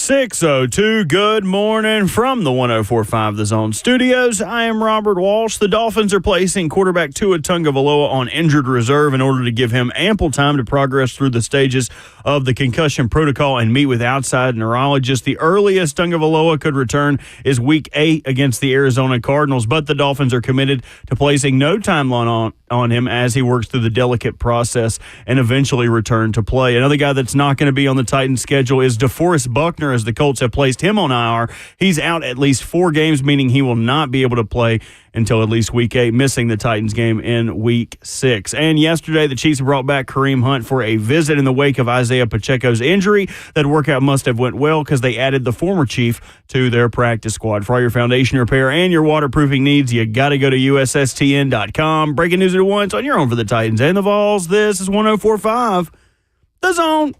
6:02, good morning from the 104.5 The Zone Studios. I am Robert Walsh. The Dolphins are placing quarterback Tua Tagovailoa on injured reserve in order to give him ample time to progress through the stages of the concussion protocol and meet with outside neurologists. The earliest Tagovailoa could return is Week 8 against the Arizona Cardinals, but the Dolphins are committed to placing no timeline on him as he works through the delicate process and eventually return to play. Another guy that's not going to be on the Titans schedule is DeForest Buckner, as the Colts have placed him on IR. He's out at least 4 games, meaning he will not be able to play until at least Week 8, missing the Titans game in Week 6. And yesterday, the Chiefs brought back Kareem Hunt for a visit in the wake of Isaiah Pacheco's injury. That workout must have went well because they added the former Chief to their practice squad. For all your foundation repair and your waterproofing needs, you got to go to USSTN.com. Breaking news at once on your own for the Titans and the Vols. This is 104.5 The Zone.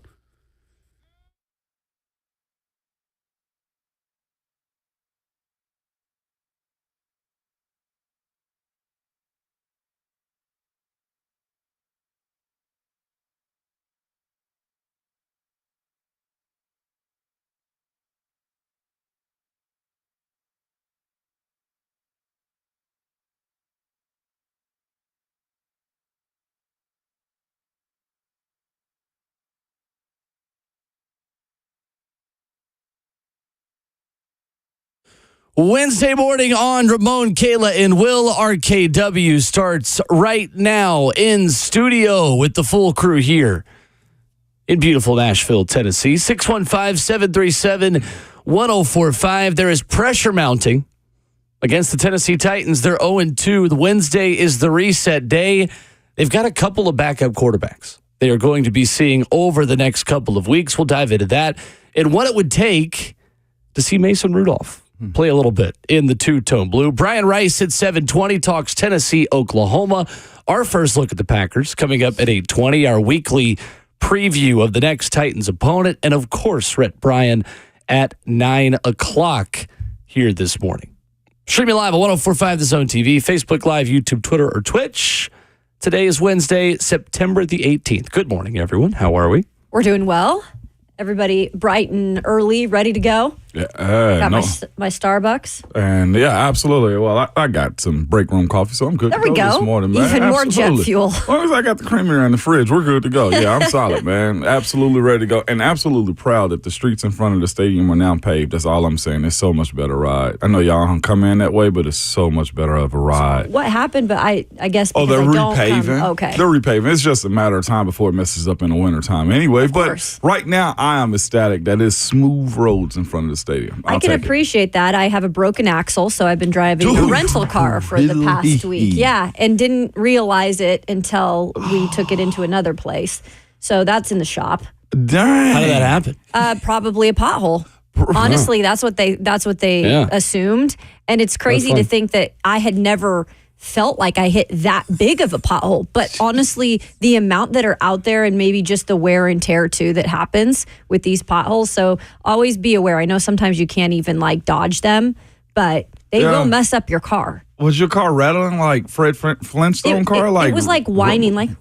Wednesday morning on Ramon, Kayla, and Will. RKW starts right now in studio with the full crew here in beautiful Nashville, Tennessee. 615-737-1045. There is pressure mounting against the Tennessee Titans. They're 0-2. The Wednesday is the reset day. They've got a couple of backup quarterbacks they are going to be seeing over the next couple of weeks. We'll dive into that and what it would take to see Mason Rudolph play a little bit in the two-tone blue. Bryan Rice at 7:20 talks Tennessee, Oklahoma. Our first look at the Packers coming up at 8:20. Our weekly preview of the next Titans opponent. And, of course, Rhett, Bryan at 9 o'clock here this morning. Streaming live at 104.5 The Zone TV, Facebook Live, YouTube, Twitter, or Twitch. Today is Wednesday, September the 18th. Good morning, everyone. How are we? We're doing well. Everybody bright and early, ready to go. Yeah, got my Starbucks. And yeah, absolutely. Well, I got some break room coffee, so I'm good There to we go go. this morning, man. Even more jet fuel. As long as I got the creamer in the fridge, we're good to go. Yeah, I'm solid, man. Absolutely ready to go. And absolutely proud that the streets in front of the stadium are now paved. That's all I'm saying. It's so much better ride. I know y'all don't come in that way, but it's so much better of a ride. What happened? But I guess because they're I don't repaving. Okay. They're repaving. It's just a matter of time before it messes up in the wintertime anyway. course. But right now, I am ecstatic that it's smooth roads in front of the stadium. I can appreciate that. I have a broken axle, so I've been driving a rental car for the past week. Yeah, and didn't realize it until we took it into another place. So that's in the shop. Dang. How did that happen? Probably a pothole. Honestly, that's what they assumed. And it's crazy to think that I had never felt like I hit that big of a pothole. But honestly, the amount that are out there and maybe just the wear and tear too that happens with these potholes. So always be aware. I know sometimes you can't even dodge them, but they will mess up your car. Was your car rattling like Fred Flintstone car? It was whining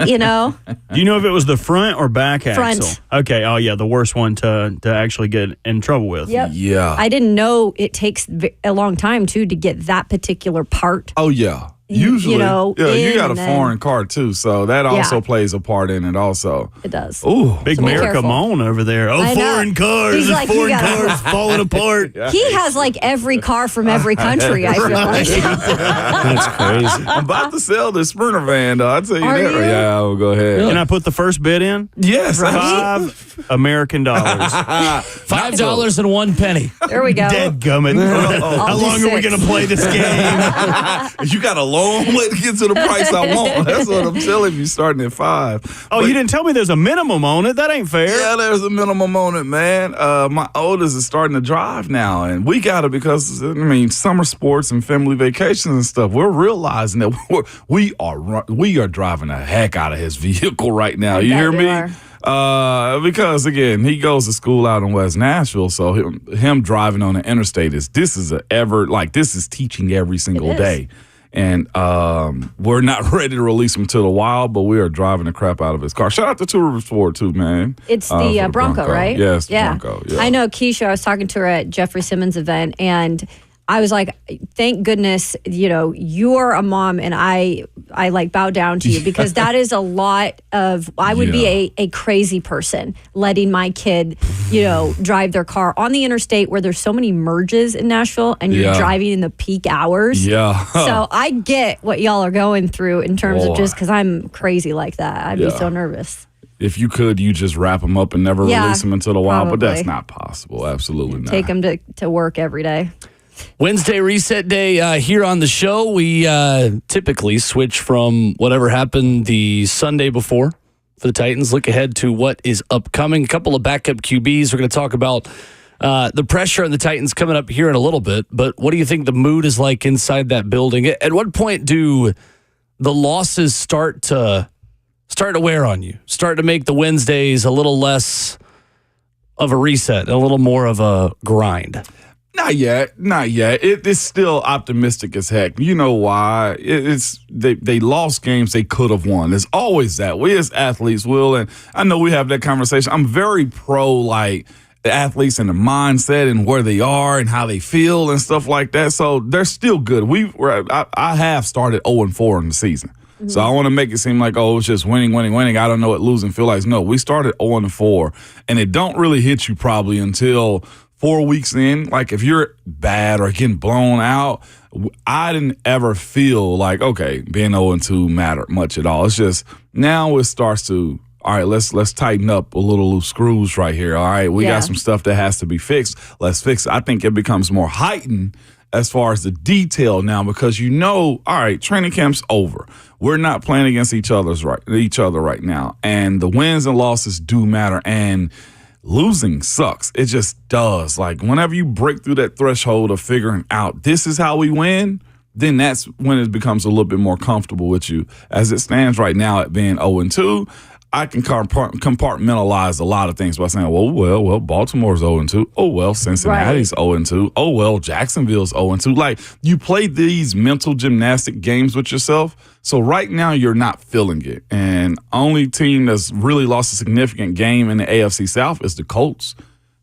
you know. Do you know if it was the front or back axle? Front. Okay. Oh, yeah. The worst one to actually get in trouble with. Yep. Yeah. I didn't know it takes a long time, too, to get that particular part. Oh, yeah. Usually, you got a foreign car too, so that also plays a part in it also. It does. Ooh, big So be America careful. Moan over there. Oh, foreign cars. He's There's foreign cars falling apart. He has every car from every country, I feel like. That's crazy. I'm about to sell this Sprinter van, though. I'll tell you Are that. you? Yeah, I'll go ahead. Can I put the first bid in? Yes. $5 American dollars. $5 and 1 penny. There we go. Dead gummit. How do long are we 6. going to play this game? You got a long way to get to the price I want. That's what I'm telling you, starting at 5. Oh, you didn't tell me there's a minimum on it. That ain't fair. Yeah, there's a minimum on it, man. My oldest is starting to drive now, and we got it because, summer sports and family vacations and stuff, we're realizing that we are driving the heck out of his vehicle right now. You hear me? Because, again, he goes to school out in West Nashville, so him driving on the interstate this is teaching every single day. And we're not ready to release him till a while, but we are driving the crap out of his car. Shout out to Two Rivers Ford, too, man. It's the Bronco, right? Yes, yeah. Bronco. Yeah. I know Keisha, I was talking to her at Jeffrey Simmons' event, and I was like, thank goodness, you're a mom, and I like bow down to you, because that is a lot of, I would be a crazy person letting my kid, drive their car on the interstate where there's so many merges in Nashville, and you're driving in the peak hours. Yeah. So I get what y'all are going through in terms of just because I'm crazy like that. I'd be so nervous. If you could, you just wrap them up and never release them until a while, probably. But that's not possible. Absolutely not. Take them to work every day. Wednesday reset day here on the show. We typically switch from whatever happened the Sunday before for the Titans. Look ahead to what is upcoming. A couple of backup QBs. We're going to talk about the pressure on the Titans coming up here in a little bit. But what do you think the mood is like inside that building? At what point do the losses start to wear on you? Start to make the Wednesdays a little less of a reset, a little more of a grind? Not yet. It's still optimistic as heck. You know why? They lost games they could have won. There's always that. We as athletes will, and I know we have that conversation. I'm very pro the athletes and the mindset and where they are and how they feel and stuff like that. So they're still good. I have started 0-4 in the season. Mm-hmm. So I want to make it seem like, it's just winning. I don't know what losing feel like. No, we started 0-4, and it don't really hit you probably until 4 weeks in. Like, if you're bad or getting blown out, I didn't ever feel like, okay, being 0-2 mattered much at all. It's just now it starts to, all right, let's tighten up a little loose screws right here. All right, we got some stuff that has to be fixed. Let's fix it. I think it becomes more heightened as far as the detail now, because all right, training camp's over. We're not playing against each other right now, and the wins and losses do matter. And losing sucks. It just does. Like, whenever you break through that threshold of figuring out this is how we win, then that's when it becomes a little bit more comfortable with you. As it stands right now at being 0-2, I can compartmentalize a lot of things by saying, well, Baltimore's 0-2. Oh, well, Cincinnati's 0-2. Oh, well, Jacksonville's 0-2. Like, you play these mental gymnastic games with yourself. So right now you're not feeling it. And only team that's really lost a significant game in the AFC South is the Colts.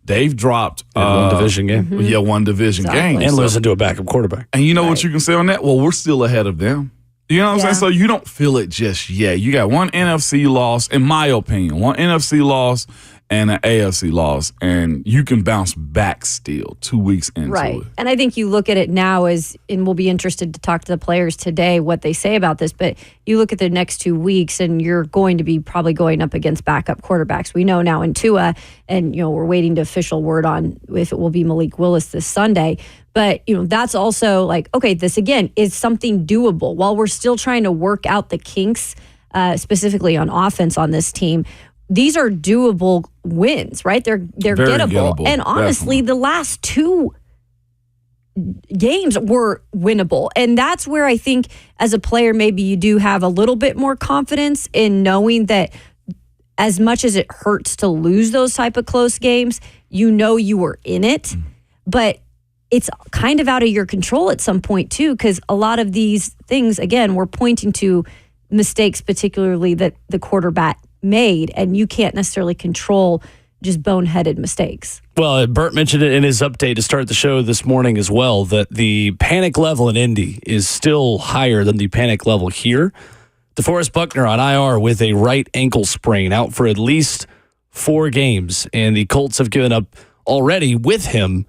They've dropped one division game. Mm-hmm. Yeah, one division game. And losing to a backup quarterback. And you know what you can say on that? Well, we're still ahead of them. You know what I'm saying? So you don't feel it just yet. You got one NFC loss, in my opinion, one NFC loss and an AFC loss, and you can bounce back still 2 weeks into it. And I think you look at it now and we'll be interested to talk to the players today what they say about this, but you look at the next 2 weeks and you're going to be probably going up against backup quarterbacks. We know now in Tua, and we're waiting to official word on if it will be Malik Willis this Sunday. But, that's also like, okay, this again is something doable. While we're still trying to work out the kinks, specifically on offense on this team, these are doable wins, right? They're gettable. And honestly, the last 2 games were winnable. And that's where I think as a player, maybe you do have a little bit more confidence in knowing that as much as it hurts to lose those type of close games, you were in it. But it's kind of out of your control at some point too, because a lot of these things, again, we're pointing to mistakes, particularly that the quarterback made, and you can't necessarily control just boneheaded mistakes. Well, Bert mentioned it in his update to start the show this morning as well, that the panic level in Indy is still higher than the panic level here. DeForest Buckner on IR with a right ankle sprain, out for at least 4 games, and the Colts have given up already with him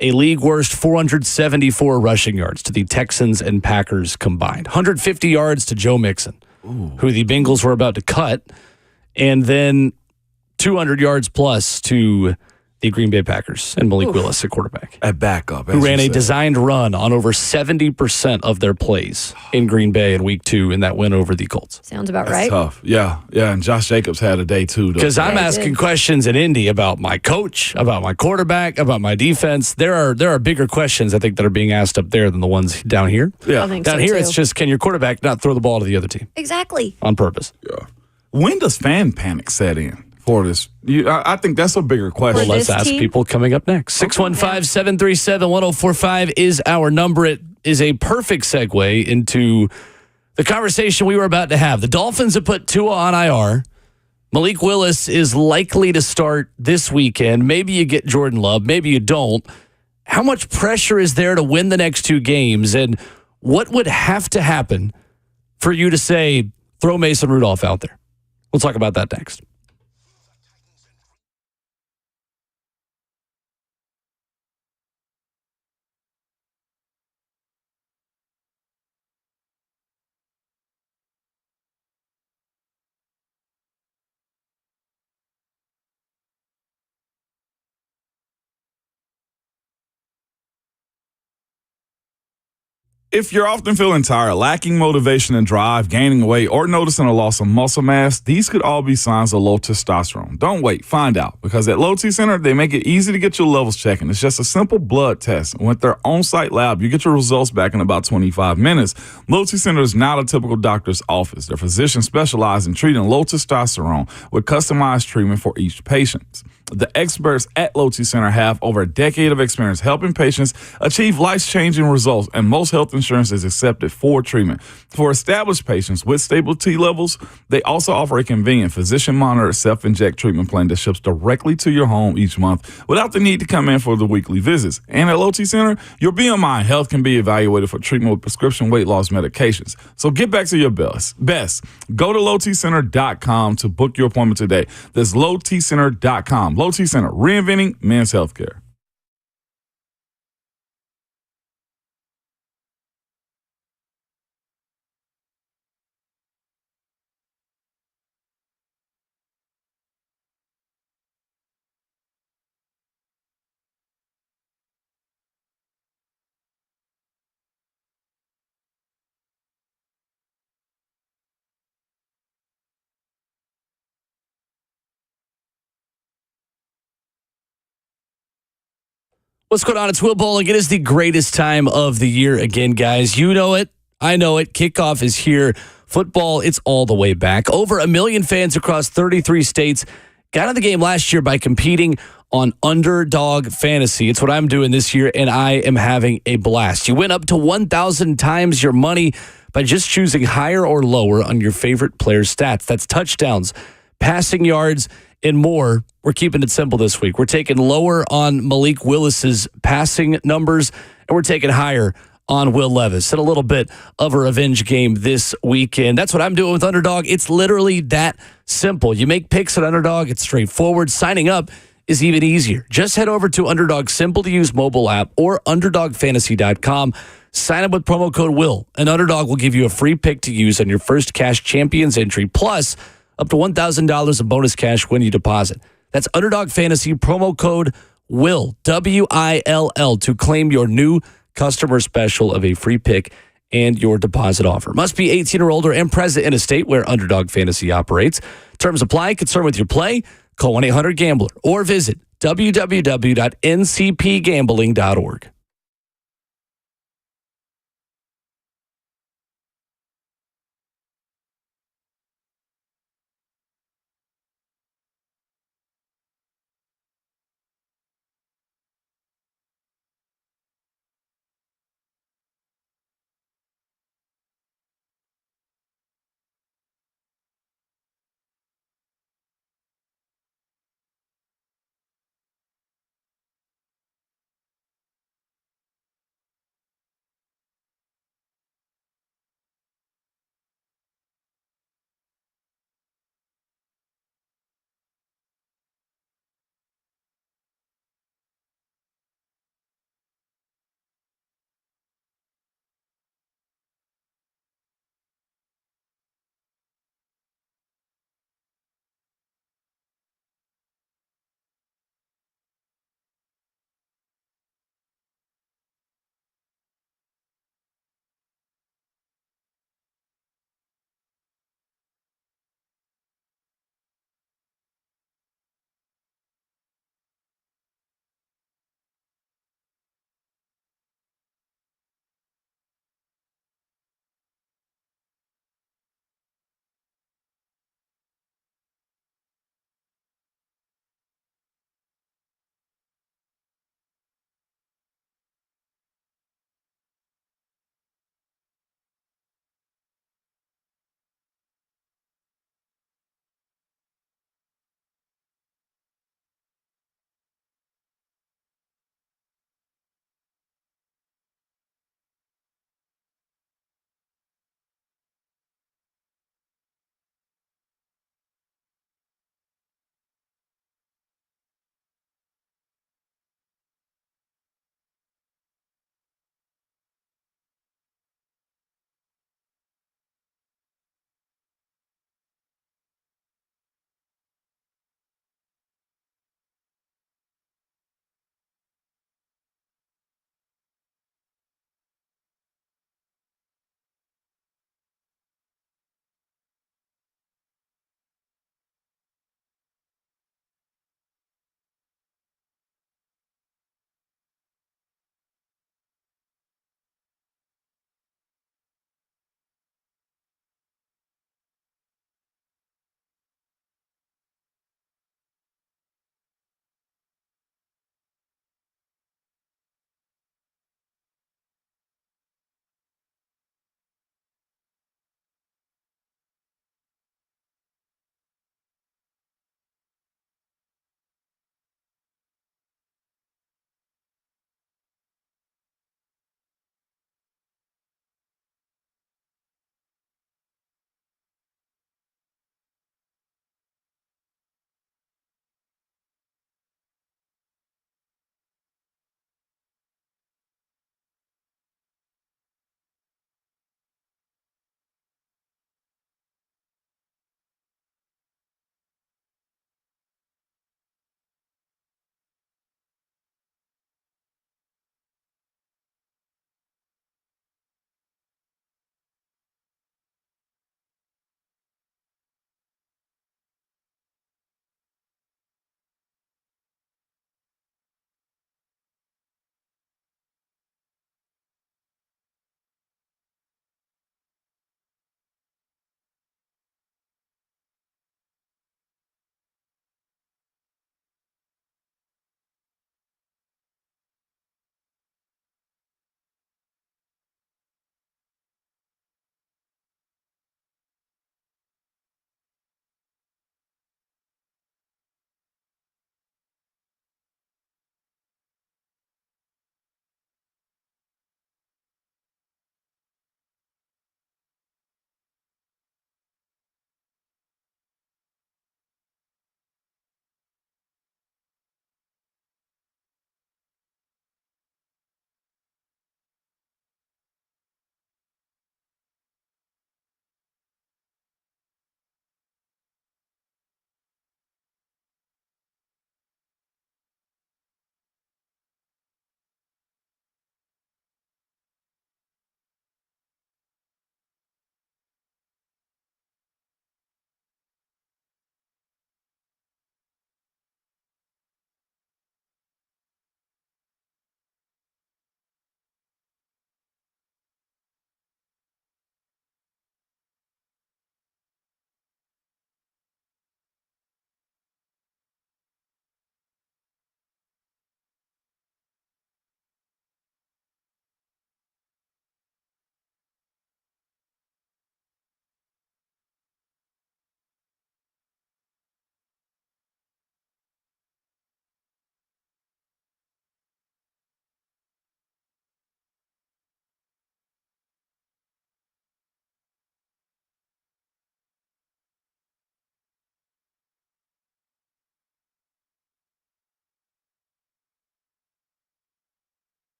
a league worst 474 rushing yards to the Texans and Packers combined. 150 yards to Joe Mixon, who the Bengals were about to cut, and then 200 yards plus to the Green Bay Packers and Malik Willis at quarterback. At backup. Who ran a designed run on over 70% of their plays in Green Bay in week 2 in that win over the Colts. Sounds about That's right. Tough. Yeah. And Josh Jacobs had a day too. Because I'm asking questions in Indy about my coach, about my quarterback, about my defense. There are bigger questions, I think, that are being asked up there than the ones down here. Yeah. Down here, it's just, can your quarterback not throw the ball to the other team? Exactly. On purpose. Yeah. When does fan panic set in for this? I think that's a bigger question. Well, let's ask people coming up next. 615-737-1045 is our number. It is a perfect segue into the conversation we were about to have. The Dolphins have put Tua on IR. Malik Willis is likely to start this weekend. Maybe you get Jordan Love, maybe you don't. How much pressure is there to win the next 2 games? And what would have to happen for you to say, throw Mason Rudolph out there? We'll talk about that next. If you're often feeling tired, lacking motivation and drive, gaining weight, or noticing a loss of muscle mass, these could all be signs of low testosterone. Don't wait, find out. Because at Low T Center, they make it easy to get your levels checking. It's just a simple blood test. And with their on-site lab, you get your results back in about 25 minutes. Low T Center is not a typical doctor's office. Their physicians specialize in treating low testosterone with customized treatment for each patient. The experts at Low T Center have over a decade of experience helping patients achieve life-changing results, and most health insurance is accepted for treatment. For established patients with stable T levels, they also offer a convenient physician-monitored self-inject treatment plan that ships directly to your home each month without the need to come in for the weekly visits. And at Low T Center, your BMI and health can be evaluated for treatment with prescription weight loss medications. So get back to your best. Go to lowtcenter.com to book your appointment today. That's lowtcenter.com. Low T Center, reinventing men's healthcare. What's going on? It's Will Bowling. It is the greatest time of the year again, guys. You know it. I know it. Kickoff is here. Football, it's all the way back. Over 1 million fans across 33 states got in the game last year by competing on Underdog Fantasy. It's what I'm doing this year, and I am having a blast. You win up to 1,000 times your money by just choosing higher or lower on your favorite player's stats. That's touchdowns, passing yards, and more. We're keeping it simple this week. We're taking lower on Malik Willis's passing numbers, and we're taking higher on Will Levis. And a little bit of a revenge game this weekend. That's what I'm doing with Underdog. It's literally that simple. You make picks at Underdog. It's straightforward. Signing up is even easier. Just head over to Underdog's simple-to-use mobile app or UnderdogFantasy.com. Sign up with promo code WILL, and Underdog will give you a free pick to use on your first Cash Champions entry, plus up to $1,000 of bonus cash when you deposit. That's Underdog Fantasy, promo code WILL, W-I-L-L, to claim your new customer special of a free pick and your deposit offer. Must be 18 or older and present in a state where Underdog Fantasy operates. Terms apply. Concerned with your play? Call 1-800-GAMBLER or visit www.ncpgambling.org.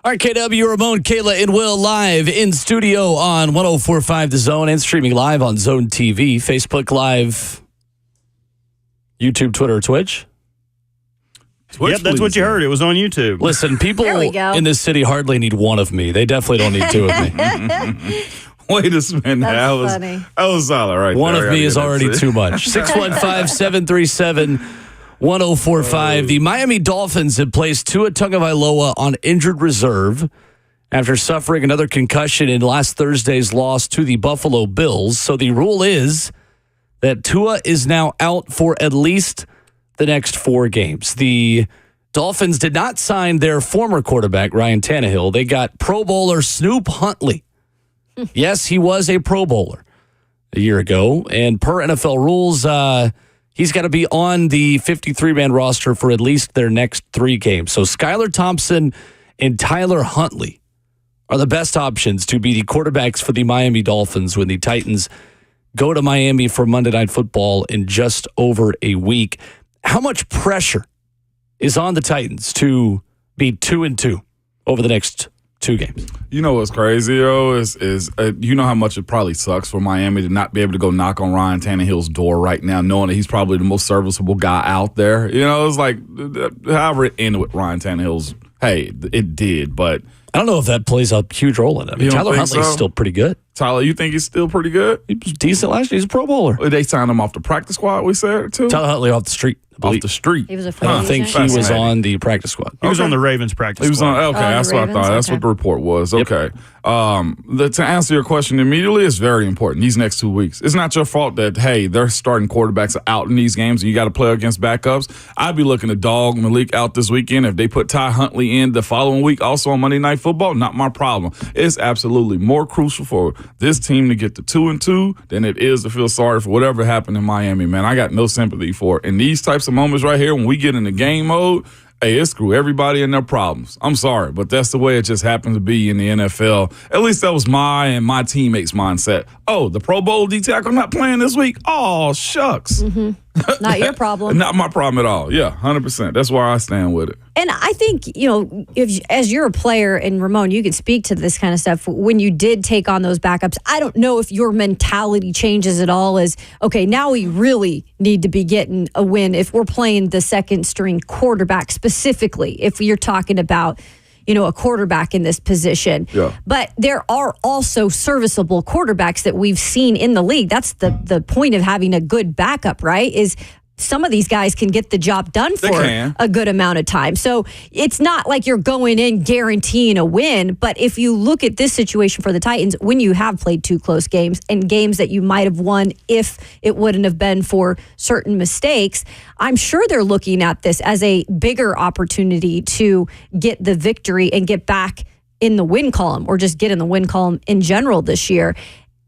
RKW, Ramon, Kayla, and Will live in studio on 104.5 The Zone and streaming live on Zone TV, Facebook Live, YouTube, Twitter, Twitch. Yep, that's what you heard. It was on YouTube. Listen, people in this city hardly need one of me. They definitely don't need two of me. Wait a minute. That was solid right One there. of me is already too much. 615-737-1045. The Miami Dolphins have placed Tua Tagovailoa on injured reserve after suffering another concussion in last Thursday's loss to the Buffalo Bills. So the rule is that Tua is now out for at least the next 4 games. The Dolphins did not sign their former quarterback, Ryan Tannehill. They got Pro Bowler Snoop Huntley. Yes, he was a Pro Bowler a year ago. And per NFL rules, he's got to be on the 53-man roster for at least their next 3 games. So Skylar Thompson and Tyler Huntley are the best options to be the quarterbacks for the Miami Dolphins when the Titans go to Miami for Monday Night Football in just over a week. How much pressure is on the Titans to be 2-2 over the next 2 games? You know what's crazy, though, is you know how much it probably sucks for Miami to not be able to go knock on Ryan Tannehill's door right now, knowing that he's probably the most serviceable guy out there. You know, it's like, however it ended with Ryan Tannehill's, hey, it did, but I don't know if that plays a huge role in it. I mean, Tyler Huntley's still pretty good. Tyler, you think he's still pretty good? He was decent last year. He's a Pro Bowler. They signed him off the practice squad, we said, too? Tyler Huntley off the street. Off the street. He was a I don't think he was on the practice squad. He was on the Ravens practice He was squad. on. Okay, that's what I thought. That's what the report was. Yep. Okay. To answer your question immediately, it's very important. These next 2 weeks, it's not your fault that their starting quarterbacks are out in these games and you got to play against backups. I'd be looking to dog Malik out this weekend. If they put Ty Huntley in the following week, also on Monday Night Football, not my problem. It's absolutely more crucial for this team to get to 2-2 than it is to feel sorry for whatever happened in Miami. Man, I got no sympathy for it. In these types of moments right here, when we get in the game mode, hey, it screw everybody and their problems. I'm sorry, but that's the way it just happens to be in the NFL. At least that was my and my teammates' mindset. Oh, the Pro Bowl D-tackle not playing this week? Oh, shucks. Mm-hmm. Not your problem. Not my problem at all. Yeah, 100%. That's where I stand with it. And I think, if as you're a player, and Ramon, you can speak to this kind of stuff, when you did take on those backups, I don't know if your mentality changes at all as, okay, now we really need to be getting a win if we're playing the second string quarterback specifically, if you're talking about, a quarterback in this position. Yeah. But there are also serviceable quarterbacks that we've seen in the league. That's the point of having a good backup, right? Is some of these guys can get the job done for a good amount of time. So it's not like you're going in guaranteeing a win. But if you look at this situation for the Titans, when you have played 2 close games and games that you might have won if it wouldn't have been for certain mistakes, I'm sure they're looking at this as a bigger opportunity to get the victory and get back in the win column, or just get in the win column in general this year.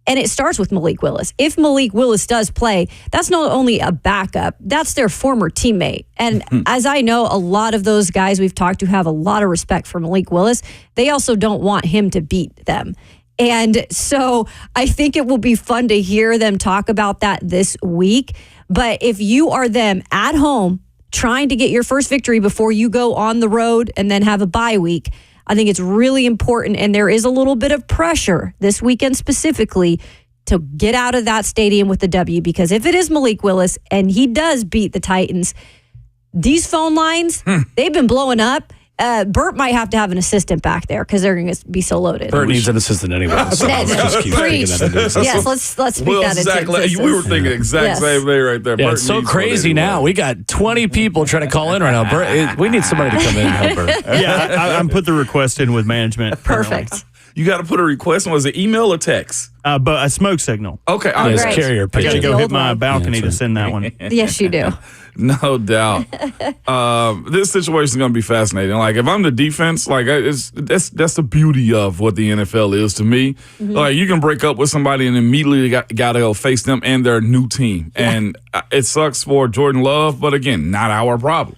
And it starts with Malik Willis. If Malik Willis does play, that's not only a backup, that's their former teammate. And as I know, a lot of those guys we've talked to have a lot of respect for Malik Willis. They also don't want him to beat them. And so I think it will be fun to hear them talk about that this week. But if you are them at home trying to get your first victory before you go on the road and then have a bye week, I think it's really important, and there is a little bit of pressure this weekend specifically to get out of that stadium with the W, because if it is Malik Willis and he does beat the Titans, these phone lines, they've been blowing up. Bert might have to have an assistant back there because they're going to be so loaded. Bert needs an assistant anyway. So just keep Preach. that into existence. Yes, let's speak that into existence. We were thinking exact same thing right there. Yeah, Bert it's so needs crazy now. We got 20 people trying to call in right now. Bert, we need somebody to come in and help Bert. Yeah, I'm put the request in with management. Perfect. You got to put a request. Was it email or text? But a smoke signal. Okay. There's great. carrier I got to pigeon. go The hit old my one. balcony to send that one. Yes, you do. No doubt. This situation is going to be fascinating. Like, if I'm the defense, like, that's the beauty of what the NFL is to me. Mm-hmm. Like, you can break up with somebody and immediately got to go face them and their new team. Yeah. And it sucks for Jordan Love, but again, not our problem.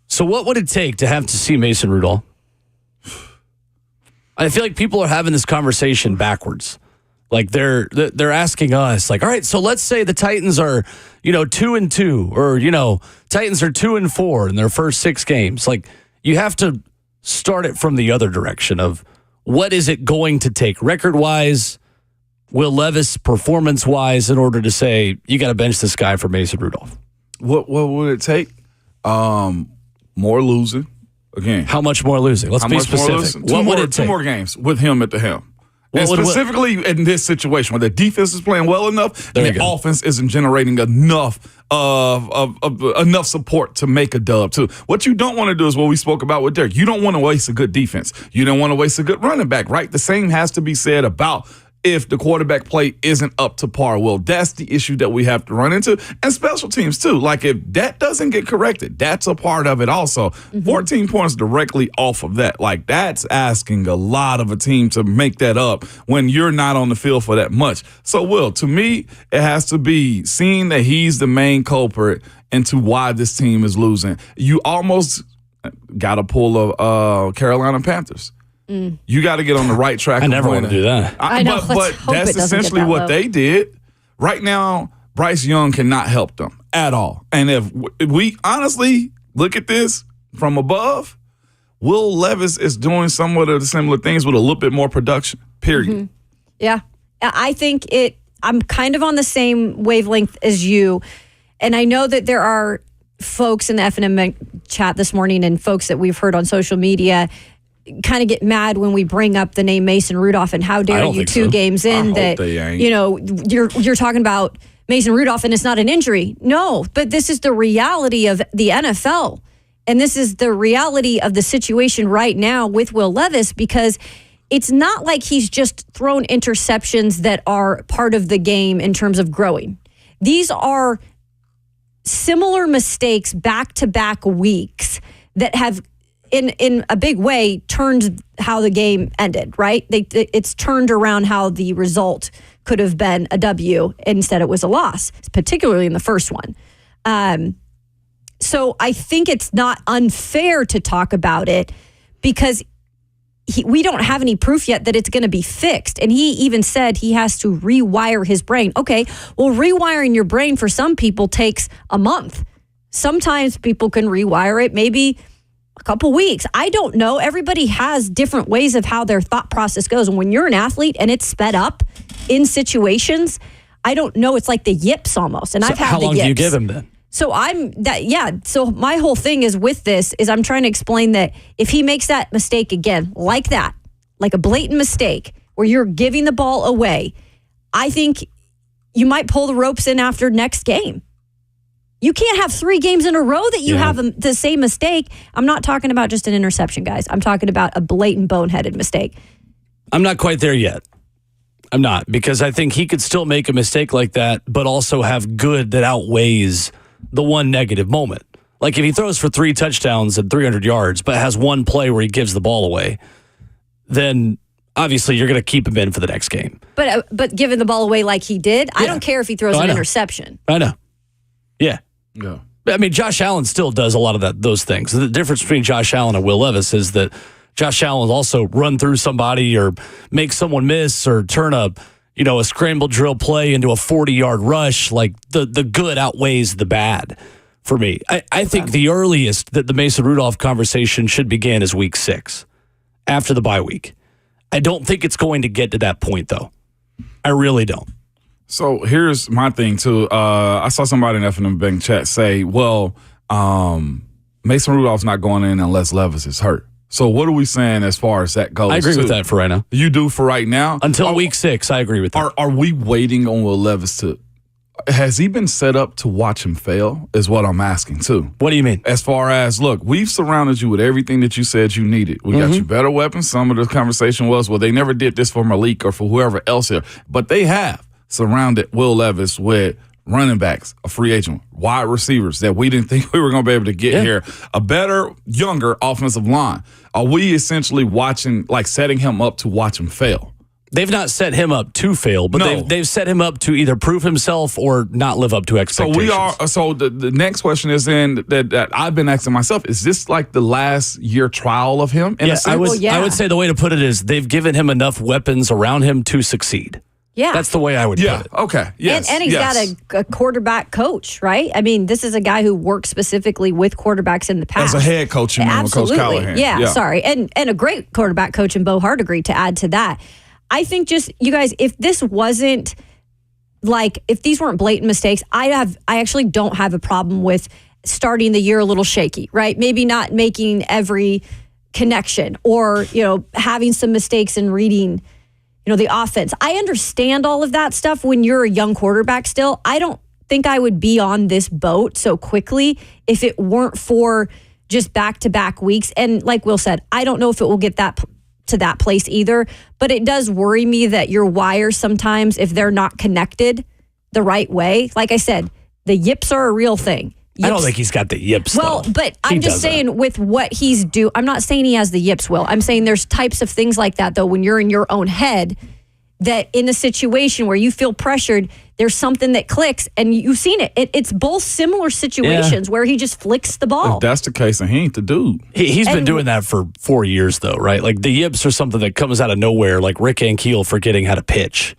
So what would it take to have to see Mason Rudolph? I feel like people are having this conversation backwards. Like they're asking us, like, all right, so let's say the Titans are, 2-2, or Titans are 2-4 in their first 6 games. Like, you have to start it from the other direction of what is it going to take record-wise, Will Levis performance-wise, in order to say you got to bench this guy for Mason Rudolph? What would it take? More losing. Again. How much more losing? Let's be specific. What would it take? 2 more games with him at the helm. And specifically in this situation where the defense is playing well enough and the offense isn't generating enough enough support to make a dub too. What you don't want to do is what we spoke about with Derek. You don't want to waste a good defense. You don't want to waste a good running back, right? The same has to be said about if the quarterback play isn't up to par. Well, that's the issue that we have to run into. And special teams, too. Like, if that doesn't get corrected, that's a part of it also. 14 points directly off of that. Like, that's asking a lot of a team to make that up when you're not on the field for that much. So, Will, to me, it has to be seeing that he's the main culprit into why this team is losing. You almost got to pull a Carolina Panthers. You got to get on the right track. I never want to do that. I know, but that's essentially what they did. Right now, Bryce Young cannot help them at all. And if we honestly look at this from above, Will Levis is doing somewhat of the similar things with a little bit more production, period. Yeah. I think I'm kind of on the same wavelength as you. And I know that there are folks in the F&M chat this morning and folks that we've heard on social media kind of get mad when we bring up the name Mason Rudolph and how dare you 2 games in that you're talking about Mason Rudolph and it's not an injury. No, but this is the reality of the NFL. And this is the reality of the situation right now with Will Levis, because it's not like he's just thrown interceptions that are part of the game in terms of growing. These are similar mistakes back-to-back weeks that have in a big way turned how the game ended, right? It's turned around how the result could have been a W. Instead, it was a loss, particularly in the first one. So I think it's not unfair to talk about it because we don't have any proof yet that it's going to be fixed. And he even said he has to rewire his brain. Okay, well, rewiring your brain for some people takes a month. Sometimes people can rewire it maybe a couple weeks. I don't know. Everybody has different ways of how their thought process goes. And when you're an athlete and it's sped up in situations, I don't know. It's like the yips almost. And I've had the yips. How long do you give him then? So So my whole thing is with this is I'm trying to explain that if he makes that mistake again, like that, like a blatant mistake where you're giving the ball away, I think you might pull the ropes in after next game. You can't have 3 games in a row that you have the same mistake. I'm not talking about just an interception, guys. I'm talking about a blatant boneheaded mistake. I'm not quite there yet. I'm not, because I think he could still make a mistake like that, but also have good that outweighs the one negative moment. Like if he throws for 3 touchdowns and 300 yards, but has one play where he gives the ball away, then obviously you're going to keep him in for the next game. But giving the ball away like he did, I don't care if he throws an interception. I know. Yeah. I mean, Josh Allen still does a lot of those things. The difference between Josh Allen and Will Levis is that Josh Allen will also run through somebody or make someone miss or turn a scramble drill play into a 40-yard rush. Like the good outweighs the bad for me. I think the earliest that the Mason Rudolph conversation should begin is week 6 after the bye week. I don't think it's going to get to that point, though. I really don't. So here's my thing, too. I saw somebody in F&M Bank chat say, well, Mason Rudolph's not going in unless Levis is hurt. So what are we saying as far as that goes? I agree with that for right now. You do for right now? Until week 6, I agree with that. Are we waiting on Will Levis to – has he been set up to watch him fail is what I'm asking, too. What do you mean? As far as, look, we've surrounded you with everything that you said you needed. We got you better weapons. Some of the conversation was, well, they never did this for Malik or for whoever else here. But they have surrounded Will Levis with running backs, a free agent, wide receivers that we didn't think we were going to be able to get here, a better, younger offensive line. Are we essentially setting him up to watch him fail? They've not set him up to fail, but they've set him up to either prove himself or not live up to expectations. So the next question is that I've been asking myself, is this like the last year trial of him? Yes, I would say the way to put it is they've given him enough weapons around him to succeed. Yeah. That's the way I would put it. Okay. Yes. And he's got a quarterback coach, right? I mean, this is a guy who worked specifically with quarterbacks in the past. As a head coach, you mean, with Coach Callahan. Yeah, sorry. And a great quarterback coach in Bo Hardegree to add to that. I think just, you guys, if this wasn't if these weren't blatant mistakes, I actually don't have a problem with starting the year a little shaky, right? Maybe not making every connection or, having some mistakes in reading the offense. I understand all of that stuff when you're a young quarterback still. I don't think I would be on this boat so quickly if it weren't for just back-to-back weeks. And like Will said, I don't know if it will get to that place either, but it does worry me that your wires sometimes, if they're not connected the right way, like I said, the yips are a real thing. Yips. I don't think he's got the yips. Well, though. but I'm just saying with what he's doing, I'm not saying he has the yips, Will. I'm saying there's types of things like that, though, when you're in your own head, that in a situation where you feel pressured, there's something that clicks, and you've seen it. It's both similar situations where he just flicks the ball. If that's the case, and he ain't the dude. He's been doing that for 4 years, though, right? Like the yips are something that comes out of nowhere, like Rick Ankiel forgetting how to pitch.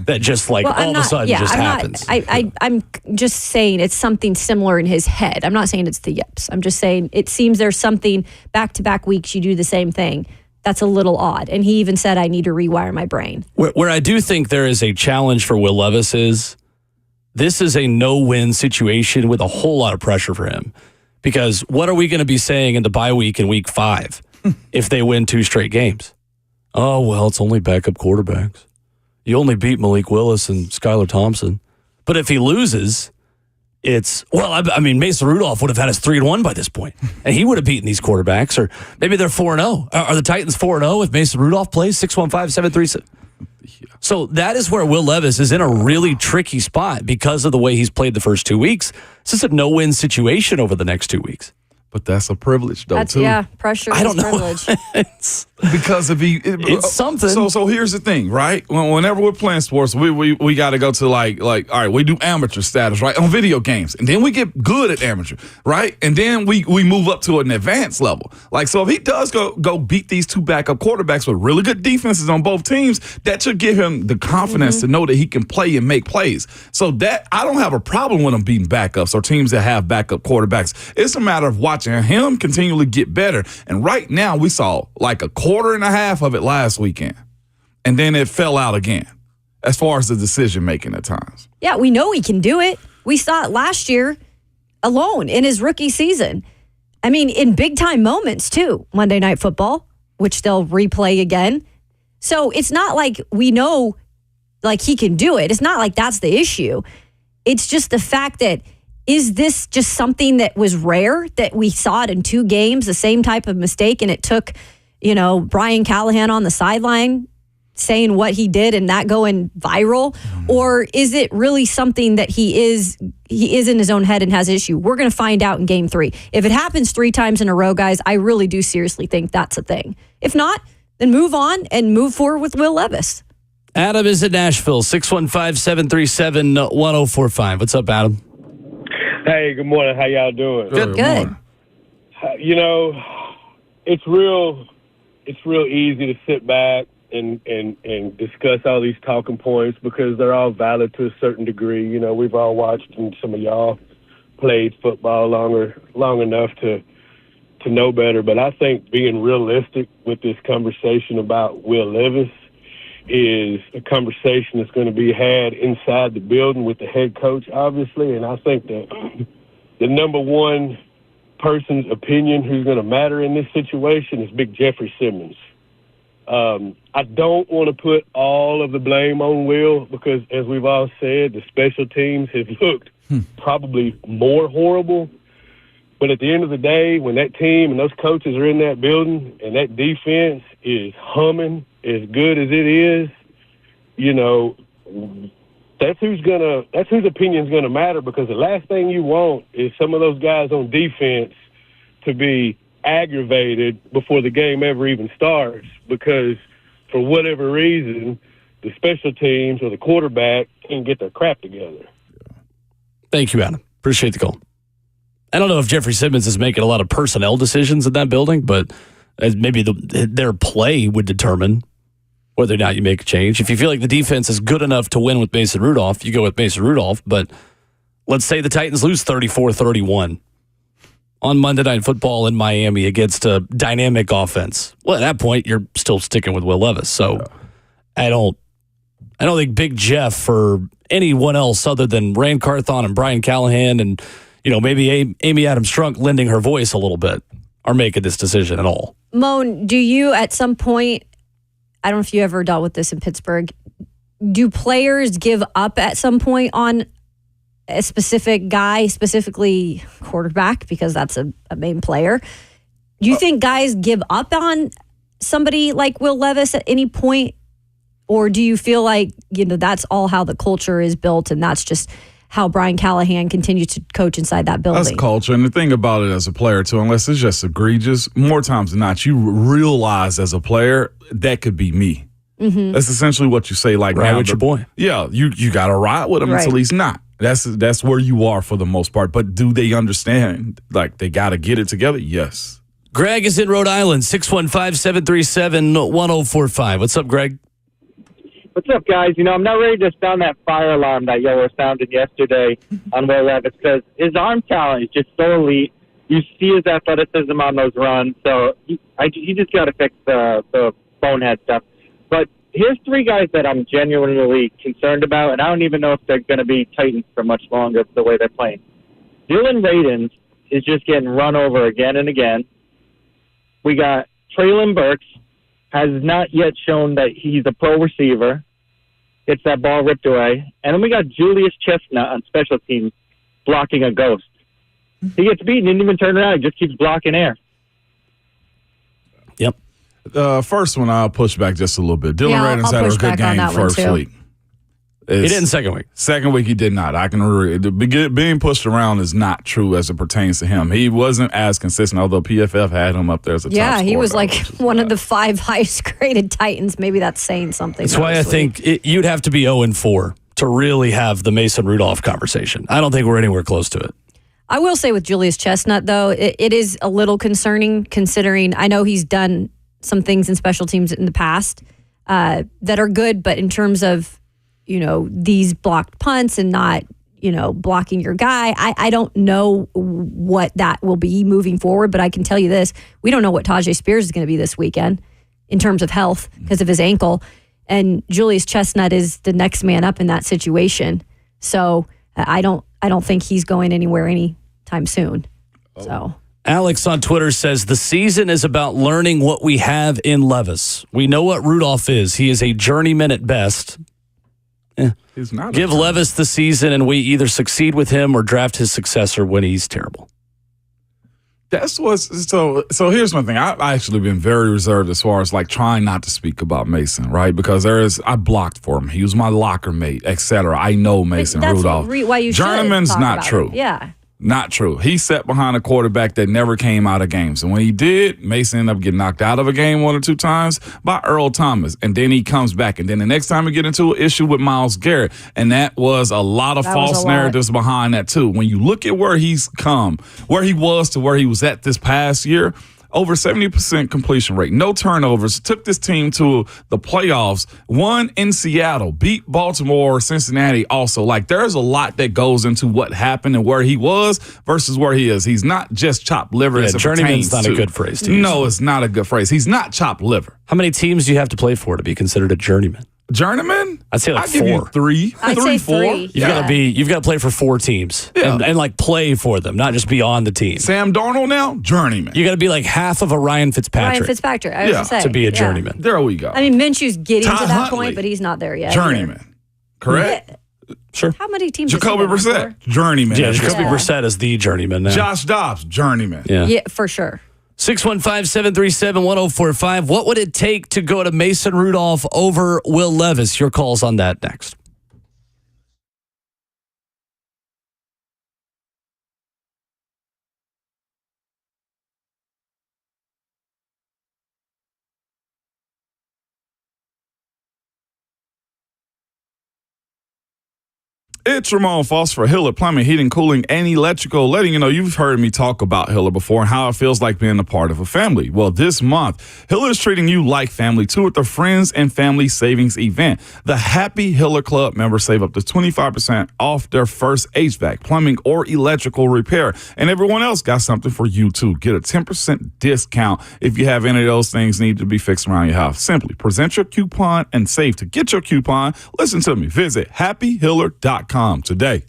That just all of a sudden happens. I'm just saying it's something similar in his head. I'm not saying it's the yips. I'm just saying it seems there's something back-to-back weeks you do the same thing. That's a little odd. And he even said, I need to rewire my brain. Where I do think there is a challenge for Will Levis is this is a no-win situation with a whole lot of pressure for him. Because what are we going to be saying in the bye week in week 5 if they win 2 straight games? Oh, well, it's only backup quarterbacks. You only beat Malik Willis and Skylar Thompson. But if he loses, Mason Rudolph would have had us 3-1 by this point, and he would have beaten these quarterbacks. Or maybe they're 4-0. Are the Titans 4-0 if Mason Rudolph plays? 615-737. So that is where Will Levis is in a really tricky spot because of the way he's played the first 2 weeks. It's just a no-win situation over the next 2 weeks. But that's a privilege, though, too. Yeah, pressure is privilege. Because it's something. So here's the thing, right? Whenever we're playing sports, we got to go to like all right, we do amateur status, right, on video games, and then we get good at amateur, right, and then we move up to an advanced level. Like, so if he does go beat these 2 backup quarterbacks with really good defenses on both teams, that should give him the confidence to know that he can play and make plays. So that I don't have a problem with him beating backups or teams that have backup quarterbacks. It's a matter of watching him continually get better. And right now we saw like a quarter and a half of it last weekend. And then it fell out again as far as the decision making at times. Yeah, we know he can do it. We saw it last year alone in his rookie season. I mean, in big time moments too. Monday Night Football, which they'll replay again. So it's not like we know like he can do it. It's not like that's the issue. It's just the fact that is this just something that was rare that we saw it in 2 games, the same type of mistake, and it took, Bryan Callahan on the sideline saying what he did and that going viral? Or is it really something that he is in his own head and has issue? We're going to find out in game 3. If it happens 3 times in a row, guys, I really do seriously think that's a thing. If not, then move on and move forward with Will Levis. Adam is in Nashville, 615-737-1045. What's up, Adam? Hey, good morning. How y'all doing? Good. It's real easy to sit back and discuss all these talking points because they're all valid to a certain degree. We've all watched, and some of y'all played football long enough to know better. But I think being realistic with this conversation about Will Levis is a conversation that's going to be had inside the building with the head coach, obviously. And I think that the number one person's opinion who's going to matter in this situation is Big Jeffrey Simmons. I don't want to put all of the blame on Will because, as we've all said, the special teams have looked probably more horrible. But at the end of the day, when that team and those coaches are in that building and that defense is humming as good as it is, that's whose opinion's gonna matter, because the last thing you want is some of those guys on defense to be aggravated before the game ever even starts because for whatever reason the special teams or the quarterback can't get their crap together. Thank you, Adam. Appreciate the call. I don't know if Jeffrey Simmons is making a lot of personnel decisions in that building, but maybe their play would determine whether or not you make a change. If you feel like the defense is good enough to win with Mason Rudolph, you go with Mason Rudolph. But let's say the Titans lose 34-31 on Monday Night Football in Miami against a dynamic offense. Well, at that point, you're still sticking with Will Levis. So I don't think Big Jeff or anyone else other than Rand Carthon and Bryan Callahan and maybe Amy Adams Strunk lending her voice a little bit are making this decision at all. Moan, do you at some point, I don't know if you ever dealt with this in Pittsburgh, do players give up at some point on a specific guy, specifically quarterback, because that's a main player? Do you think guys give up on somebody like Will Levis at any point? Or do you feel like, that's all how the culture is built and that's just how Bryan Callahan continues to coach inside that building? That's culture. And the thing about it as a player, too, unless it's just egregious, more times than not, you realize as a player, that could be me. Mm-hmm. That's essentially what you say. Like, ride with your boy. Yeah, you got to ride with him until he's not. That's where you are for the most part. But do they understand? Like, they got to get it together? Yes. Greg is in Rhode Island, 615-737-1045. What's up, Greg? What's up, guys? I'm not ready to sound that fire alarm that y'all were sounding yesterday on Will Levis because his arm talent is just so elite. You see his athleticism on those runs. So he just got to fix the bonehead stuff. But here's three guys that I'm genuinely concerned about, and I don't even know if they're going to be Titans for much longer the way they're playing. Dylan Radins is just getting run over again and again. We got Traylon Burks, has not yet shown that he's a pro receiver. Gets that ball ripped away. And then we got Julius Chestnut on special teams blocking a ghost. He gets beaten, didn't even turn around. He just keeps blocking air. Yep. First one, I'll push back just a little bit. Dylan Radins had a good game first week. He didn't second week. Second week, he did not. I can agree. Being pushed around is not true as it pertains to him. He wasn't as consistent, although PFF had him up there as a top scorer. Yeah, he was like one of the 5 highest graded Titans. Maybe that's saying something. That's why I think you'd have to be 0-4 to really have the Mason Rudolph conversation. I don't think we're anywhere close to it. I will say with Julius Chestnut, though, it is a little concerning considering I know he's done some things in special teams in the past that are good, but in terms of these blocked punts and not, blocking your guy. I don't know what that will be moving forward, but I can tell you this. We don't know what Tajay Spears is going to be this weekend in terms of health because of his ankle. And Julius Chestnut is the next man up in that situation. So I don't think he's going anywhere anytime soon. So Alex on Twitter says, the season is about learning what we have in Levis. We know what Rudolph is. He is a journeyman at best. He's not. Give Levis the season, and we either succeed with him or draft his successor when he's terrible. That's what's so. Here's one thing. I've actually been very reserved as far as like trying not to speak about Mason, right? Because I blocked for him. He was my locker mate, etc. I know Mason Rudolph. Why you Journeyman's should not true. Yeah. Not true. He sat behind a quarterback that never came out of games. And when he did, Mason ended up getting knocked out of a game 1 or 2 times by Earl Thomas. And then he comes back. And then the next time we get into an issue with Myles Garrett. And that was a lot of false narratives behind that, too. When you look at where he's come, where he was to where he was at this past year, over 70% completion rate, no turnovers, took this team to the playoffs, won in Seattle, beat Baltimore, Cincinnati also. Like, there's a lot that goes into what happened and where he was versus where he is. He's not just chopped liver. Yeah, journeyman's not a good phrase to use. No, it's not a good phrase. He's not chopped liver. How many teams do you have to play for to be considered a journeyman? Journeyman? I'd say like I'd give 4. you 3. I'd say 4. 3. You've got to play for 4 teams and like play for them, not just be on the team. Sam Darnold now, journeyman. You got to be like half of a Ryan Fitzpatrick. I was gonna say, to be a journeyman. There we go. I mean, Minshew's getting Todd to that Huntley, point, but he's not there yet. journeyman. Correct? Sure. How many teams? Jacoby has he been on Brissett, journeyman. Yeah, Jacoby Brissett is the journeyman now. Josh Dobbs, journeyman. Yeah, for sure. 615-737-1045. What would it take to go to Mason Rudolph over Will Levis? Your calls on that next. It's Ramon Foss for Hiller Plumbing, Heating, Cooling, and Electrical, letting you know you've heard me talk about Hiller before and how it feels like being a part of a family. Well, this month, Hiller is treating you like family too with the Friends and Family Savings event. The Happy Hiller Club members save up to 25% off their first HVAC, plumbing, or electrical repair. And everyone else got something for you too. Get a 10% discount if you have any of those things need to be fixed around your house. Simply present your coupon and save. To get your coupon, listen to me. Visit happyhiller.com today.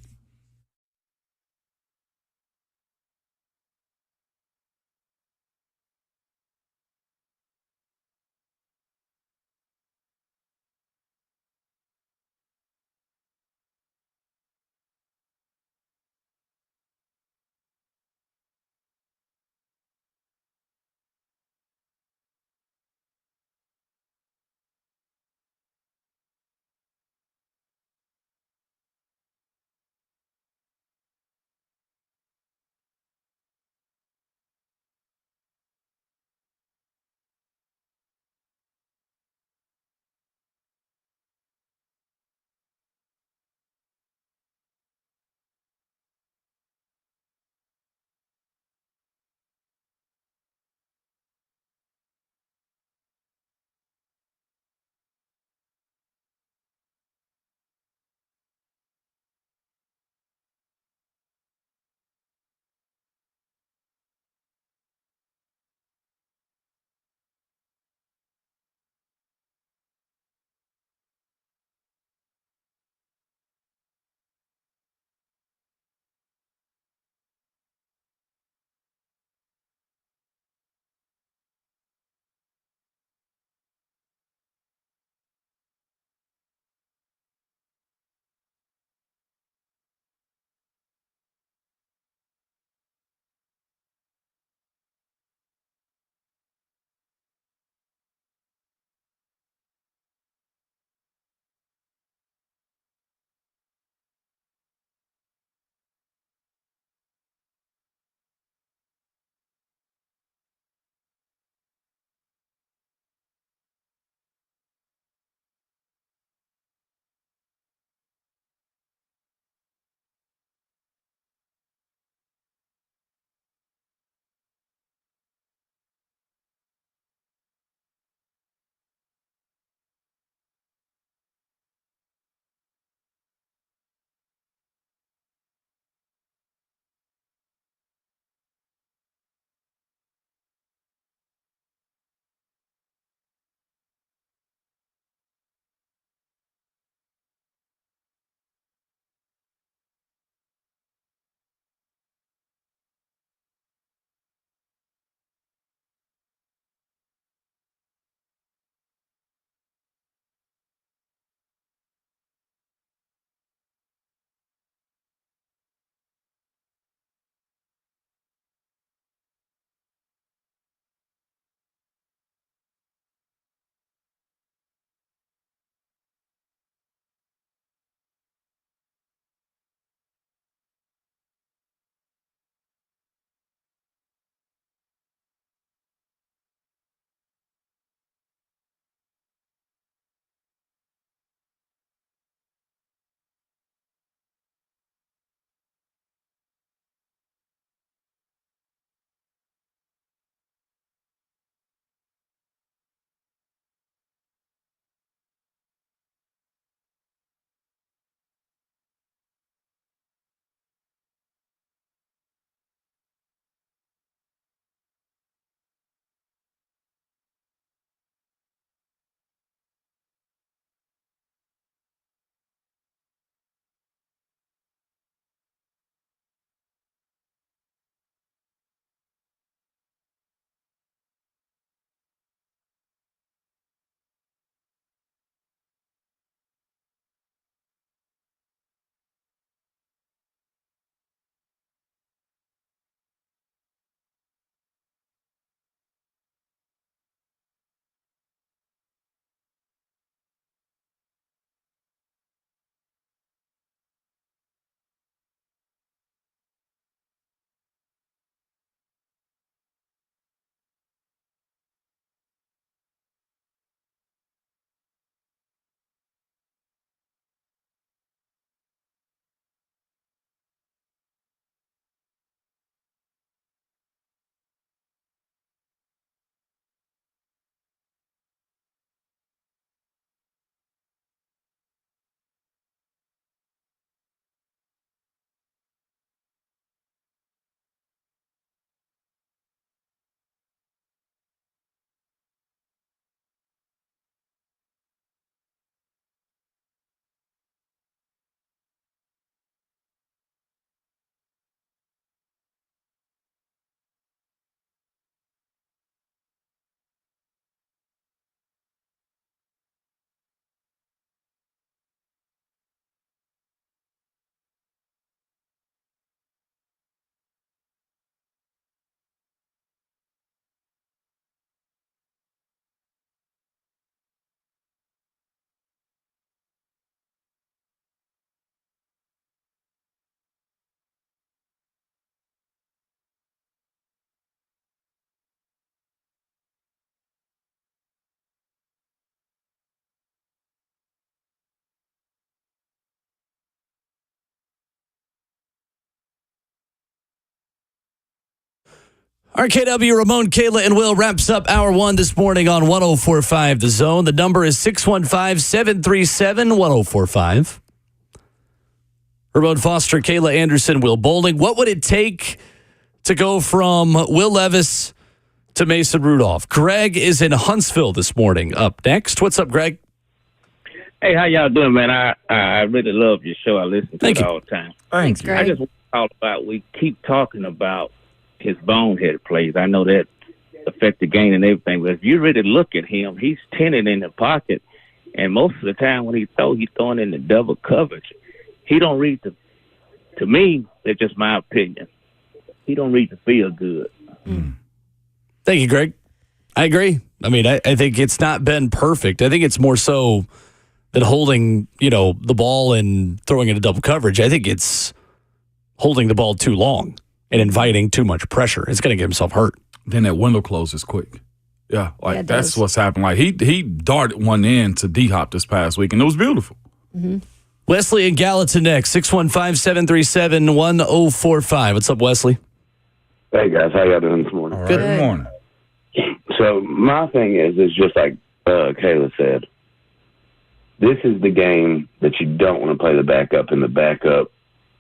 RKW, Ramon, Kayla, and Will wraps up hour one this morning on 104.5 The Zone. The number is 615-737-1045. Ramon Foster, Kayla Anderson, Will Bowling. What would it take to go from Will Levis to Mason Rudolph? Greg is in Huntsville this morning. Up next. What's up, Greg? Hey, how y'all doing, man? I really love your show. I listen to it all the time. Thanks, Greg. I just want to talk about, we keep talking about his boneheaded plays. I know that affect the game and everything, but if you really look at him, he's tinted in the pocket, and most of the time when he throws, he's throwing in the double coverage. He don't read to me, that's just my opinion, he don't read the field good. Thank you, Greg. I agree. I mean, I think it's not been perfect. I think it's more so than holding, the ball and throwing into double coverage. I think it's holding the ball too long and inviting too much pressure. It's going to get himself hurt. Then that window closes quick. Yeah, that's does. what's happened. Like he darted one in to D-Hop this past week, and it was beautiful. Mm-hmm. Wesley and Gallatin next, 615-737-1045. What's up, Wesley? Hey, guys. How y'all doing this morning? Good morning. So my thing is just like Kayla said, this is the game that you don't want to play the backup, and the backup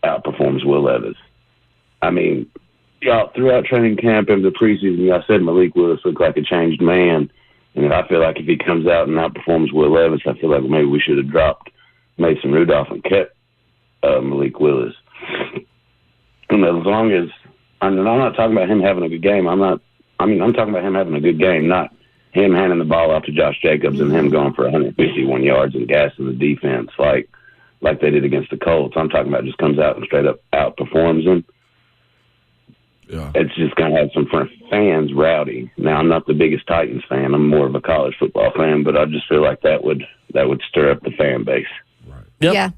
outperforms Will Levis. I mean, y'all, throughout training camp and the preseason, y'all said Malik Willis looked like a changed man. And I feel like if he comes out and outperforms Will Levis, I feel like maybe we should have dropped Mason Rudolph and kept Malik Willis. And as long as, I'm not talking about him having a good game. I'm talking about him having a good game, not him handing the ball off to Josh Jacobs and him going for 151 yards and gassing the defense like they did against the Colts. I'm talking about just comes out and straight up outperforms them. Yeah. It's just going to have some fans rowdy. Now, I'm not the biggest Titans fan. I'm more of a college football fan, but I just feel like that would stir up the fan base. Right. Yep. Yeah.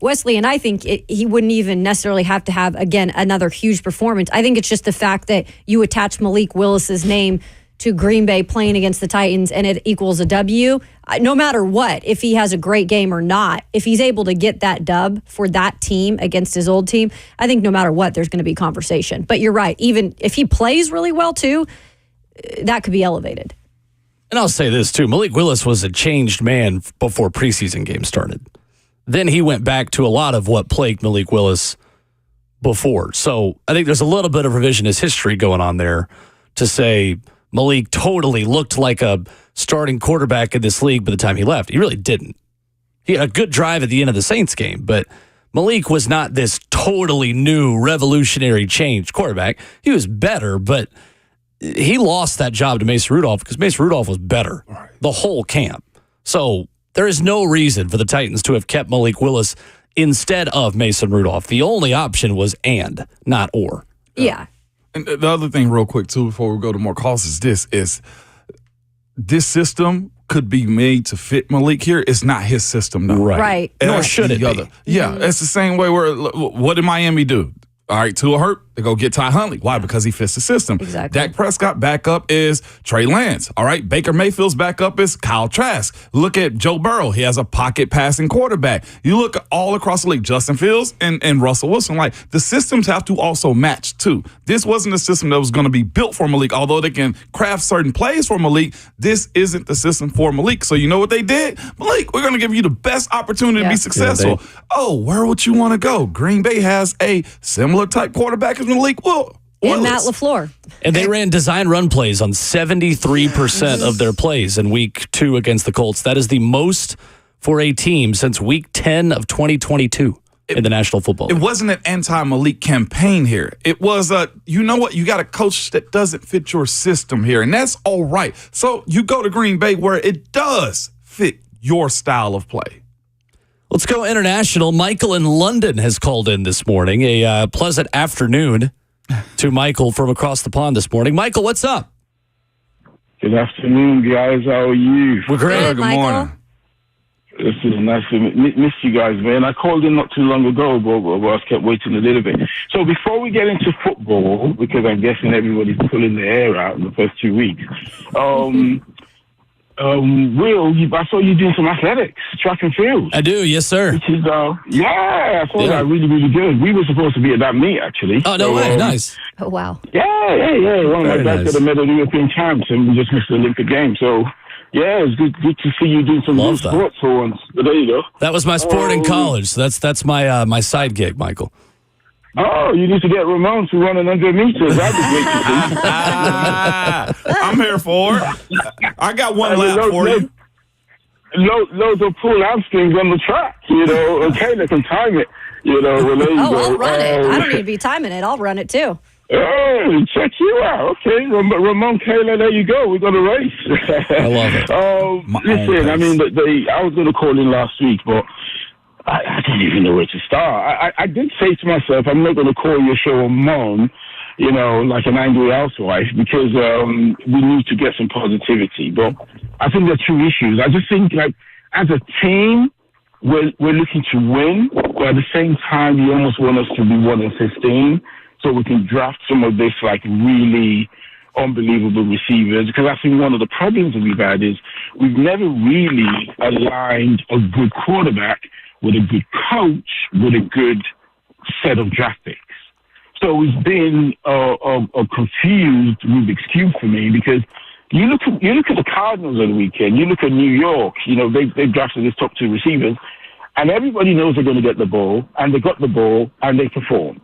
Wesley, and I think he wouldn't even necessarily have to have, again, another huge performance. I think it's just the fact that you attach Malik Willis's name to Green Bay playing against the Titans and it equals a W. No matter what, if he has a great game or not, if he's able to get that dub for that team against his old team, I think no matter what, there's going to be conversation. But you're right. Even if he plays really well, too, that could be elevated. And I'll say this, too. Malik Willis was a changed man before preseason games started. Then he went back to a lot of what plagued Malik Willis before. So I think there's a little bit of revisionist history going on there to say Malik totally looked like a starting quarterback in this league by the time he left. He really didn't. He had a good drive at the end of the Saints game, but Malik was not this totally new, revolutionary changed quarterback. He was better, but he lost that job to Mason Rudolph because Mason Rudolph was better the whole camp. So there is no reason for the Titans to have kept Malik Willis instead of Mason Rudolph. The only option was and, not or. Yeah. And the other thing real quick, too, before we go to more calls is this system could be made to fit Malik here. It's not his system, though. Right. Nor should it be. Yeah, it's the same way where, what did Miami do? All right, Tua hurt, they go get Ty Huntley. Why? Because he fits the system. Exactly. Dak Prescott backup is Trey Lance. All right, Baker Mayfield's backup is Kyle Trask. Look at Joe Burrow. He has a pocket passing quarterback. You look all across the league, Justin Fields and Russell Wilson. Like, the systems have to also match, too. This wasn't a system that was going to be built for Malik. Although they can craft certain plays for Malik, this isn't the system for Malik. So you know what they did? Malik, we're going to give you the best opportunity to be successful. Where would you want to go? Green Bay has a similar type quarterback as Malik Willis. And Matt LaFleur. And they ran design run plays on 73% of their plays in week 2 against the Colts. That is the most for a team since week 10 of 2022 in the National Football League. It wasn't an anti-Malik campaign here. It was you know what? You got a coach that doesn't fit your system here, and that's all right. So you go to Green Bay where it does fit your style of play. Let's go international. Michael in London has called in this morning. A pleasant afternoon to Michael from across the pond this morning. Michael, what's up? Good afternoon, guys. How are you? We're great. Good morning. This is nice to miss you guys, man. I called in not too long ago, but I kept waiting a little bit. So before we get into football, because I'm guessing everybody's pulling their hair out in the first 2 weeks, Will, I saw you doing some athletics, track and field. I do, yes, sir. Which is, I saw that really, really good. We were supposed to be at that meet, actually. Oh, no way. Nice. Oh, wow. Yeah. One of my guys got a medal at the European Champs, and we just missed the Olympic Games. So, yeah, it's good to see you doing some good sports for once. But there you go. That was my sport in college. So that's my my side gig, Michael. Oh, you need to get Ramon to run 100 meters. That'd be great to see. I'm here for it. I got one lap for you. Loads of pull hamstrings on the track, Okay, they can time it, well, there you go. I'll run it. I don't need to be timing it. I'll run it too. Oh, check you out. Okay, Ramon Kayla, there you go. We got a race. I love it. Listen, I mean, I was going to call in last week, but I didn't even know where to start. I did say to myself, I'm not going to call your show a mom, like an angry housewife, because we need to get some positivity. But I think there are two issues. I just think, as a team, we're looking to win, but at the same time, you almost want us to be 1-15, so we can draft some of this, really unbelievable receivers. Because I think one of the problems that we've had is we've never really aligned a good quarterback with a good coach, with a good set of draft picks. So it's been a confused Rubik's Cube for me, because you look at the Cardinals on the weekend, you look at New York, they've drafted these top 2 receivers, and everybody knows they're going to get the ball, and they got the ball, and they performed.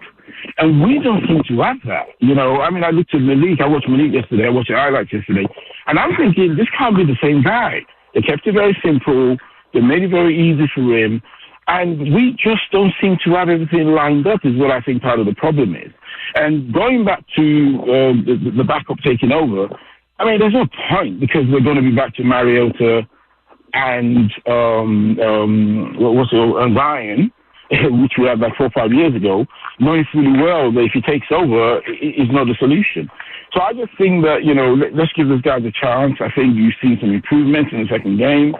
And we don't seem to have that. I looked at Malik, I watched Malik yesterday, I watched the highlights yesterday, and I'm thinking, this can't be the same guy. They kept it very simple, they made it very easy for him, and we just don't seem to have everything lined up is what I think part of the problem is. And going back to the backup taking over, there's no point, because we're going to be back to Mariota and Bryan, which we had 4 or 5 years ago, knowing fully well that if he takes over, it's not a solution. So I just think that, let's give this guy a chance. I think you've seen some improvements in the second game.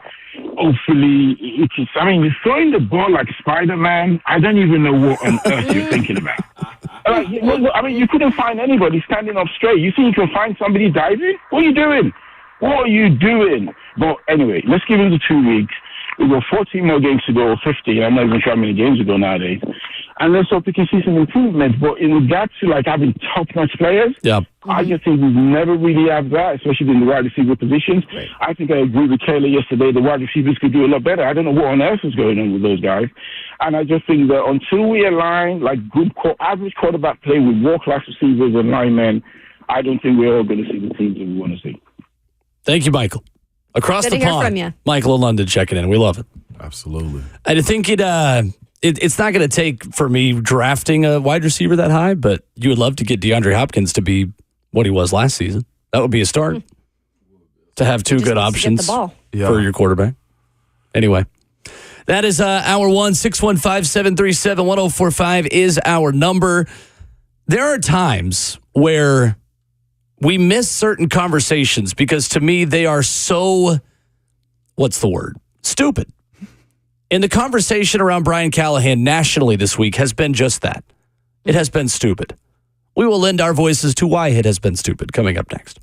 Hopefully, you're throwing the ball like Spider-Man. I don't even know what on earth you're thinking about. You couldn't find anybody standing up straight. You think you can find somebody diving? What are you doing? But anyway, let's give him the 2 weeks. We've got 14 more games to go, or 50. I'm not even sure how many games to go nowadays. And let's hope we can see some improvements. But in regards to having top-notch players, I just think we've never really had that, especially in the wide receiver positions. Right. I think I agree with Kayla yesterday. The wide receivers could do a lot better. I don't know what on earth is going on with those guys. And I just think that until we align good average quarterback play with world-class receivers and linemen, I don't think we're all going to see the teams that we want to see. Thank you, Michael. Across the pond, Michael in London checking in. We love it. Absolutely. I think it's not going to take for me drafting a wide receiver that high, but you would love to get DeAndre Hopkins to be what he was last season. That would be a start. To have 2 good options for your quarterback. Anyway, that is hour 1, 615-737-1045 is our number. There are times where we miss certain conversations because to me they are so, stupid. And the conversation around Bryan Callahan nationally this week has been just that. It has been stupid. We will lend our voices to why it has been stupid coming up next.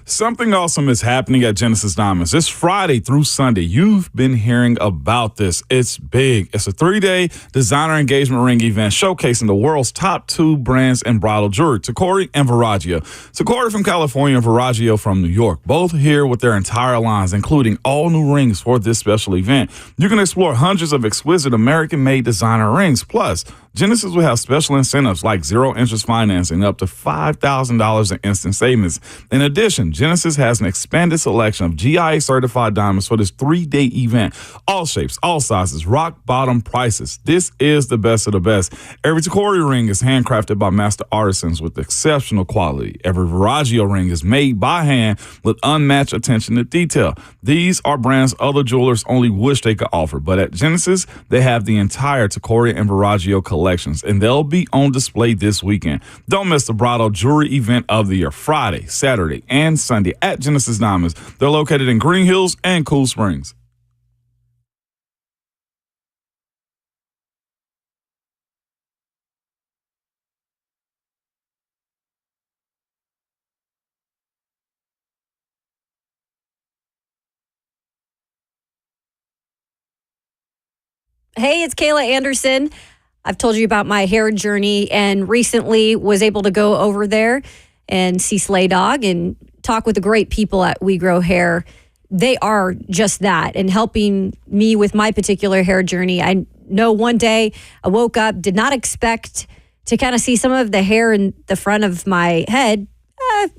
Something awesome is happening at Genesis Diamonds. This Friday through Sunday, you've been hearing about this. It's big. It's a 3-day designer engagement ring event showcasing the world's top 2 brands in bridal jewelry, Tacori and Verragio. Tacori from California and Verragio from New York, both here with their entire lines, including all new rings for this special event. You can explore hundreds of exquisite American-made designer rings, plus Genesis will have special incentives like zero interest financing up to $5,000 in instant savings. In addition, Genesis has an expanded selection of GIA certified diamonds for this 3-day event. All shapes, all sizes, rock bottom prices. This is the best of the best. Every Tacori ring is handcrafted by master artisans with exceptional quality. Every Veragio ring is made by hand with unmatched attention to detail. These are brands other jewelers only wish they could offer, but at Genesis, they have the entire Tacori and Veragio collections, and they'll be on display this weekend. Don't miss the bridal jewelry event of the year, Friday, Saturday, and Sunday at Genesis Diamonds. They're located in Green Hills and Cool Springs. Hey, it's Kayla Anderson. I've told you about my hair journey and recently was able to go over there and see Slay Dog and talk with the great people at We Grow Hair. They are just that and helping me with my particular hair journey. I know one day I woke up, did not expect to kind of see some of the hair in the front of my head.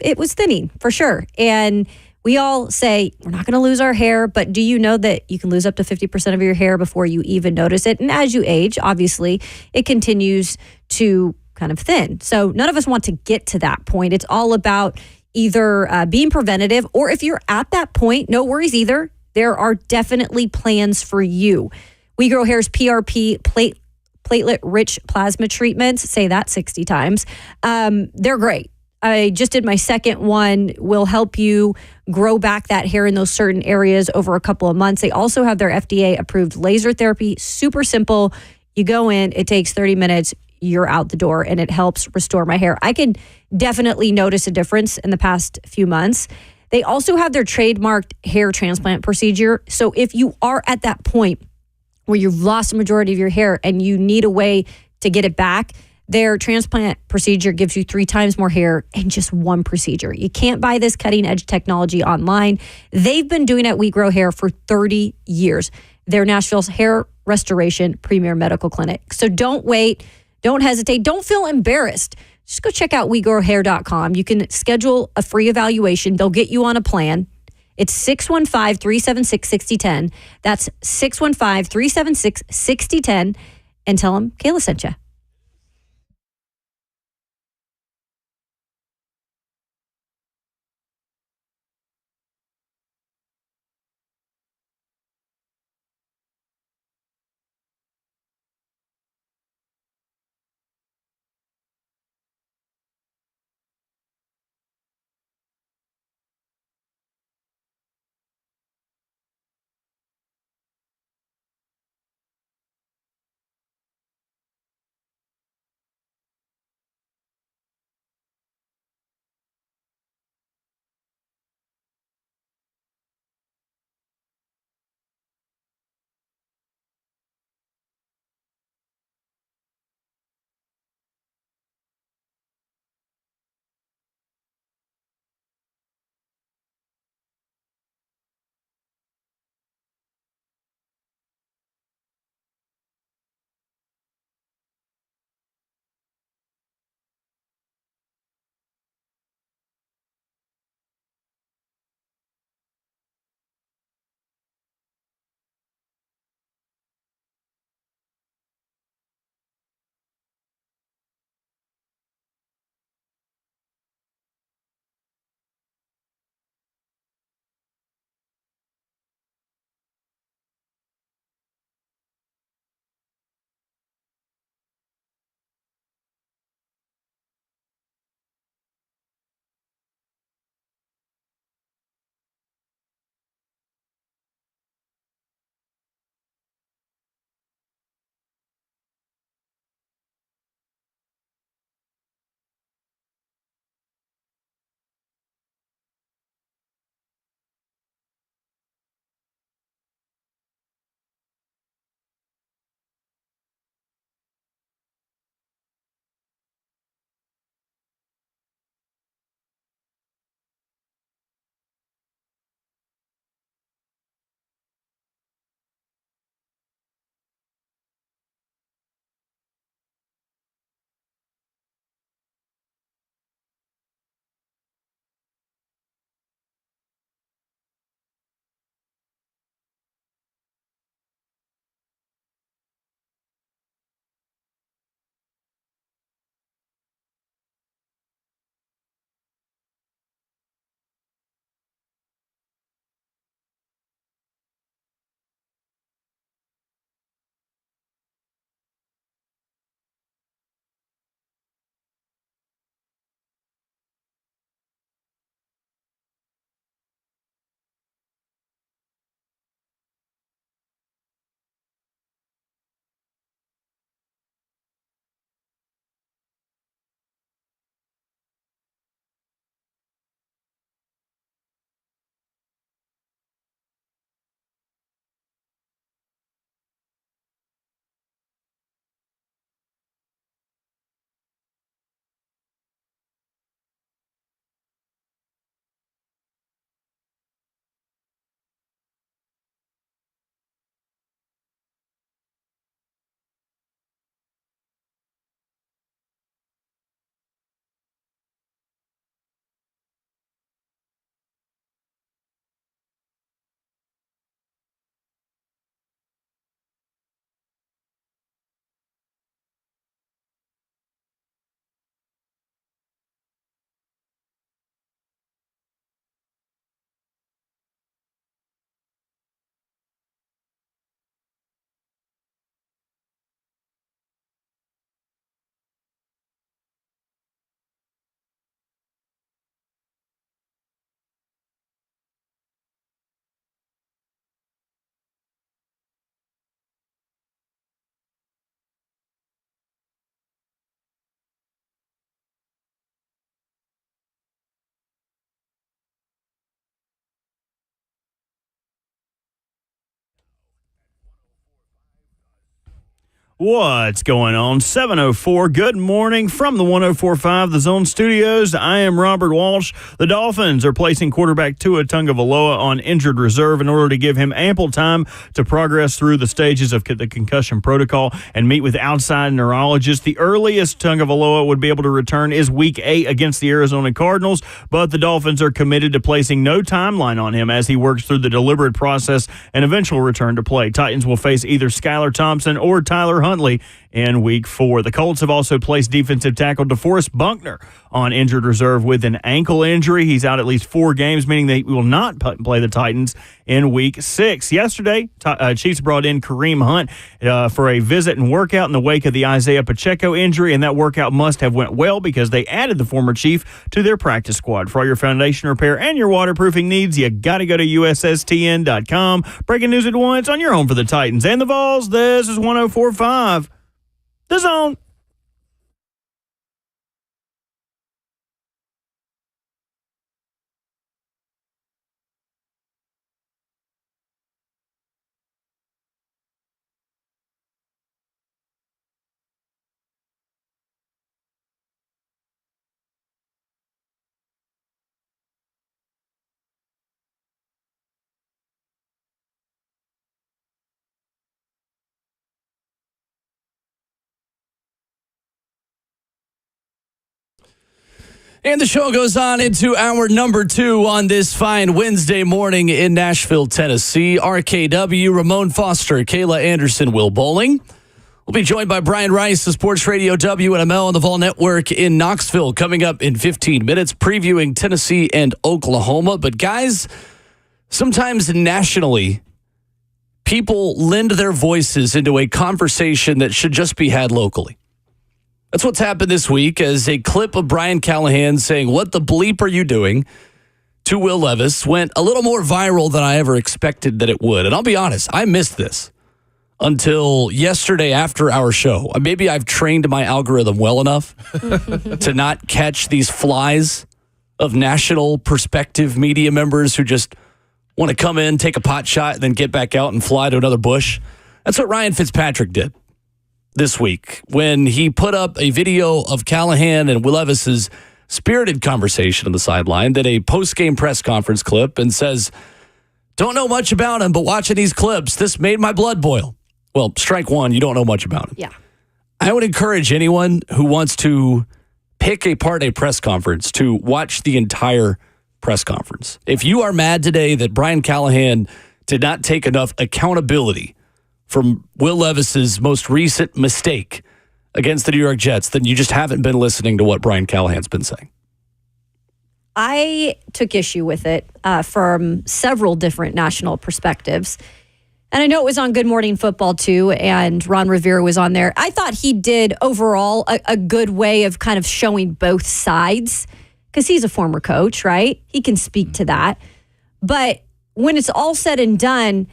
It was thinning for sure. And we all say we're not going to lose our hair, but do you know that you can lose up to 50% of your hair before you even notice it? And as you age, obviously, it continues to kind of thin. So none of us want to get to that point. It's all about either being preventative, or if you're at that point, no worries either. There are definitely plans for you. We Grow Hair's PRP platelet-rich plasma treatments, say that 60 times. They're great. I just did my second one, will help you grow back that hair in those certain areas over a couple of months. They also have their FDA approved laser therapy, super simple. You go in, it takes 30 minutes, you're out the door, and it helps restore my hair. I can definitely notice a difference in the past few months. They also have their trademarked hair transplant procedure. So if you are at that point where you've lost a majority of your hair and you need a way to get it back, their transplant procedure gives you 3 times more hair in just one procedure. You can't buy this cutting edge technology online. They've been doing it at We Grow Hair for 30 years. They're Nashville's hair restoration premier medical clinic. So don't wait. Don't hesitate. Don't feel embarrassed. Just go check out WeGrowHair.com. You can schedule a free evaluation. They'll get you on a plan. It's 615-376-6010. That's 615-376-6010. And tell them Kayla sent you. What's going on? 7:04. Good morning from the 104.5 The Zone Studios. I am Robert Walsh. The Dolphins are placing quarterback Tua Tagovailoa on injured reserve in order to give him ample time to progress through the stages of the concussion protocol and meet with outside neurologists. The earliest Tagovailoa would be able to return is Week 8 against the Arizona Cardinals, but the Dolphins are committed to placing no timeline on him as he works through the deliberate process and eventual return to play. Titans will face either Skylar Thompson or Tyler Huntley in Week 4. The Colts have also placed defensive tackle DeForest Buckner on injured reserve with an ankle injury. He's out at least 4 games, meaning they will not play the Titans in Week 6. Yesterday, Chiefs brought in Kareem Hunt for a visit and workout in the wake of the Isaiah Pacheco injury, and that workout must have went well because they added the former Chief to their practice squad. For all your foundation repair and your waterproofing needs, you got to go to USSTN.com. Breaking news at once on your home for the Titans and the Vols. This is 104.5 The Zone. And the show goes on into hour number 2 on this fine Wednesday morning in Nashville, Tennessee. RKW, Ramon Foster, Kayla Anderson, Will Bowling. We'll be joined by Bryan Rice of Sports Radio WNML on the Vol Network in Knoxville coming up in 15 minutes, previewing Tennessee and Oklahoma. But guys, sometimes nationally, people lend their voices into a conversation that should just be had locally. That's what's happened this week as a clip of Bryan Callahan saying, "What the bleep are you doing?" to Will Levis went a little more viral than I ever expected that it would. And I'll be honest, I missed this until yesterday after our show. Maybe I've trained my algorithm well enough to not catch these flies of national perspective media members who just want to come in, take a pot shot, and then get back out and fly to another bush. That's what Ryan Fitzpatrick did this week when he put up a video of Callahan and Will Levis's spirited conversation on the sideline, then a post-game press conference clip, and says, "Don't know much about him, but watching these clips, this made my blood boil." Well, strike one, you don't know much about him. Yeah. I would encourage anyone who wants to pick apart a press conference to watch the entire press conference. If you are mad today that Bryan Callahan did not take enough accountability from Will Levis's most recent mistake against the New York Jets, then you just haven't been listening to what Bryan Callahan's been saying. I took issue with it from several different national perspectives. And I know it was on Good Morning Football, too, and Ron Rivera was on there. I thought he did overall a good way of kind of showing both sides because he's a former coach, right? He can speak to that. But when it's all said and done,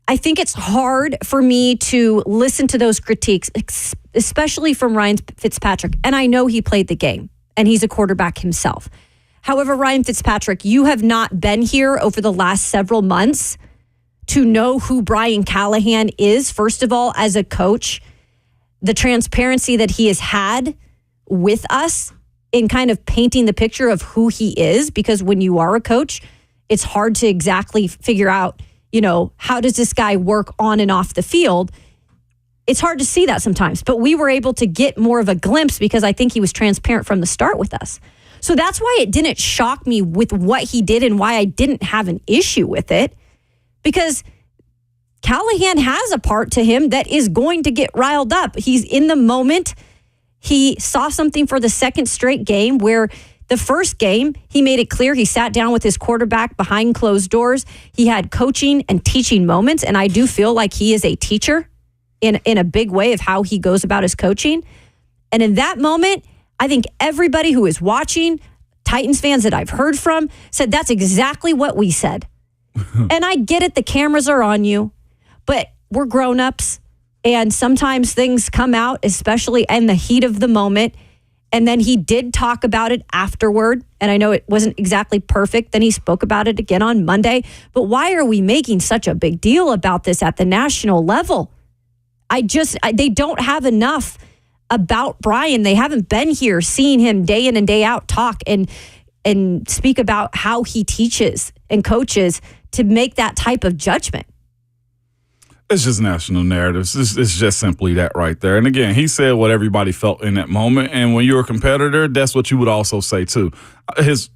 I think it's hard for me to listen to those critiques, especially from Ryan Fitzpatrick. And I know he played the game, and he's a quarterback himself. However, Ryan Fitzpatrick, you have not been here over the last several months to know who Bryan Callahan is, first of all, as a coach, the transparency that he has had with us in kind of painting the picture of who he is, because when you are a coach, it's hard to exactly figure out, how does this guy work on and off the field? It's hard to see that sometimes, but we were able to get more of a glimpse because I think he was transparent from the start with us. So that's why it didn't shock me with what he did and why I didn't have an issue with it, because Callahan has a part to him that is going to get riled up. He's in the moment. He saw something for the second straight game where the first game, he made it clear he sat down with his quarterback behind closed doors. He had coaching and teaching moments, and I do feel like he is a teacher in a big way of how he goes about his coaching. And in that moment, I think everybody who is watching, Titans fans that I've heard from, said that's exactly what we said. And I get it, the cameras are on you, but we're grown-ups, and sometimes things come out, especially in the heat of the moment. And then he did talk about it afterward. And I know it wasn't exactly perfect. Then he spoke about it again on Monday. But why are we making such a big deal about this at the national level? They don't have enough about Bryan. They haven't been here seeing him day in and day out talk and speak about how he teaches and coaches to make that type of judgment. It's just national narratives. It's just simply that right there. And again, he said what everybody felt in that moment. And when you're a competitor, that's what you would also say too. If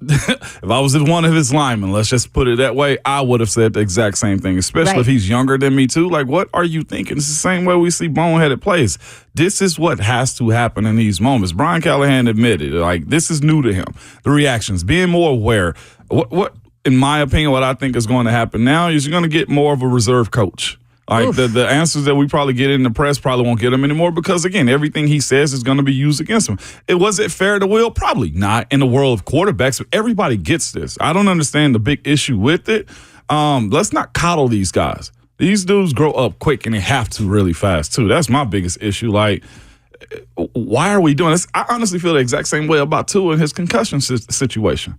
I was one of his linemen, let's just put it that way, I would have said the exact same thing, especially if he's younger than me too. Like, what are you thinking? It's the same way we see boneheaded plays. This is what has to happen in these moments. Bryan Callahan admitted, like, this is new to him. The reactions, being more aware. What in my opinion, what I think is going to happen now is you're going to get more of a reserve coach. Like the answers that we probably get in the press probably won't get him anymore because, again, everything he says is going to be used against him. Was it fair to Will? Probably not in the world of quarterbacks, but everybody gets this. I don't understand the big issue with it. Let's not coddle these guys. These dudes grow up quick and they have to really fast, too. That's my biggest issue. Like, why are we doing this? I honestly feel the exact same way about Tua and his concussion situation.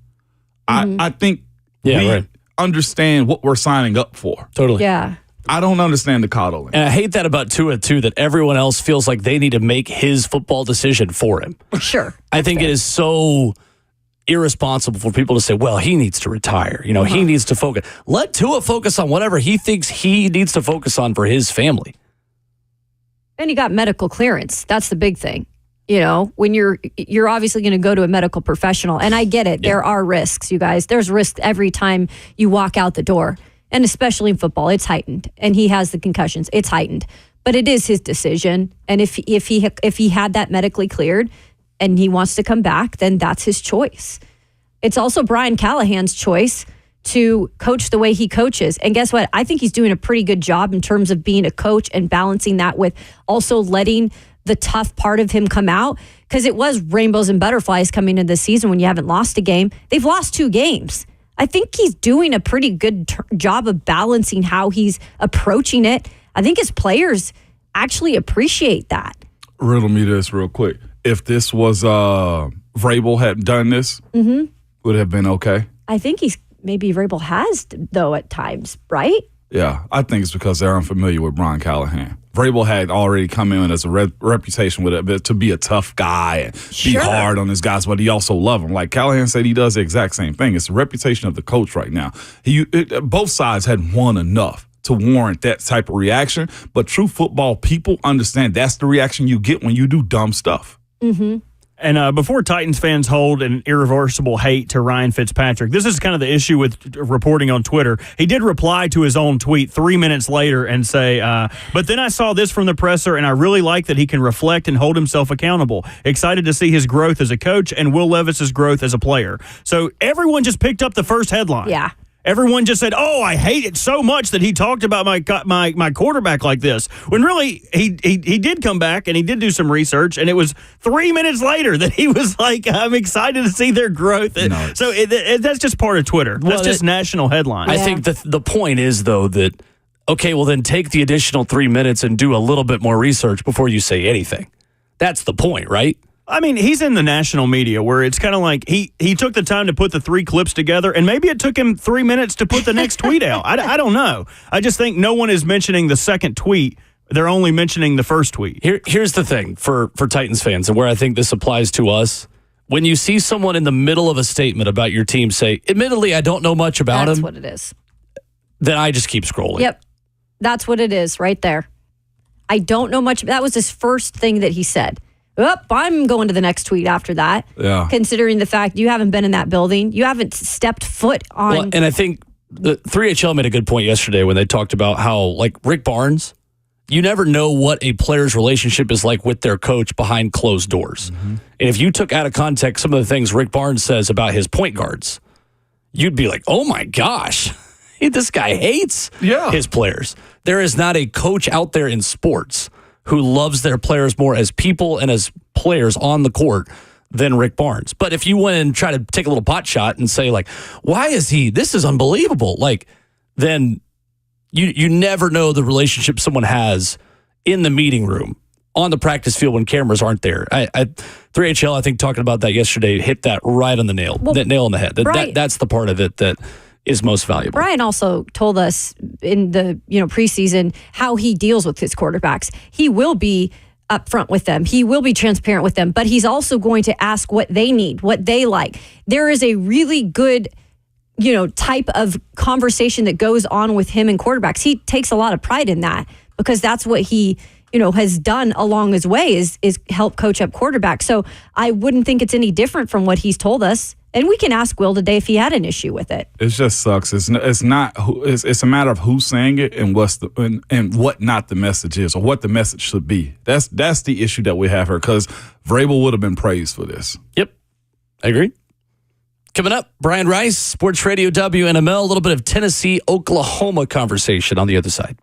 I think we understand what we're signing up for. Totally. Yeah. I don't understand the coddling. And I hate that about Tua, too, that everyone else feels like they need to make his football decision for him. Sure. I think it is so irresponsible for people to say, well, he needs to retire. You know, he needs to focus. Let Tua focus on whatever he thinks he needs to focus on for his family. And he got medical clearance. That's the big thing. You know, when you're obviously going to go to a medical professional. And I get it. Yeah. There are risks, you guys. There's risk every time you walk out the door. And especially in football, it's heightened. And he has the concussions. It's heightened. But it is his decision. And if he had that medically cleared and he wants to come back, then that's his choice. It's also Bryan Callahan's choice to coach the way he coaches. And guess what? I think he's doing a pretty good job in terms of being a coach and balancing that with also letting the tough part of him come out. Because it was rainbows and butterflies coming into the season when you haven't lost a game. They've lost 2 games. I think he's doing a pretty good job of balancing how he's approaching it. I think his players actually appreciate that. Riddle me this real quick. If this was Vrabel had done this, would it have been okay? I think maybe Vrabel has, though, at times, right? Yeah, I think it's because they're unfamiliar with Bryan Callahan. Vrabel had already come in as a reputation with it to be a tough guy and be hard on his guys, but he also loved them. Like Callahan said, he does the exact same thing. It's the reputation of the coach right now. Both sides had won enough to warrant that type of reaction, but true football people understand that's the reaction you get when you do dumb stuff. Mm-hmm. And before Titans fans hold an irreversible hate to Ryan Fitzpatrick, this is kind of the issue with reporting on Twitter. He did reply to his own tweet 3 minutes later and say, but then I saw this from the presser, and I really like that he can reflect and hold himself accountable. Excited to see his growth as a coach and Will Levis's growth as a player. So everyone just picked up the first headline. Yeah. Everyone just said, "Oh, I hate it so much that he talked about my quarterback like this." When really he did come back and he did do some research, and it was 3 minutes later that he was like, "I'm excited to see their growth." No. So that's just part of Twitter. That's just national headlines. I think the point is though that okay, well then take the additional 3 minutes and do a little bit more research before you say anything. That's the point, right? I mean, he's in the national media where it's kind of like he took the time to put the 3 clips together, and maybe it took him 3 minutes to put the next tweet out. I don't know. I just think no one is mentioning the second tweet. They're only mentioning the first tweet. Here's the thing for Titans fans, and where I think this applies to us. When you see someone in the middle of a statement about your team say, admittedly, I don't know much about him. That's what it is. Then I just keep scrolling. Yep. That's what it is right there. I don't know much. That was his first thing that he said. I'm going to the next tweet after that. Yeah. Considering the fact you haven't been in that building, you haven't stepped foot on. Well, and I think the 3HL made a good point yesterday when they talked about how, like Rick Barnes, you never know what a player's relationship is like with their coach behind closed doors. Mm-hmm. And if you took out of context some of the things Rick Barnes says about his point guards, you'd be like, oh my gosh, this guy hates his players. There is not a coach out there in sports who loves their players more as people and as players on the court than Rick Barnes. But if you went and try to take a little pot shot and say, like, why is this is unbelievable, like, then you never know the relationship someone has in the meeting room, on the practice field when cameras aren't there. 3HL, I think, talking about that yesterday, hit that right on the nail, that nail on the head. That's the part of it that is most valuable. Bryan also told us in the preseason how he deals with his quarterbacks. He will be upfront with them. He will be transparent with them, but he's also going to ask what they need, what they like. There is a really good type of conversation that goes on with him and quarterbacks. He takes a lot of pride in that because that's what he has done along his way is help coach up quarterbacks. So I wouldn't think it's any different from what he's told us. And we can ask Will today if he had an issue with it. It just sucks. It's not. It's a matter of who's saying it and what not the message is or what the message should be. That's the issue that we have here because Vrabel would have been praised for this. Yep, I agree. Coming up, Brian Rice, Sports Radio WNML, a little bit of Tennessee-Oklahoma conversation on the other side.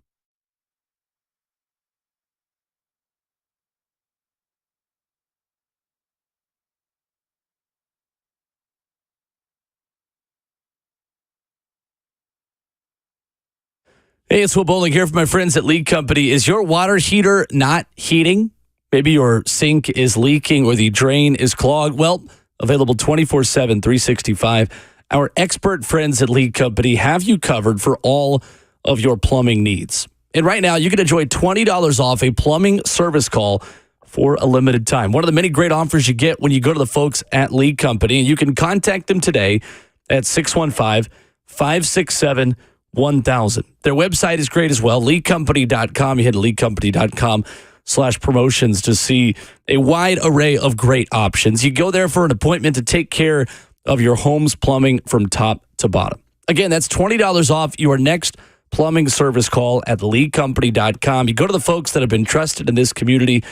Hey, it's Will Bowling here from my friends at League Company. Is your water heater not heating? Maybe your sink is leaking or the drain is clogged. Well, available 24/7, 365. Our expert friends at League Company have you covered for all of your plumbing needs. And right now, you can enjoy $20 off a plumbing service call for a limited time. One of the many great offers you get when you go to the folks at League Company. You can contact them today at 615-567-1000. Their website is great as well, leaguecompany.com. You head to leaguecompany.com/promotions to see a wide array of great options. You go there for an appointment to take care of your home's plumbing from top to bottom. Again, that's $20 off your next plumbing service call at leaguecompany.com. You go to the folks that have been trusted in this community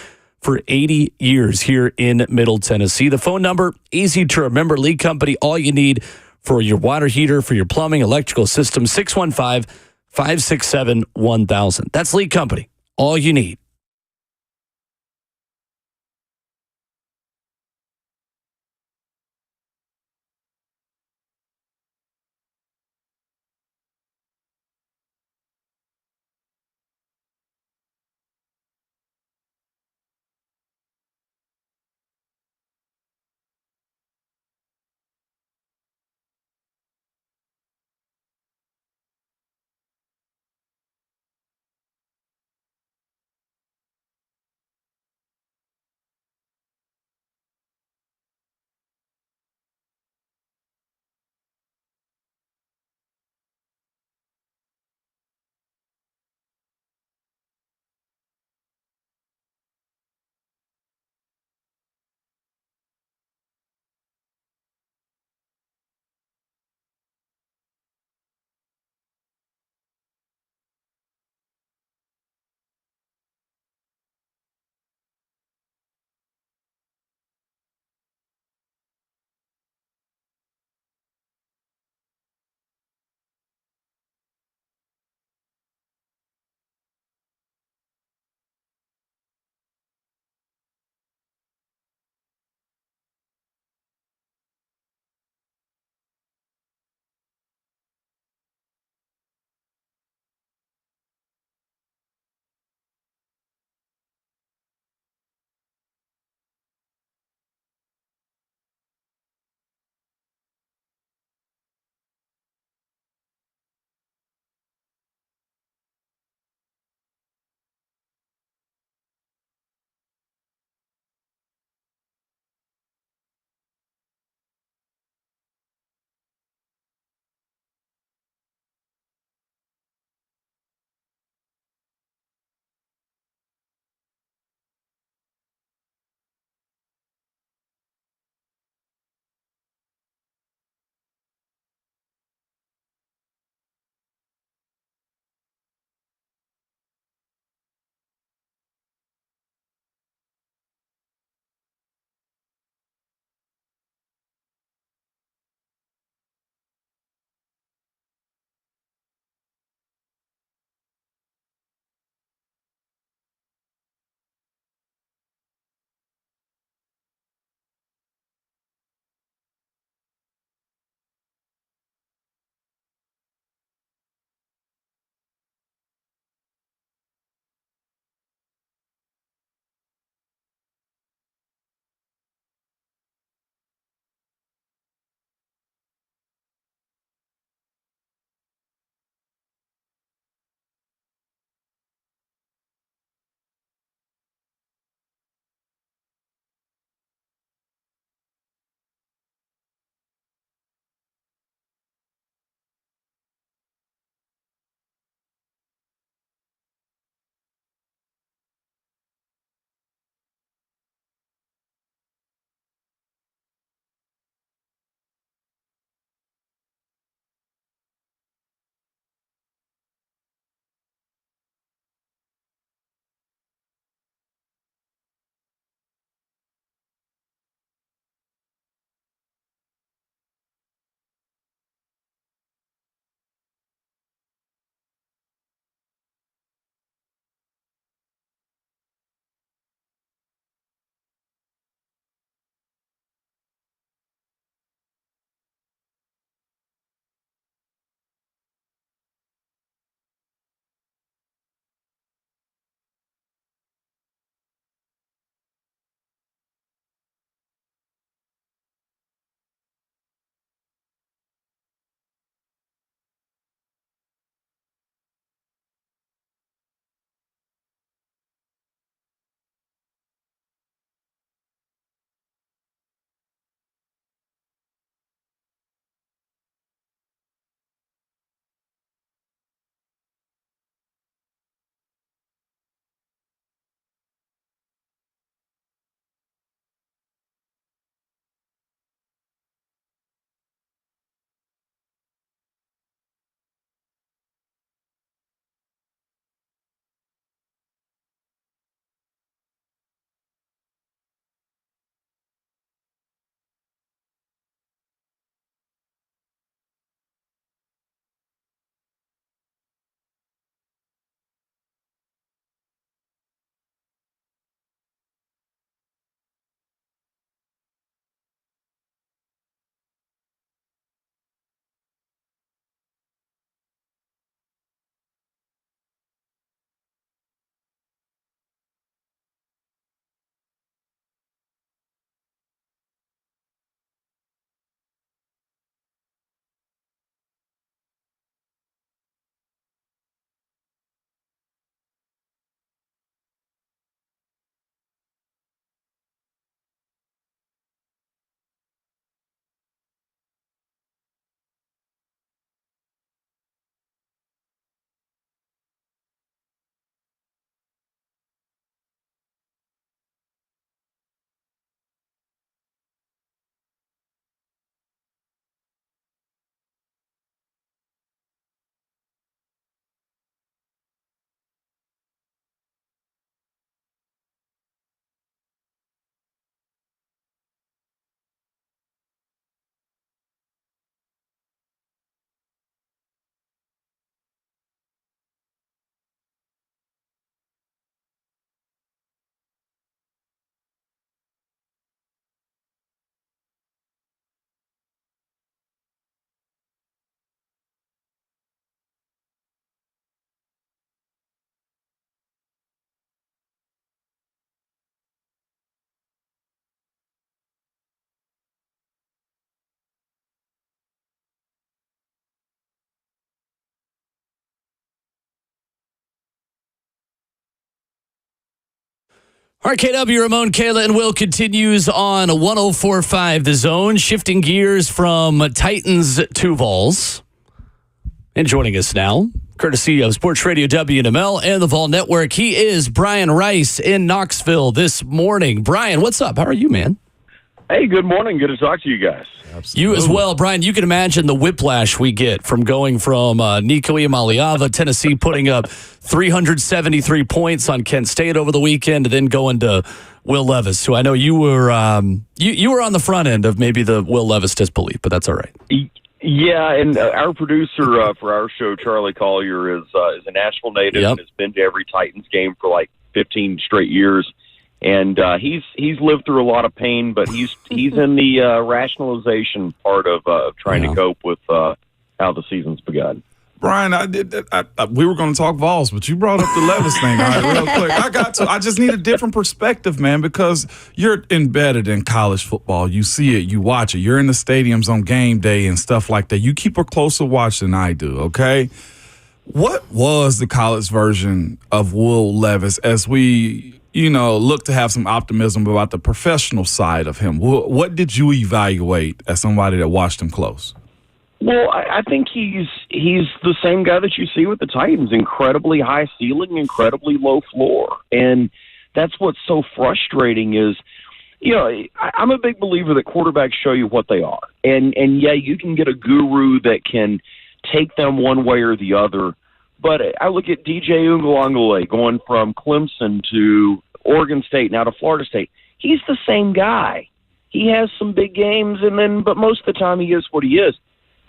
for 80 years here in Middle Tennessee. The phone number, easy to remember, League Company, all you need for your water heater, for your plumbing, electrical system, 615-567-1000. That's League Company, all you need. RKW, Ramon, Kayla, and Will continues on 104.5 The Zone, shifting gears from Titans to Vols. And joining us now, courtesy of Sports Radio WNML and the Vol Network, he is Bryan Rice in Knoxville this morning. Bryan, what's up? How are you, man? Hey, good morning. Good to talk to you guys. Absolutely. You as well, Bryan. You can imagine the whiplash we get from going from Nico Iamaleava, Tennessee, putting up 373 points on Kent State over the weekend, and then going to Will Levis, who I know you were you were on the front end of maybe the Will Levis disbelief, but that's all right. Yeah, and our producer for our show, Charlie Collier, is a Nashville native and has been to every Titans game for like 15 straight years. And he's lived through a lot of pain, but he's in the rationalization part of trying to cope with how the season's begun. Bryan, we were going to talk Vols, but you brought up the Levis thing. All right, real quick. I just need a different perspective, man, because you're embedded in college football. You see it, you watch it. You're in the stadiums on game day and stuff like that. You keep a closer watch than I do, okay? What was the college version of Will Levis as we look to have some optimism about the professional side of him? What did you evaluate as somebody that watched him close? Well, I think he's the same guy that you see with the Titans. Incredibly high ceiling, incredibly low floor. And that's what's so frustrating is, I'm a big believer that quarterbacks show you what they are. And yeah, you can get a guru that can take them one way or the other. But I look at DJ Uiagalelei going from Clemson to Oregon State, now to Florida State. He's the same guy. He has some big games, but most of the time he is what he is.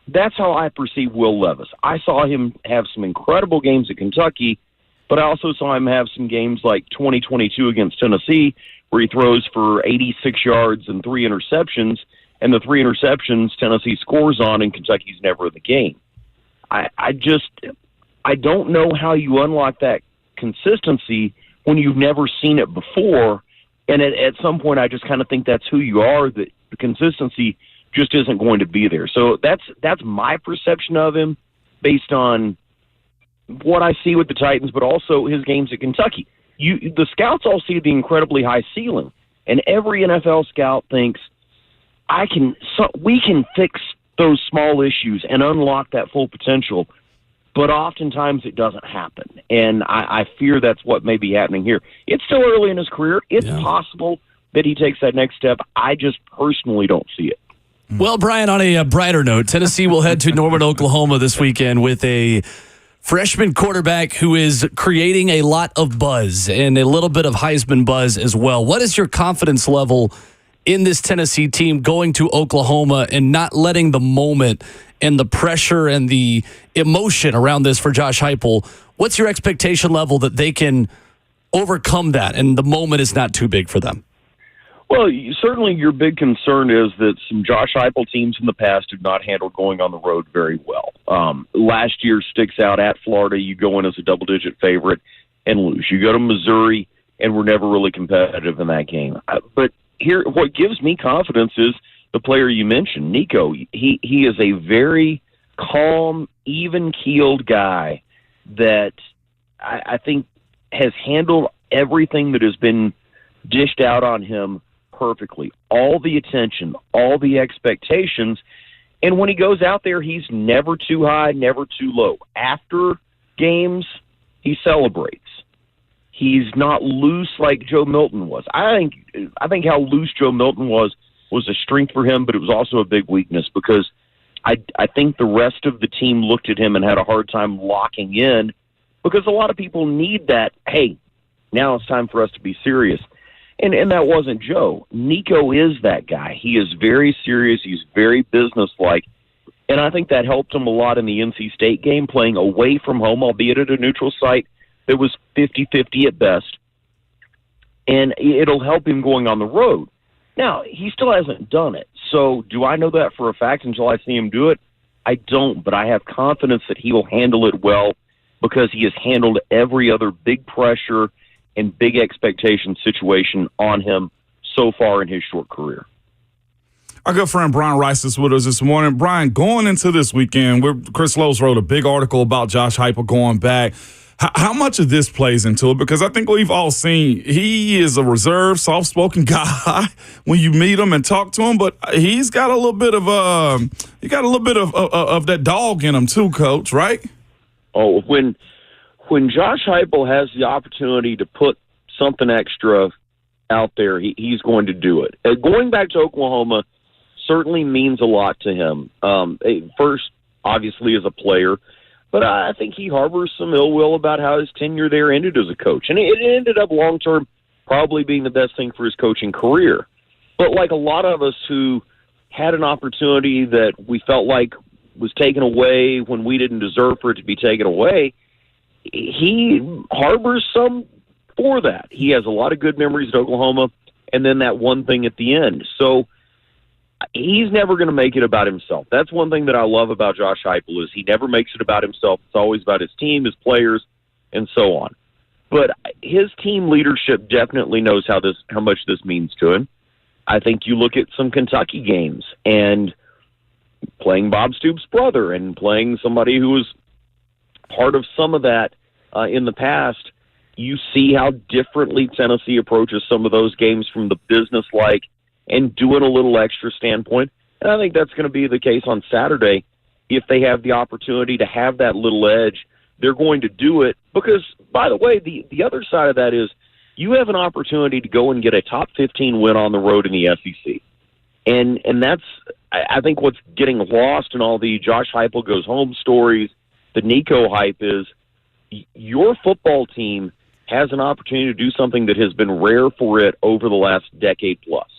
That's how I perceive Will Levis. I saw him have some incredible games at Kentucky, but I also saw him have some games like 2022 against Tennessee, where he throws for 86 yards and 3 interceptions, and the 3 interceptions Tennessee scores on, and Kentucky's never in the game. I don't know how you unlock that consistency when you've never seen it before. And at some point, I just kind of think that's who you are, that the consistency just isn't going to be there. So that's my perception of him based on what I see with the Titans, but also his games at Kentucky. The scouts all see the incredibly high ceiling, and every NFL scout thinks we can fix those small issues and unlock that full potential. But oftentimes it doesn't happen, and I fear that's what may be happening here. It's still early in his career. It's possible that he takes that next step. I just personally don't see it. Well, Bryan, on a brighter note, Tennessee will head to Norman, Oklahoma this weekend with a freshman quarterback who is creating a lot of buzz and a little bit of Heisman buzz as well. What is your confidence level in this Tennessee team going to Oklahoma and not letting the moment and the pressure and the emotion around this for Josh Heupel? What's your expectation level that they can overcome that and the moment is not too big for them? Well, certainly your big concern is that some Josh Heupel teams in the past have not handled going on the road very well. Last year sticks out at Florida. You go in as a double-digit favorite and lose. You go to Missouri, and we're never really competitive in that game. But here, what gives me confidence is the player you mentioned, Nico. He is a very calm, even-keeled guy that I think has handled everything that has been dished out on him perfectly. All the attention, all the expectations. And when he goes out there, he's never too high, never too low. After games, he celebrates. He's not loose like Joe Milton was. I think how loose Joe Milton was a strength for him, but it was also a big weakness because I think the rest of the team looked at him and had a hard time locking in because a lot of people need that, hey, now it's time for us to be serious. And that wasn't Joe. Nico is that guy. He is very serious. He's very businesslike. And I think that helped him a lot in the NC State game, playing away from home, albeit at a neutral site that was 50-50 at best. And it'll help him going on the road. Now, he still hasn't done it. So do I know that for a fact until I see him do it? I don't, but I have confidence that he will handle it well because he has handled every other big pressure and big expectation situation on him so far in his short career. Our good friend Bryan Rice is with us this morning. Bryan, going into this weekend, Chris Lowe's wrote a big article about Josh Heupel going back. How much of this plays into it? Because I think we've all seen he is a reserved, soft-spoken guy when you meet him and talk to him, but he's got a little bit of of that dog in him too, Coach. Right? Oh, when Josh Heupel has the opportunity to put something extra out there, he's going to do it. Going back to Oklahoma certainly means a lot to him. First, obviously, as a player. But I think he harbors some ill will about how his tenure there ended as a coach. And it ended up long-term probably being the best thing for his coaching career. But like a lot of us who had an opportunity that we felt like was taken away when we didn't deserve for it to be taken away, he harbors some for that. He has a lot of good memories at Oklahoma, and then that one thing at the end. So he's never going to make it about himself. That's one thing that I love about Josh Heupel is he never makes it about himself. It's always about his team, his players, and so on. But his team leadership definitely knows how much this means to him. I think you look at some Kentucky games and playing Bob Stoops' brother and playing somebody who was part of some of that in the past, you see how differently Tennessee approaches some of those games from the business-like and doing a little extra standpoint. And I think that's going to be the case on Saturday. If they have the opportunity to have that little edge, they're going to do it. Because, by the way, the other side of that is you have an opportunity to go and get a top 15 win on the road in the SEC. And that's, I think, what's getting lost in all the Josh Heupel goes home stories, the Nico hype is your football team has an opportunity to do something that has been rare for it over the last decade plus.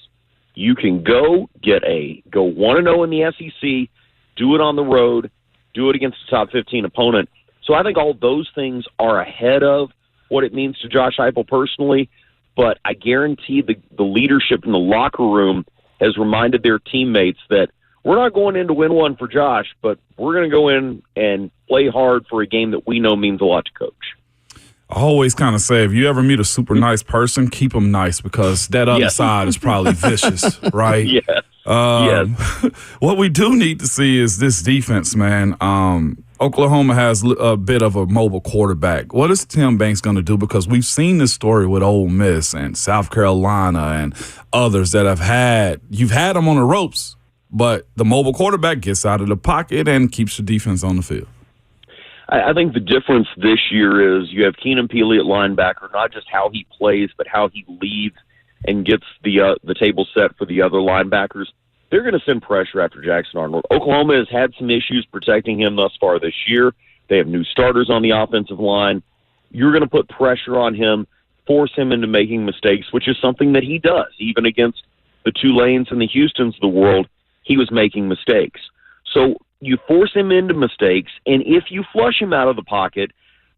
You can go 1-0 in the SEC, do it on the road, do it against a top 15 opponent. So I think all those things are ahead of what it means to Josh Heupel personally, but I guarantee the leadership in the locker room has reminded their teammates that we're not going in to win one for Josh, but we're going to go in and play hard for a game that we know means a lot to coach. I always kind of say, if you ever meet a super nice person, keep them nice because that other side is probably vicious, right? Yes. What we do need to see is this defense, man. Oklahoma has a bit of a mobile quarterback. What is Tim Banks going to do? Because we've seen this story with Ole Miss and South Carolina and others that you've had them on the ropes, but the mobile quarterback gets out of the pocket and keeps the defense on the field. I think the difference this year is you have Keenan Peely at linebacker, not just how he plays, but how he leads and gets the table set for the other linebackers. They're going to send pressure after Jackson Arnold. Oklahoma has had some issues protecting him thus far this year. They have new starters on the offensive line. You're going to put pressure on him, force him into making mistakes, which is something that he does. Even against the Tulanes and the Houstons of the world, he was making mistakes. So you force him into mistakes, and if you flush him out of the pocket,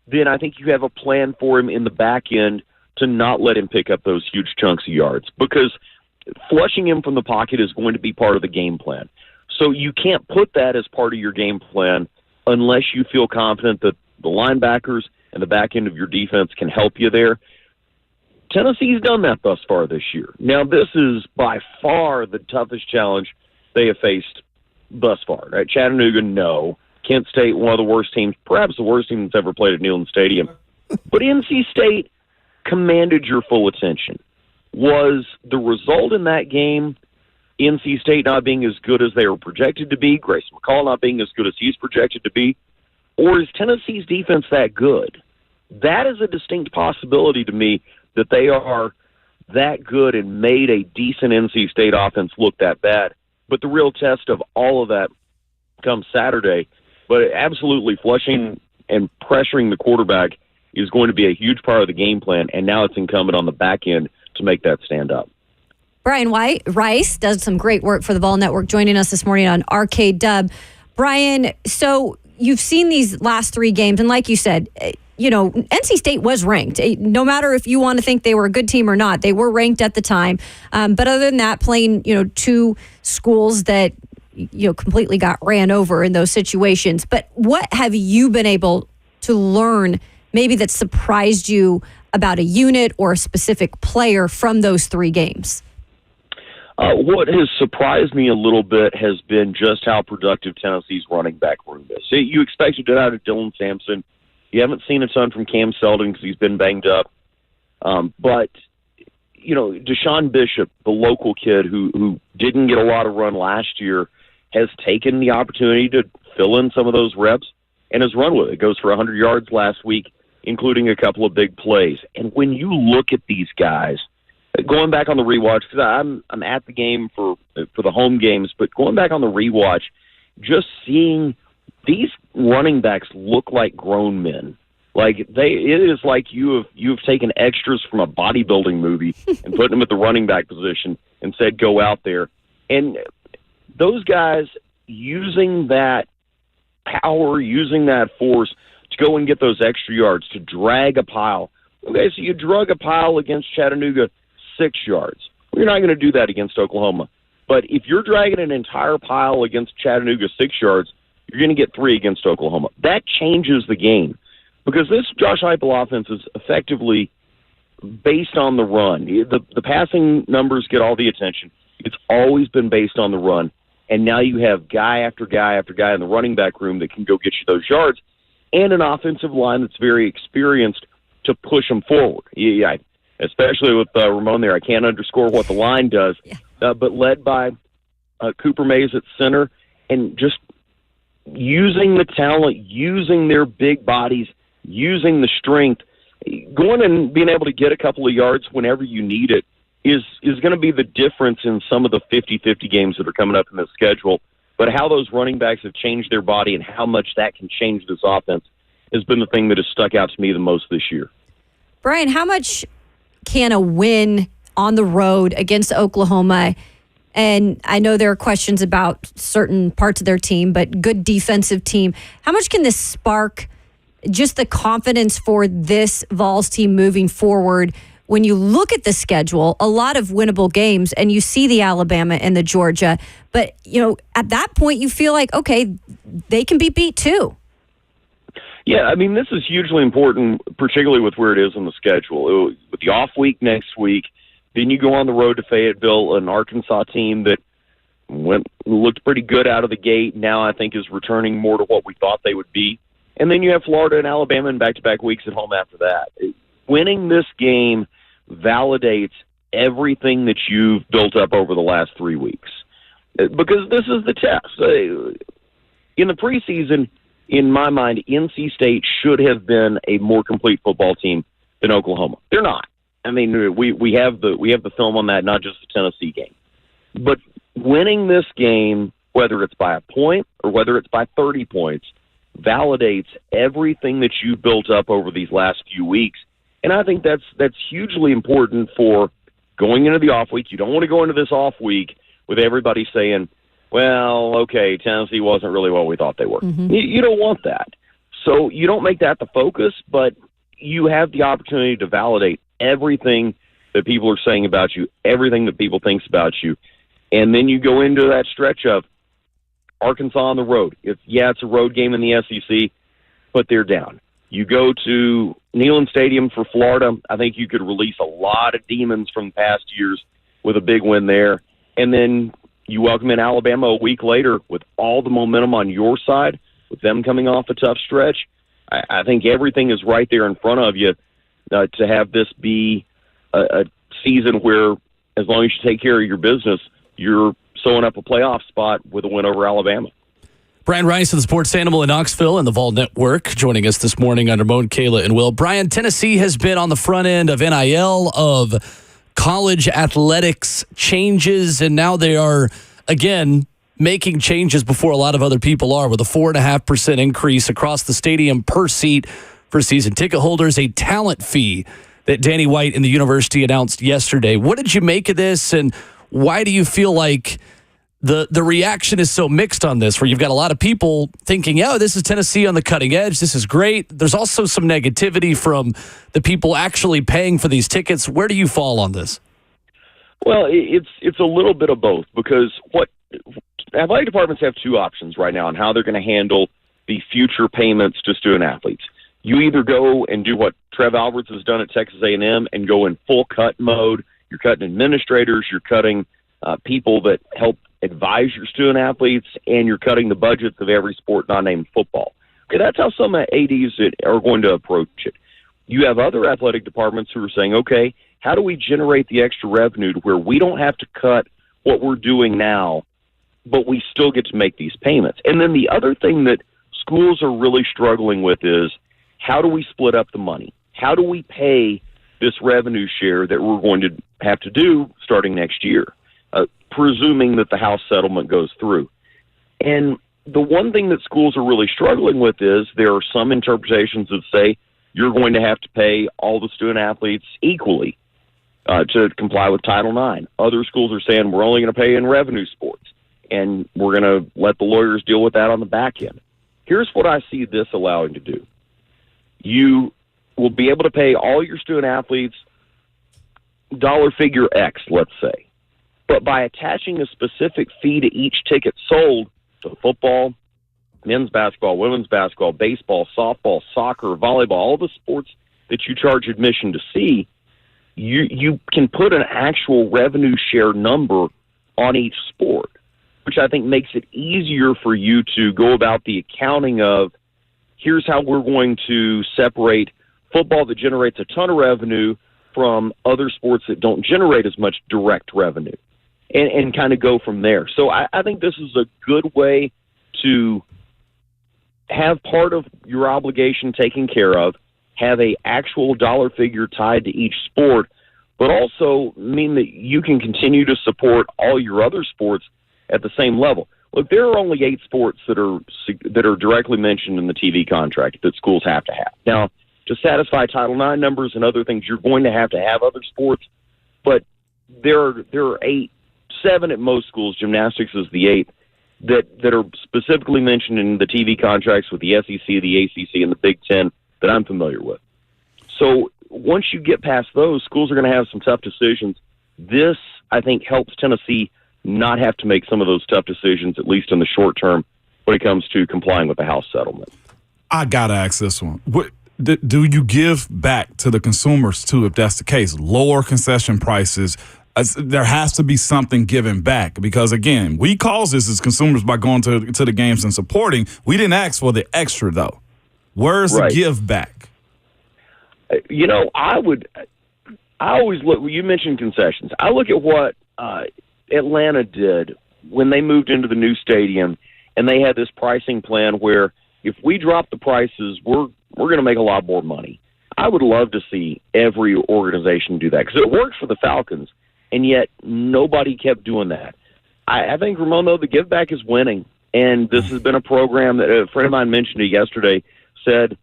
then I think you have a plan for him in the back end to not let him pick up those huge chunks of yards, because flushing him from the pocket is going to be part of the game plan. So you can't put that as part of your game plan unless you feel confident that the linebackers and the back end of your defense can help you there. Tennessee's done that thus far this year. Now, this is by far the toughest challenge they have faced thus far, right? Chattanooga, no. Kent State, one of the worst teams, perhaps the worst team that's ever played at Neyland Stadium. But NC State commanded your full attention. Was the result in that game NC State not being as good as they were projected to be, Grayson McCall not being as good as he's projected to be, or is Tennessee's defense that good? That is a distinct possibility to me that they are that good and made a decent NC State offense look that bad. But the real test of all of that comes Saturday. But absolutely flushing and pressuring the quarterback is going to be a huge part of the game plan, and now it's incumbent on the back end to make that stand up. Bryan Rice does some great work for the Ball Network, joining us this morning on Arcade Bryan, so you've seen these last three games, and like you said, NC State was ranked. No matter if you want to think they were a good team or not, they were ranked at the time. But other than that, playing, two schools that, completely got ran over in those situations. But what have you been able to learn maybe that surprised you about a unit or a specific player from those three games? What has surprised me a little bit has been just how productive Tennessee's running back room is. You expected it out of Dylan Sampson. You haven't seen a ton from Cam Selden because he's been banged up. But, Deshaun Bishop, the local kid who didn't get a lot of run last year, has taken the opportunity to fill in some of those reps and has run with it. It goes for 100 yards last week, including a couple of big plays. And when you look at these guys, going back on the rewatch, because I'm at the game for the home games, but going back on the rewatch, just seeing these running backs look like grown men. Like it is like you've taken extras from a bodybuilding movie and put them at the running back position and said, go out there. And those guys using that power, using that force to go and get those extra yards, to drag a pile. Okay, so you drug a pile against Chattanooga 6 yards. Well, you're not going to do that against Oklahoma. But if you're dragging an entire pile against Chattanooga 6 yards, you're going to get 3 against Oklahoma. That changes the game because this Josh Heupel offense is effectively based on the run. The passing numbers get all the attention. It's always been based on the run. And now you have guy after guy after guy in the running back room that can go get you those yards and an offensive line that's very experienced to push them forward. Yeah, especially with Ramon there. I can't underscore what the line does, but led by Cooper Mays at center and just using the talent, using their big bodies, using the strength, going and being able to get a couple of yards whenever you need it is going to be the difference in some of the 50-50 games that are coming up in the schedule. But how those running backs have changed their body and how much that can change this offense has been the thing that has stuck out to me the most this year. Bryan, how much can a win on the road against Oklahoma, and I know there are questions about certain parts of their team, but good defensive team, how much can this spark just the confidence for this Vols team moving forward? When you look at the schedule, a lot of winnable games, and you see the Alabama and the Georgia, but at that point you feel like, okay, they can be beat too. Yeah, I mean, this is hugely important, particularly with where it is on the schedule. With the off week next week, then you go on the road to Fayetteville, an Arkansas team that looked pretty good out of the gate. Now I think is returning more to what we thought they would be. And then you have Florida and Alabama in back-to-back weeks at home after that. Winning this game validates everything that you've built up over the last 3 weeks. Because this is the test. In the preseason, in my mind, NC State should have been a more complete football team than Oklahoma. They're not. I mean, we have the film on that, not just the Tennessee game. But winning this game, whether it's by a point or whether it's by 30 points, validates everything that you've built up over these last few weeks. And I think that's hugely important for going into the off week. You don't want to go into this off week with everybody saying, well, okay, Tennessee wasn't really what we thought they were. Mm-hmm. You don't want that. So you don't make that the focus, but you have the opportunity to validate everything that people are saying about you, everything that people think about you. And then you go into that stretch of Arkansas on the road. It's a road game in the SEC, but they're down. You go to Neyland Stadium for Florida. I think you could release a lot of demons from past years with a big win there. And then you welcome in Alabama a week later with all the momentum on your side, with them coming off a tough stretch. I think everything is right there in front of you to have this be a season where, as long as you take care of your business, you're sewing up a playoff spot with a win over Alabama. Bryan Rice of the Sports Animal in Knoxville and the Vol Network joining us this morning on Ramon, Kayla, and Will. Bryan, Tennessee has been on the front end of NIL, of college athletics changes, and now they are, again, making changes before a lot of other people are, with a 4.5% increase across the stadium per seat for season ticket holders, a talent fee that Danny White and the university announced yesterday. What did you make of this, and why do you feel like the reaction is so mixed on this, where you've got a lot of people thinking, oh, this is Tennessee on the cutting edge, this is great. There's also some negativity from the people actually paying for these tickets. Where do you fall on this? Well, it's a little bit of both, because what athletic departments have two options right now on how they're going to handle the future payments to student athletes. You either go and do what Trev Alberts has done at Texas A&M and go in full cut mode. You're cutting administrators, you're cutting people that help advise your student athletes, and you're cutting the budgets of every sport not named football. That's how some ADs are going to approach it. You have other athletic departments who are saying, okay, how do we generate the extra revenue to where we don't have to cut what we're doing now, but we still get to make these payments? And then the other thing that schools are really struggling with is, how do we split up the money? How do we pay this revenue share that we're going to have to do starting next year, presuming that the House settlement goes through? And the one thing that schools are really struggling with is there are some interpretations that say you're going to have to pay all the student athletes equally to comply with Title IX. Other schools are saying we're only going to pay in revenue sports, and we're going to let the lawyers deal with that on the back end. Here's what I see this allowing to do. You will be able to pay all your student athletes dollar figure X, let's say. But by attaching a specific fee to each ticket sold to football, men's basketball, women's basketball, baseball, softball, soccer, volleyball, all the sports that you charge admission to see, you can put an actual revenue share number on each sport, which I think makes it easier for you to go about the accounting of, here's how we're going to separate football that generates a ton of revenue from other sports that don't generate as much direct revenue, and kind of go from there. So I think this is a good way to have part of your obligation taken care of, have a actual dollar figure tied to each sport, but also mean that you can continue to support all your other sports at the same level. Look, there are only 8 sports that are directly mentioned in the TV contract that schools have to have. Now, to satisfy Title IX numbers and other things, you're going to have other sports, but there are 8, 7 at most schools. Gymnastics is the 8th that are specifically mentioned in the TV contracts with the SEC, the ACC, and the Big Ten that I'm familiar with. So once you get past those, schools are going to have some tough decisions. This, I think, helps Tennessee not have to make some of those tough decisions, at least in the short term, when it comes to complying with the House settlement. I got to ask this one. Do you give back to the consumers, too, if that's the case? Lower concession prices. There has to be something given back because, again, we cause this as consumers by going to the games and supporting. We didn't ask for the extra, though. Where's the give back? You know, I always look, you mentioned concessions. I look at what Atlanta did when they moved into the new stadium, and they had this pricing plan where if we drop the prices, we're going to make a lot more money. I would love to see every organization do that because it worked for the Falcons, and yet nobody kept doing that. I think, Ramon, though, the give back is winning, and this has been a program that a friend of mine mentioned it yesterday, said,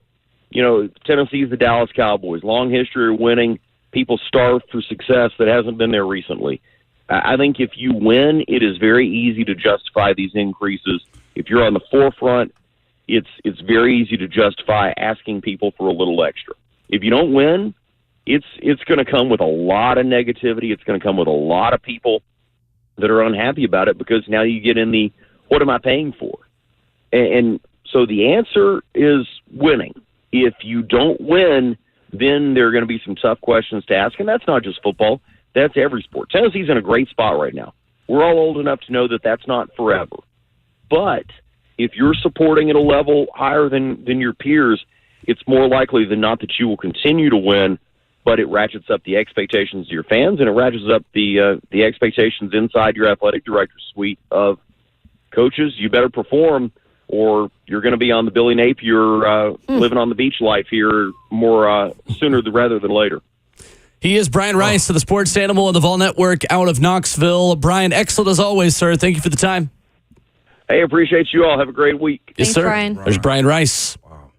you know, Tennessee's the Dallas Cowboys, long history of winning. People starve for success that hasn't been there recently. I think if you win, it is very easy to justify these increases. If you're on the forefront, it's very easy to justify asking people for a little extra. If you don't win, it's going to come with a lot of negativity. It's going to come with a lot of people that are unhappy about it because now you get in the, what am I paying for? And so the answer is winning. If you don't win, then there are going to be some tough questions to ask, and that's not just football. That's every sport. Tennessee's in a great spot right now. We're all old enough to know that that's not forever. But if you're supporting at a level higher than your peers, it's more likely than not that you will continue to win, but it ratchets up the expectations of your fans, and it ratchets up the expectations inside your athletic director suite of coaches. You better perform, or you're going to be on the Billy Napier living on the beach life here more sooner rather than later. He is Bryan Rice of the Sports Animal and the Vol Network out of Knoxville. Bryan, excellent as always, sir. Thank you for the time. Hey, appreciate you all. Have a great week. Yes, Thanks, sir. Bryan. There's Bryan Rice. Wow.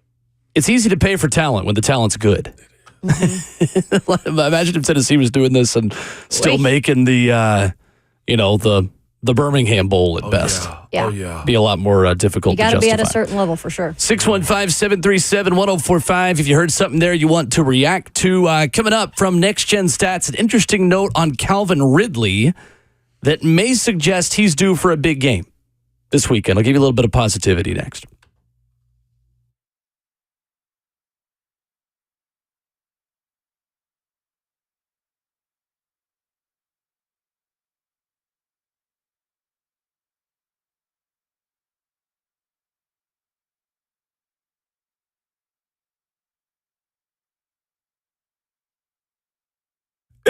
It's easy to pay for talent when the talent's good. Mm-hmm. Imagine if Tennessee was doing this and still making the Birmingham Bowl at best. Yeah. Oh, yeah. Be a lot more difficult to justify. You got to be at a certain level for sure. 615-737-1045. If you heard something there you want to react to. Coming up from NextGen Stats, an interesting note on Calvin Ridley that may suggest he's due for a big game this weekend. I'll give you a little bit of positivity next.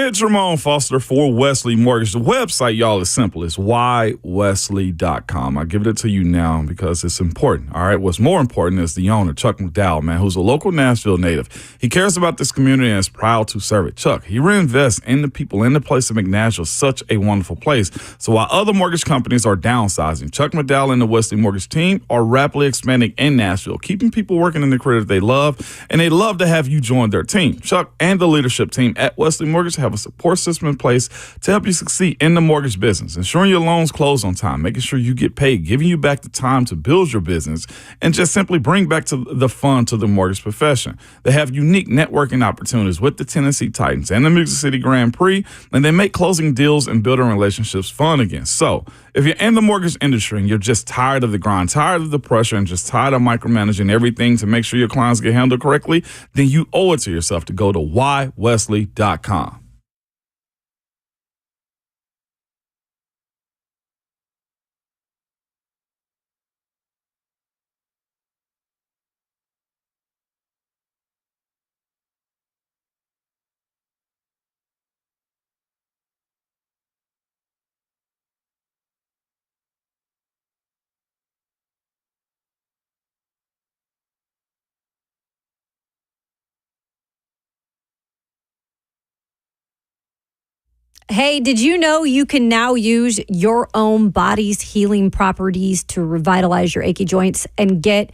It's Ramon Foster for Wesley Mortgage. The website, y'all, is simple. It's whywesley.com. I give it to you now because it's important. All right. What's more important is the owner, Chuck McDowell, man, who's a local Nashville native. He cares about this community and is proud to serve it. Chuck, he reinvests in the people in the place to make Nashville such a wonderful place. So while other mortgage companies are downsizing, Chuck McDowell and the Wesley Mortgage team are rapidly expanding in Nashville, keeping people working in the career that they love, and they love to have you join their team. Chuck and the leadership team at Wesley Mortgage have a support system in place to help you succeed in the mortgage business, ensuring your loans close on time, making sure you get paid, giving you back the time to build your business, and just simply bring back to the fun to the mortgage profession. They have unique networking opportunities with the Tennessee Titans and the Music City Grand Prix, and they make closing deals and building relationships fun again. So if you're in the mortgage industry and you're just tired of the grind, tired of the pressure, and just tired of micromanaging everything to make sure your clients get handled correctly, then you owe it to yourself to go to whywesley.com. Hey, did you know you can now use your own body's healing properties to revitalize your achy joints and get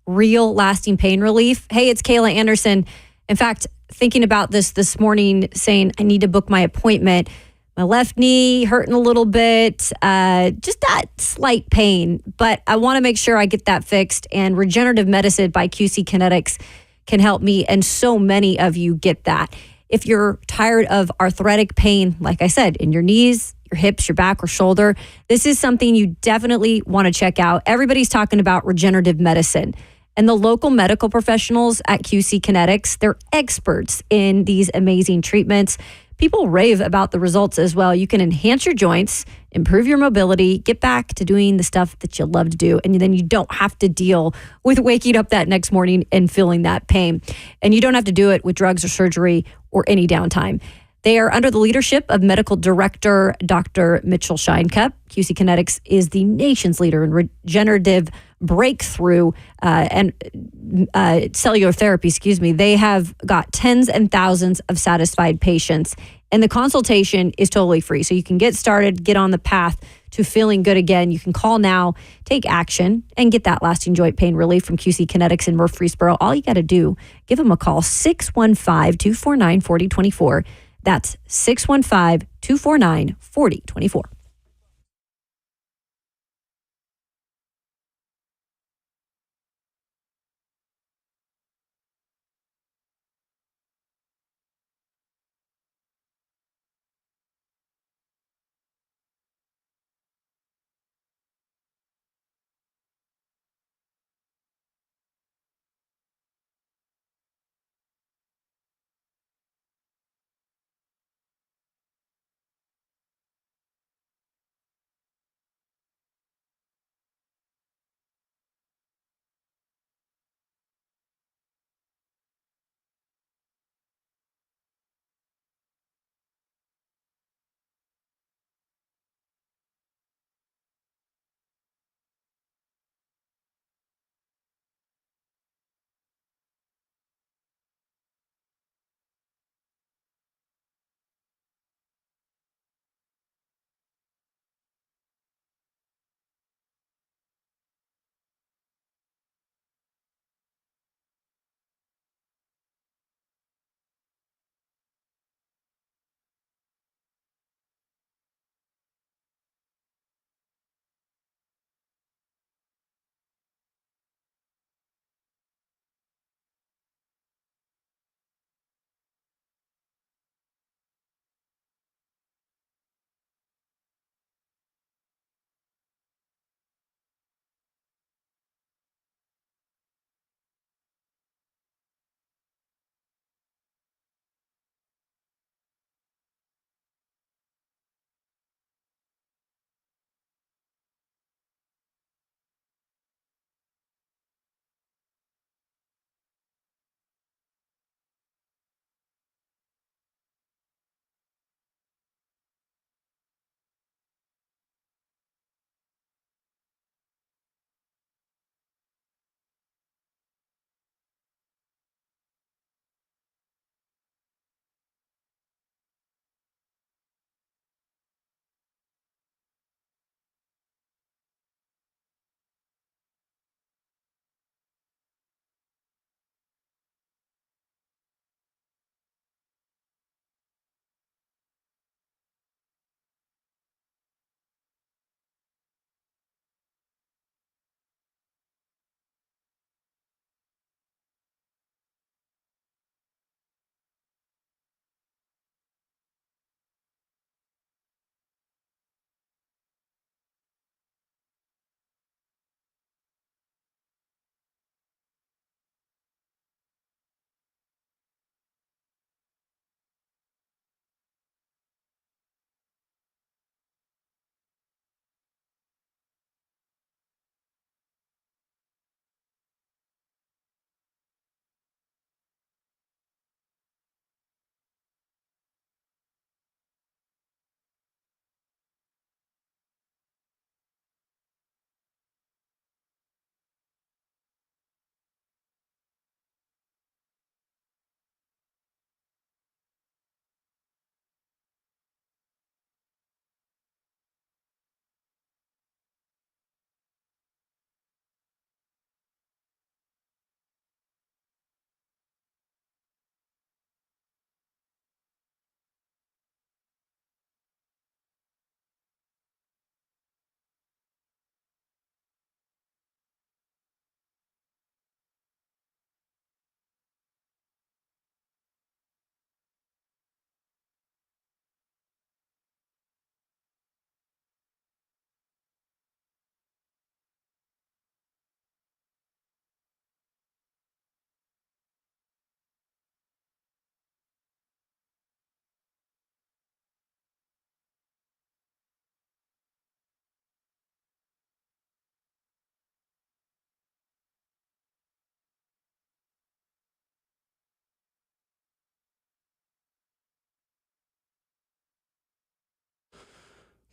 real lasting pain relief? Hey, it's Kayla Anderson. In fact, thinking about this morning, saying I need to book my appointment. My left knee hurting a little bit, just that slight pain, but I want to make sure I get that fixed. And regenerative medicine by QC Kinetics can help me, and so many of you get that. If you're tired of arthritic pain, like I said, in your knees, your hips, your back, or shoulder, this is something you definitely want to check out. Everybody's talking about regenerative medicine. And the local medical professionals at QC Kinetics, they're experts in these amazing treatments. People rave about the results as well. You can enhance your joints, improve your mobility, get back to doing the stuff that you love to do. And then you don't have to deal with waking up that next morning and feeling that pain. And you don't have to do it with drugs or surgery or any downtime. They are under the leadership of Medical Director Dr. Mitchell Scheinkup. QC Kinetics is the nation's leader in regenerative breakthrough and cellular therapy, They have got tens and thousands of satisfied patients, and the consultation is totally free. So you can get started, get on the path to feeling good again. You can call now, take action, and get that lasting joint pain relief from QC Kinetics in Murfreesboro. All you got to do, give them a call, 615-249-4024. That's 615-249-4024.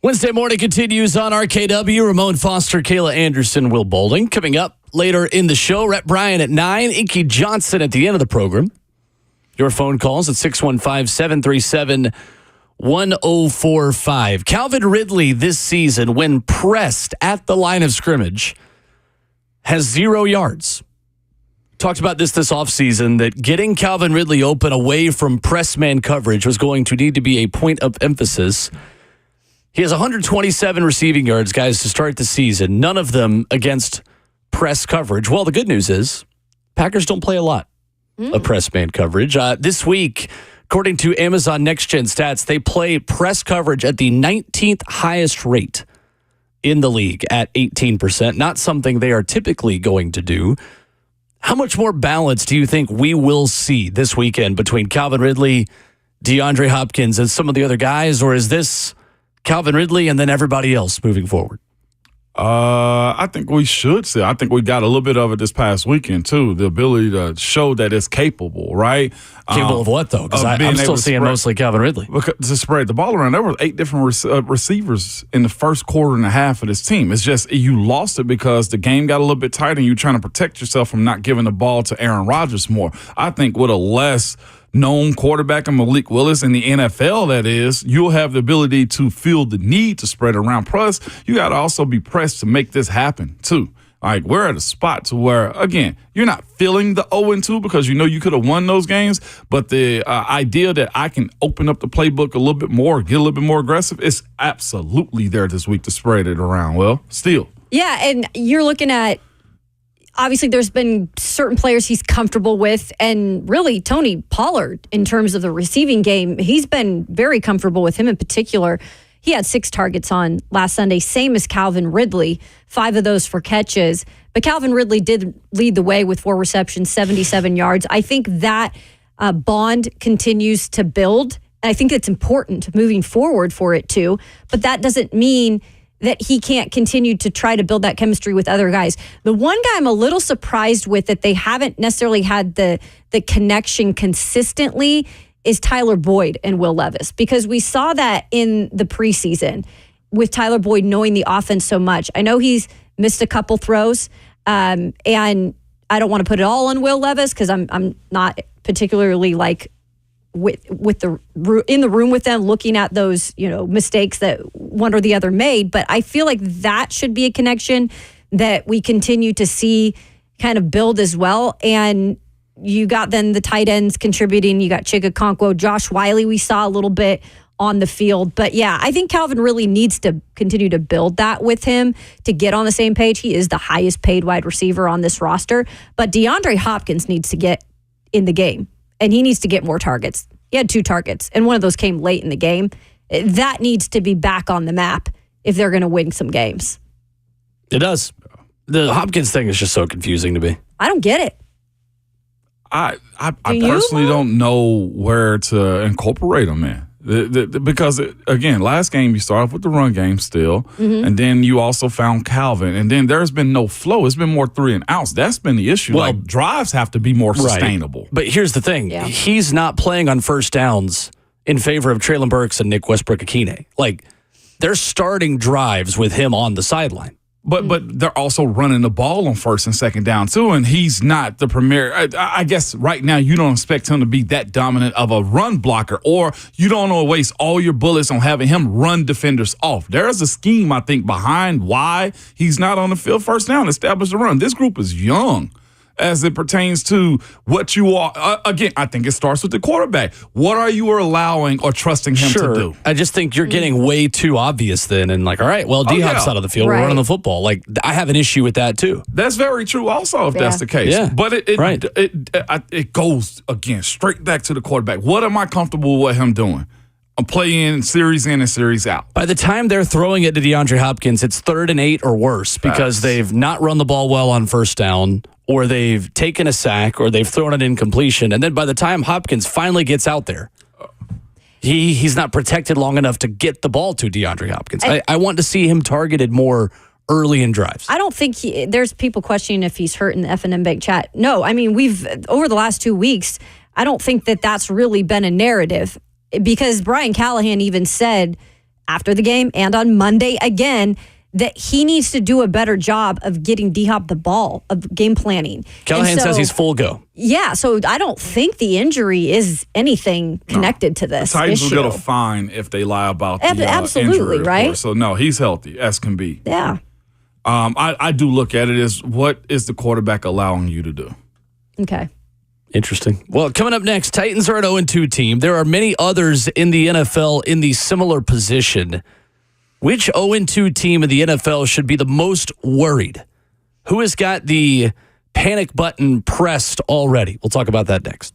Wednesday morning continues on RKW. Ramon Foster, Kayla Anderson, Will Boulding. Coming up later in the show, Rhett, Bryan at 9, Inky Johnson at the end of the program. Your phone calls at 615-737-1045. Calvin Ridley this season, when pressed at the line of scrimmage, has 0 yards. Talked about this offseason, that getting Calvin Ridley open away from press man coverage was going to need to be a point of emphasis. He has 127 receiving yards, guys, to start the season. None of them against press coverage. Well, the good news is Packers don't play a lot of press man coverage. This week, according to Amazon NextGen Stats, they play press coverage at the 19th highest rate in the league at 18%. Not something they are typically going to do. How much more balance do you think we will see this weekend between Calvin Ridley, DeAndre Hopkins, and some of the other guys? Or is this Calvin Ridley and then everybody else moving forward? I think we should see. I think we got a little bit of it this past weekend, too. The ability to show that it's capable, right? Capable of what, though? Because I'm still seeing mostly Calvin Ridley. Because to spread the ball around, there were 8 different receivers in the first quarter and a half of this team. It's just you lost it because the game got a little bit tight and you're trying to protect yourself from not giving the ball to Aaron Rodgers more. I think with a less known quarterback in Malik Willis in the NFL, that is, you'll have the ability to feel the need to spread around. Plus, you got to also be pressed to make this happen, too. Like, we're at a spot to where, again, you're not feeling the 0-2 because you know you could have won those games, but the idea that I can open up the playbook a little bit more, get a little bit more aggressive, is absolutely there this week to spread it around. Well, still. Yeah, and you're looking at, obviously, there's been certain players he's comfortable with, and really Tony Pollard, in terms of the receiving game, he's been very comfortable with him in particular. He had 6 targets on last Sunday, same as Calvin Ridley, 5 of those for catches. But Calvin Ridley did lead the way with 4 receptions, 77 yards. I think that bond continues to build, and I think it's important moving forward for it too. But that doesn't mean that he can't continue to try to build that chemistry with other guys. The one guy I'm a little surprised with that they haven't necessarily had the connection consistently is Tyler Boyd and Will Levis, because we saw that in the preseason with Tyler Boyd knowing the offense so much. I know he's missed a couple throws, and I don't want to put it all on Will Levis because I'm not particularly like with the in the room with them looking at those mistakes that one or the other made, but I feel like that should be a connection that we continue to see kind of build as well. And you got then the tight ends contributing. You got Chigakonkwo, Josh Wiley. We saw a little bit on the field, but yeah, I think Calvin really needs to continue to build that with him to get on the same page. He is the highest paid wide receiver on this roster, but DeAndre Hopkins needs to get in the game. And he needs to get more targets. He had 2 targets, and one of those came late in the game. That needs to be back on the map if they're going to win some games. It does. The Hopkins thing is just so confusing to me. I don't get it. I personally don't know where to incorporate him in. Because, again, last game you start off with the run game still, and then you also found Calvin, and then there's been no flow. It's been more 3 and outs. That's been the issue. Well, like, drives have to be more sustainable. Right. But here's the thing. Yeah. He's not playing on first downs in favor of Treylon Burks and Nick Westbrook-Akine. Like, they're starting drives with him on the sideline. But they're also running the ball on first and second down, too, and he's not the premier. I guess right now you don't expect him to be that dominant of a run blocker, or you don't want to waste all your bullets on having him run defenders off. There is a scheme, I think, behind why he's not on the field first down, establish the run. This group is young as it pertains to what you are. Again, I think it starts with the quarterback. What are you allowing or trusting him to do? I just think you're getting way too obvious then, and like, all right, well, D-Hop's out of the field. We're running the football. Like, I have an issue with that too. That's very true also, if that's the case. Yeah. But it goes, again, straight back to the quarterback. What am I comfortable with him doing? I'm playing series in and series out. By the time they're throwing it to DeAndre Hopkins, it's 3rd and 8 or worse because they've not run the ball well on first down, or they've taken a sack, or they've thrown an incompletion. And then by the time Hopkins finally gets out there, he's not protected long enough to get the ball to DeAndre Hopkins. I want to see him targeted more early in drives. I don't think there's people questioning if he's hurt in the F&M Bank chat. No, I mean, we've, over the last 2 weeks, I don't think that that's really been a narrative. Because Brian Callahan even said after the game and on Monday again that he needs to do a better job of getting D-Hop the ball, of game planning. Callahan says he's full go. Yeah, so I don't think the injury is anything connected to this The Titans issue. will get a fine if they lie about the absolutely, injury, right? So, no, he's healthy, as can be. Yeah. I do look at it as what is the quarterback allowing you to do? Okay. Interesting. Well, coming up next, Titans are an 0-2 team. There are many others in the NFL in the similar position. Which 0-2 team in the NFL should be the most worried? Who has got the panic button pressed already? We'll talk about that next.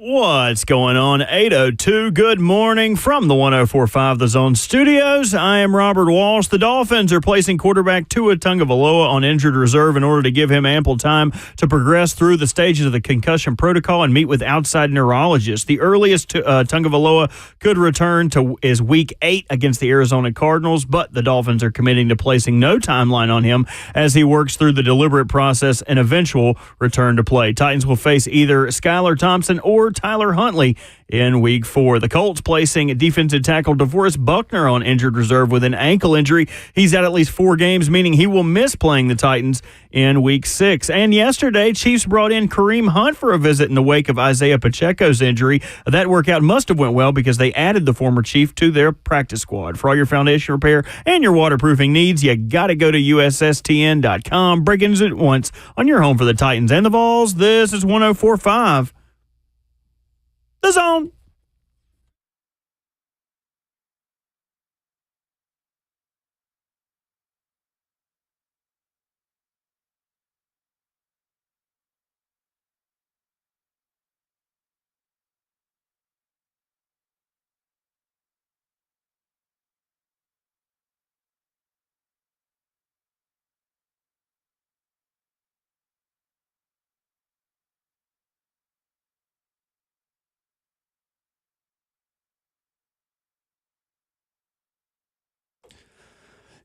What's going on? 8:02. Good morning from the 104.5 The Zone Studios. I am Robert Walsh. The Dolphins are placing quarterback Tua Tagovailoa on injured reserve in order to give him ample time to progress through the stages of the concussion protocol and meet with outside neurologists. The earliest Tagovailoa could return is Week 8 against the Arizona Cardinals, but the Dolphins are committing to placing no timeline on him as he works through the deliberate process and eventual return to play. Titans will face either Skylar Thompson or Tyler Huntley in Week 4. The Colts placing defensive tackle DeForest Buckner on injured reserve with an ankle injury. He's at least 4 games, meaning he will miss playing the Titans in Week 6. And yesterday, Chiefs brought in Kareem Hunt for a visit in the wake of Isaiah Pacheco's injury. That workout must have went well because they added the former Chief to their practice squad. For all your foundation repair and your waterproofing needs, you got to go to USSTN.com. Break into it once on your home for the Titans and the Vols. This is 104.5 The Zone.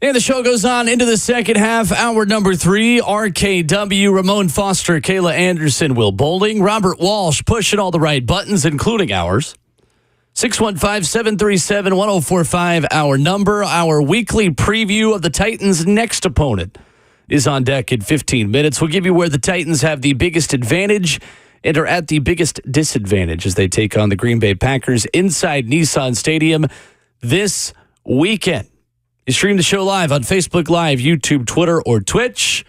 And the show goes on into the second half. Hour number 3, RKW, Ramon Foster, Kayla Anderson, Will Bowling, Robert Walsh pushing all the right buttons, including ours. 615-737-1045, our number. Our weekly preview of the Titans' next opponent is on deck in 15 minutes. We'll give you where the Titans have the biggest advantage and are at the biggest disadvantage as they take on the Green Bay Packers inside Nissan Stadium this weekend. You stream the show live on Facebook Live, YouTube, Twitter, or Twitch.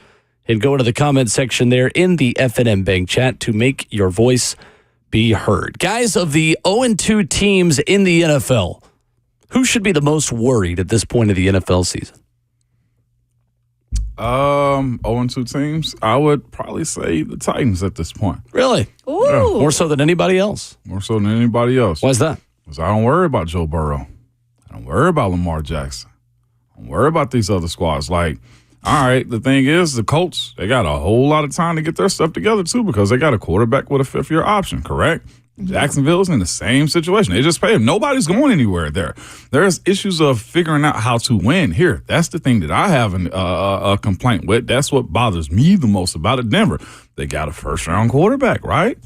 And go into the comment section there in the FNM Bank chat to make your voice be heard. Guys, of the 0-2 teams in the NFL, who should be the most worried at this point of the NFL season? 0-2 teams, I would probably say the Titans at this point. Really? Ooh. Yeah. More so than anybody else? More so than anybody else. Why's that? Because I don't worry about Joe Burrow. I don't worry about Lamar Jackson. Don't worry about these other squads. Like, all right, the thing is, the Colts, they got a whole lot of time to get their stuff together, too, because they got a quarterback with a fifth-year option, correct? Jacksonville's in the same situation. They just pay him. Nobody's going anywhere there. There's issues of figuring out how to win here. That's the thing that I have a complaint with. That's what bothers me the most about it. Denver, they got a first-round quarterback, right?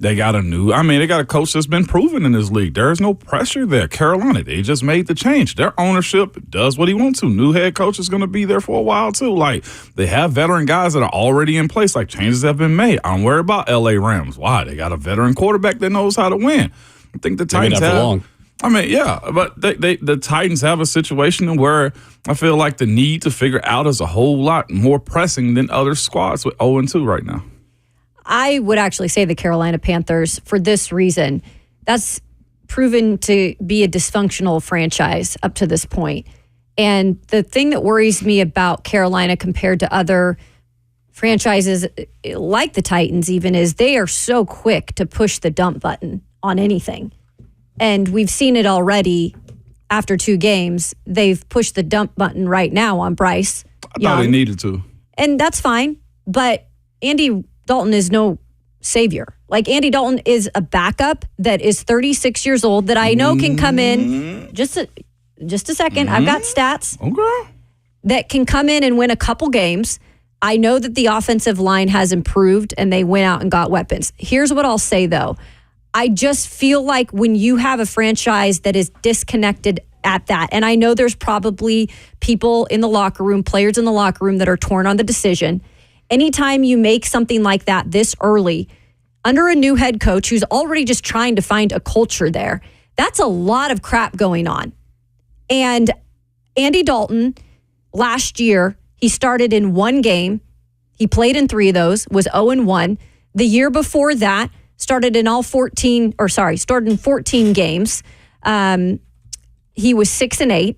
They got they got a coach that's been proven in this league. There is no pressure there. Carolina, they just made the change. Their ownership does what he wants to. New head coach is going to be there for a while, too. Like, they have veteran guys that are already in place. Like, changes have been made. I don't worry about L.A. Rams. Why? They got a veteran quarterback that knows how to win. I think the Titans have. I mean, yeah, but the Titans have a situation where I feel like the need to figure out is a whole lot more pressing than other squads with 0-2 right now. I would actually say the Carolina Panthers for this reason. That's proven to be a dysfunctional franchise up to this point. And the thing that worries me about Carolina compared to other franchises like the Titans even is they are so quick to push the dump button on anything. And we've seen it already after 2 games. They've pushed the dump button right now on Bryce Young. I thought they needed to. And that's fine. But Andy Dalton is no savior. Like, Andy Dalton is a backup that is 36 years old that I know can come in. Just a second. I've got stats. Okay. That can come in and win a couple games. I know that the offensive line has improved and they went out and got weapons. Here's what I'll say, though. I just feel like when you have a franchise that is disconnected at that, and I know there's probably people in the locker room, players in the locker room that are torn on the decision. Anytime you make something like that this early, under a new head coach who's already just trying to find a culture there, that's a lot of crap going on. And Andy Dalton, last year, he started in 1 game. He played in 3 of those, was 0-1. The year before that, started in 14 games. He was 6-8.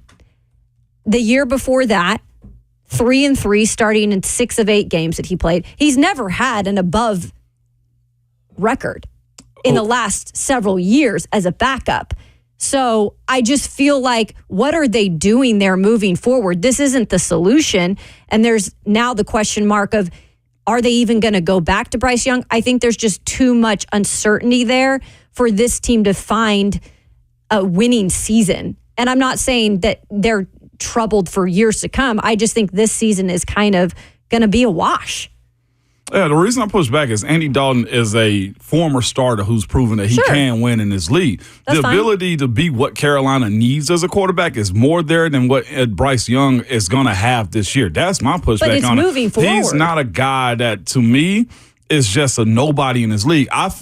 The year before that, 3-3, starting in 6 of 8 games that he played. He's never had an above record. in the last several years as a backup. So I just feel like, what are they doing there moving forward? This isn't the solution. And there's now the question mark of, are they even going to go back to Bryce Young? I think there's just too much uncertainty there for this team to find a winning season. And I'm not saying that they're troubled for years to come. I just think this season is kind of going to be a wash. Yeah, the reason I push back is Andy Dalton is a former starter who's proven that he can win in this league. That's the ability to be what Carolina needs as a quarterback is more there than what Bryce Young is going to have this year. That's my pushback but it's on moving it. forward. He's not a guy that, to me, is just a nobody in this league. I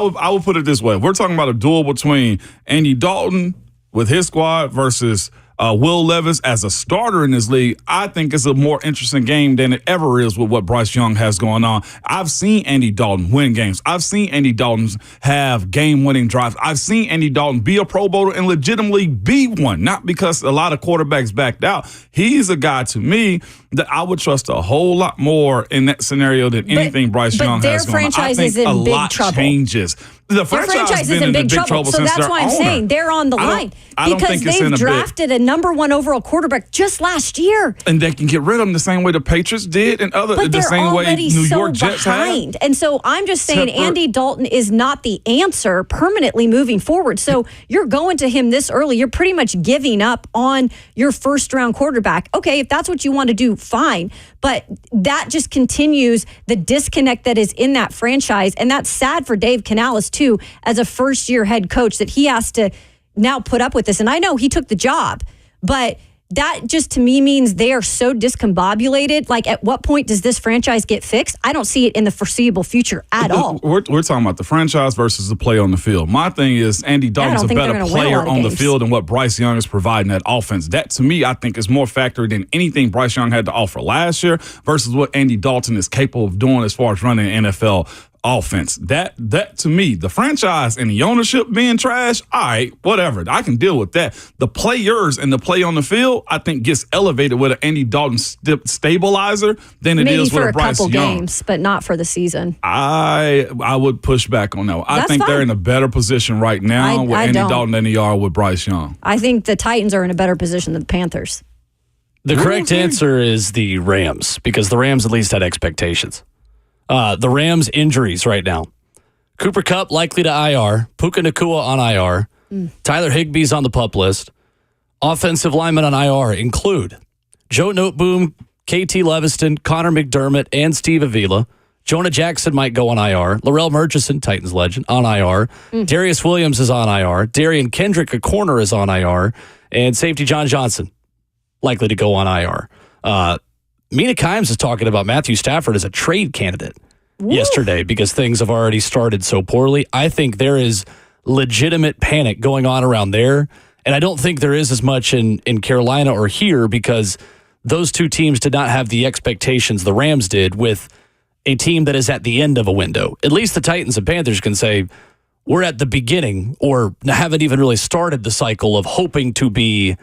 would put it this way. We're talking about a duel between Andy Dalton with his squad versus Will Levis as a starter in this league. I think it's a more interesting game than it ever is with what Bryce Young has going on. I've seen Andy Dalton win games. I've seen Andy Dalton have game-winning drives. I've seen Andy Dalton be a Pro Bowler and legitimately be one, not because a lot of quarterbacks backed out. He's a guy, to me, that I would trust a whole lot more in that scenario than anything Bryce Young has going on. But their franchise is in big trouble. Changes. The franchise is in big trouble. So that's why I'm saying they're on the line. Because they've drafted a number 1 overall quarterback just last year. And they can get rid of him the same way the Patriots did and the same way New York Jets had. And so I'm just saying Andy Dalton is not the answer permanently moving forward. So you're going to him this early. You're pretty much giving up on your first-round quarterback. Okay, if that's what you want to do, fine. But that just continues the disconnect that is in that franchise. And that's sad for Dave Canales, too, as a first-year head coach, that he has to now put up with this. And I know he took the job, but that just to me means they are so discombobulated. Like, at what point does this franchise get fixed? I don't see it in the foreseeable future at all. We're talking about the franchise versus the play on the field. My thing is Andy Dalton's a better player on the field than what Bryce Young is providing that offense. That, to me, I think is more factored than anything Bryce Young had to offer last year versus what Andy Dalton is capable of doing as far as running an NFL offense. That to me, the franchise and the ownership being trash, all right, whatever. I can deal with that. The players and the play on the field, I think, gets elevated with an Andy Dalton stabilizer than it is with a Bryce Young. Maybe for a couple games, but not for the season. I would push back on that. I think they're in a better position right now with Andy Dalton than they are with Bryce Young. I think the Titans are in a better position than the Panthers. The correct answer is the Rams, because the Rams at least had expectations. The Rams injuries right now. Cooper Kupp likely to IR. Puka Nacua on IR. Tyler Higbee's on the PUP list. Offensive linemen on IR include Joe Noteboom, KT Leviston, Connor McDermott, and Steve Avila. Jonah Jackson might go on IR. Larrell Murchison, Titans legend, on IR. Darius Williams is on IR. Darian Kendrick, a corner, is on IR. And safety John Johnson, likely to go on IR. Mina Kimes is talking about Matthew Stafford as a trade candidate yesterday because things have already started so poorly. I think there is legitimate panic going on around there, and I don't think there is as much in Carolina or here because those two teams did not have the expectations the Rams did with a team that is at the end of a window. At least the Titans and Panthers can say, we're at the beginning or haven't even really started the cycle of hoping to be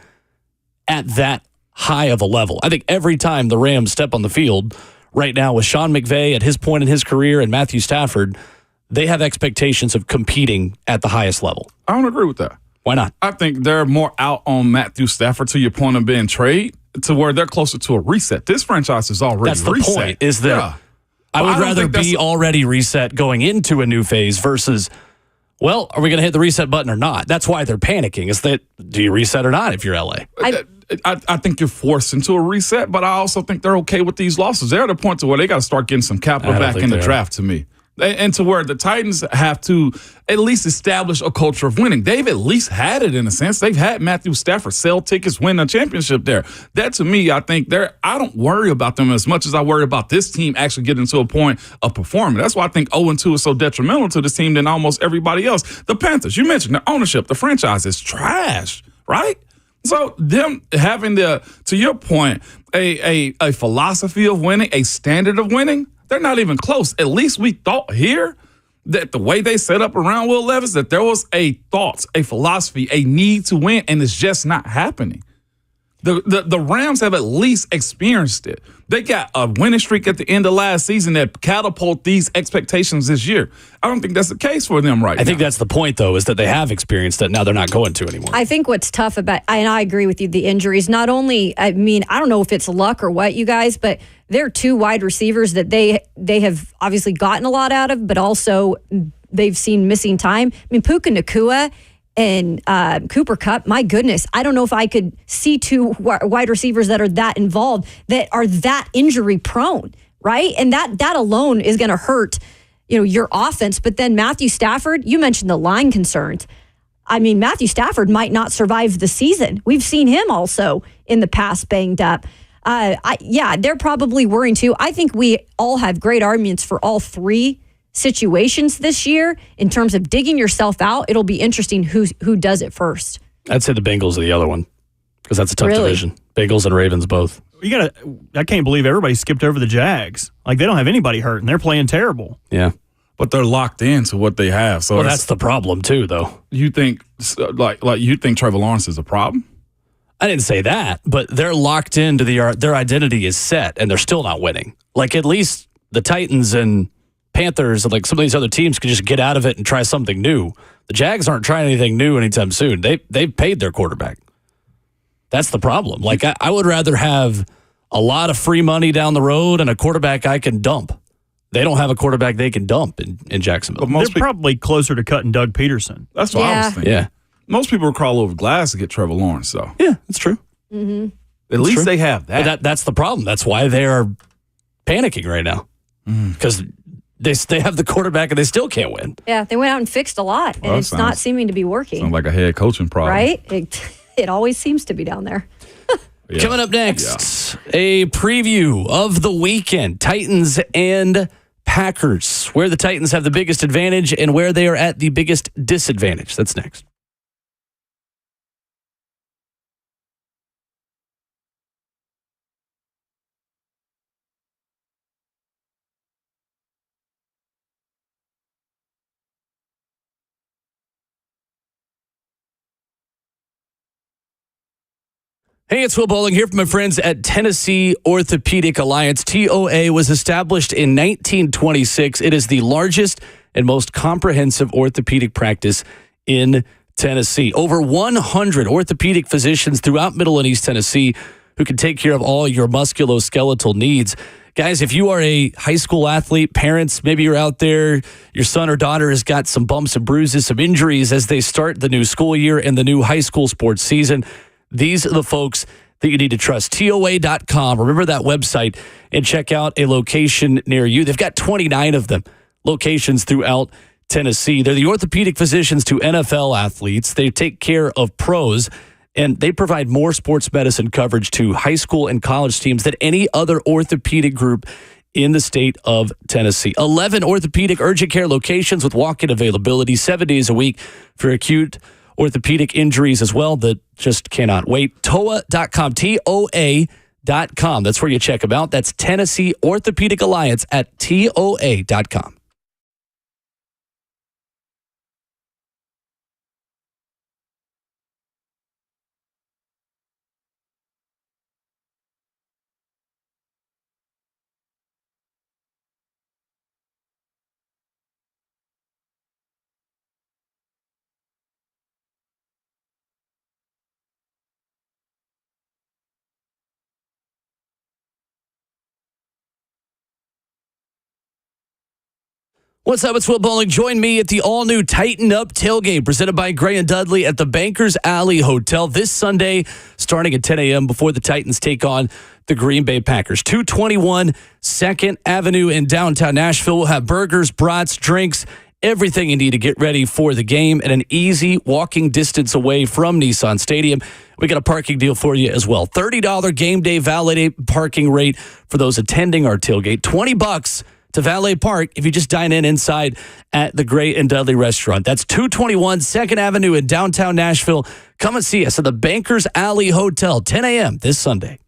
at that high of a level. I think every time the Rams step on the field right now with Sean McVay at his point in his career and Matthew Stafford, they have expectations of competing at the highest level. I don't agree with that. Why not? I think they're more out on Matthew Stafford to your point of being trade to where they're closer to a reset. This franchise is already reset. That's the point, is that I would rather be already reset going into a new phase versus, well, are we going to hit the reset button or not? That's why they're panicking, is that, do you reset or not if you're LA? I think you're forced into a reset, but I also think they're okay with these losses. They're at a point to where they got to start getting some capital back in the draft to me. And to where the Titans have to at least establish a culture of winning. They've at least had it in a sense. They've had Matthew Stafford sell tickets, win a championship there. That to me, I think I don't worry about them as much as I worry about this team actually getting to a point of performing. That's why I think 0-2 is so detrimental to this team than almost everybody else. The Panthers, you mentioned the ownership, the franchise is trash, right? So them having to your point, a philosophy of winning, a standard of winning, they're not even close. At least we thought here that the way they set up around Will Levis, that there was a thought, a philosophy, a need to win, and it's just not happening. The Rams have at least experienced it. They got a winning streak at the end of last season that catapult these expectations this year. I don't think that's the case for them right now. I think that's the point, though, is that they have experienced it. Now they're not going to anymore. I think what's tough about, and I agree with you, the injuries, not only, I mean, I don't know if it's luck or what, you guys, but there are 2 wide receivers that they have obviously gotten a lot out of, but also they've seen missing time. I mean, Puka Nacua and Cooper Kupp, my goodness, I don't know if I could see 2 wide receivers that are that involved, that are that injury prone, right? And that alone is going to hurt, your offense. But then Matthew Stafford, you mentioned the line concerns. I mean, Matthew Stafford might not survive the season. We've seen him also in the past banged up. They're probably worrying too. I think we all have great arguments for all 3 situations this year in terms of digging yourself out. It'll be interesting who does it first. I'd say the Bengals are the other one because that's a tough division. Bengals and Ravens both. I can't believe everybody skipped over the Jags. Like, they don't have anybody hurt, and they're playing terrible. Yeah. But they're locked into what they have. So that's the problem too, though. You think you think Trevor Lawrence is a problem? I didn't say that, but they're locked into their identity is set, and they're still not winning. Like, at least the Titans and Panthers and like some of these other teams could just get out of it and try something new. The Jags aren't trying anything new anytime soon. They've paid their quarterback. That's the problem. Like, I would rather have a lot of free money down the road and a quarterback I can dump. They don't have a quarterback they can dump in Jacksonville. They're probably closer to cutting Doug Peterson. That's what I was thinking. Yeah. Most people would crawl over glass to get Trevor Lawrence, so. Yeah, that's true. Mm-hmm. At least they have that. But that's the problem. That's why they are panicking right now. Because they have the quarterback and they still can't win. Yeah, they went out and fixed a lot, and it's not seeming to be working. Sounds like a head coaching problem. Right? It always seems to be down there. Yeah. Coming up next, a preview of the weekend. Titans and Packers, where the Titans have the biggest advantage and where they are at the biggest disadvantage. That's next. Hey, it's Will Bowling here from my friends at Tennessee Orthopedic Alliance. TOA was established in 1926. It is the largest and most comprehensive orthopedic practice in Tennessee. Over 100 orthopedic physicians throughout Middle and East Tennessee who can take care of all your musculoskeletal needs. Guys, if you are a high school athlete, parents, maybe you're out there, your son or daughter has got some bumps and bruises, some injuries as they start the new school year and the new high school sports season. These are the folks that you need to trust. TOA.com. Remember that website and check out a location near you. They've got 29 of them, locations throughout Tennessee. They're the orthopedic physicians to NFL athletes. They take care of pros, and they provide more sports medicine coverage to high school and college teams than any other orthopedic group in the state of Tennessee. 11 orthopedic urgent care locations with walk-in availability 7 days a week for acute orthopedic injuries as well that just cannot wait. TOA.com, TOA.com. That's where you check them out. That's Tennessee Orthopedic Alliance at TOA.com. What's up? It's Will Bowling. Join me at the all-new Tighten Up Tailgate presented by Gray and Dudley at the Bankers Alley Hotel this Sunday starting at 10 a.m. before the Titans take on the Green Bay Packers. 221 2nd Avenue in downtown Nashville. We'll have burgers, brats, drinks, everything you need to get ready for the game at an easy walking distance away from Nissan Stadium. We got a parking deal for you as well. $30 game day valet parking rate for those attending our tailgate. $20 to valet park if you just dine in inside at the Gray and Dudley restaurant. That's 221 2nd Avenue in downtown Nashville. Come and see us at the Bankers Alley Hotel, 10 a.m. this Sunday.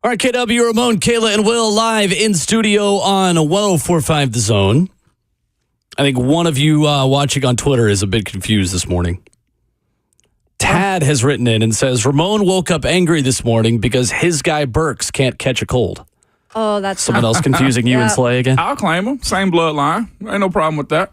RKW, Ramon, Kayla, and Will live in studio on 104.5 The Zone. I think one of you watching on Twitter is a bit confused this morning. Tad has written in and says, Ramon woke up angry this morning because his guy Burks can't catch a cold. Oh, that's someone else confusing you and Slay again? I'll claim him. Same bloodline. Ain't no problem with that.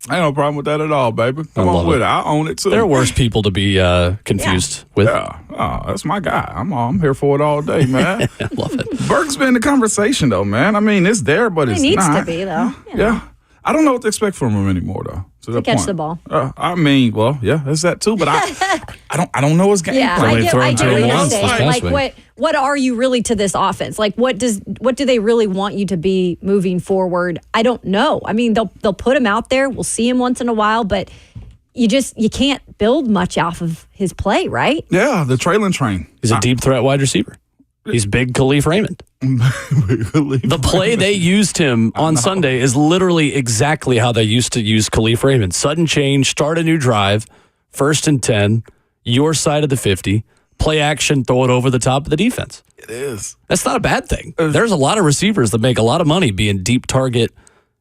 Ain't no problem with that at all, baby. Come on with it. I own it, too. There are worse people to be confused with. Yeah. Oh, that's my guy. I'm here for it all day, man. I love it. Burke's been in the conversation, though, man. I mean, it's there, but it's not. It needs to be, though. Yeah. I don't know what to expect from him anymore, though. To catch the ball. I mean, well, yeah, that's that too. But I don't know his game plan. I get what you're saying. Like, what are you really to this offense? Like, what do they really want you to be moving forward? I don't know. I mean, they'll put him out there. We'll see him once in a while, but you can't build much off of his play, right? Yeah, the trailing train. He's a deep threat wide receiver. He's big Khalif Raymond. The play they used him on Sunday is literally exactly how they used to use Khalif Raymond. Sudden change, start a new drive, 1st and 10, your side of the 50, play action, throw it over the top of the defense. It is. That's not a bad thing. There's a lot of receivers that make a lot of money being deep target.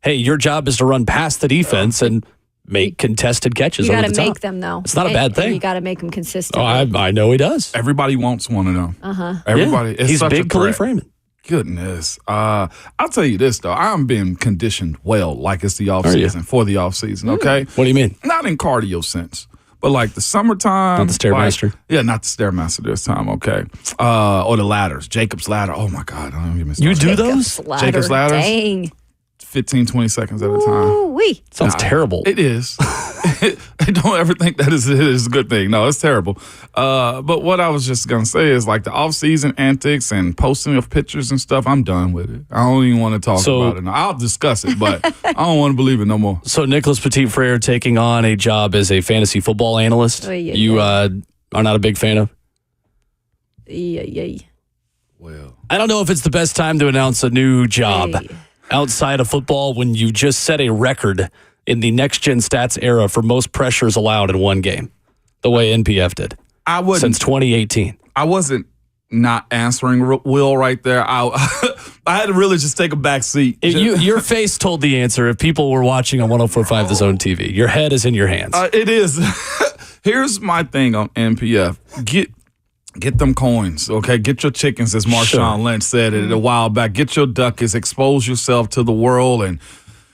Hey, your job is to run past the defense and make contested catches over the top. You got to make them, though. It's not a bad thing. You got to make them consistent. Oh, I know he does. Everybody wants one of them. Everybody. Yeah, he's big Khalif Raymond. Goodness. I'll tell you this, though. I'm being conditioned well, like it's the offseason, for the offseason, okay? What do you mean? Not in cardio sense, but like the summertime. Not the Stairmaster? Yeah, not the Stairmaster this time, okay? Or the ladders. Jacob's ladder. Oh, my God. I don't even You do those? Jacob's ladders? Dang. 15, 20 seconds at a time. Ooh-wee. Sounds terrible. It is. Don't ever think that is a good thing. No, it's terrible. But what I was just going to say is like the off-season antics and posting of pictures and stuff, I'm done with it. I don't even want to talk about it now. I'll discuss it, but I don't want to believe it no more. So Nicholas Petit-Frere taking on a job as a fantasy football analyst, you are not a big fan of? Well, I don't know if it's the best time to announce a new job outside of football when you just set a record in the NextGen Stats era for most pressures allowed in one game, the way NPF did. Since 2018. I wasn't not answering Will right there. I had to really just take a back seat. Your face told the answer if people were watching on 104.5 The Zone TV. Your head is in your hands. It is. Here's my thing on NPF. Get them coins, okay? Get your chickens, as Marshawn Lynch said it a while back. Get your ducats, expose yourself to the world, and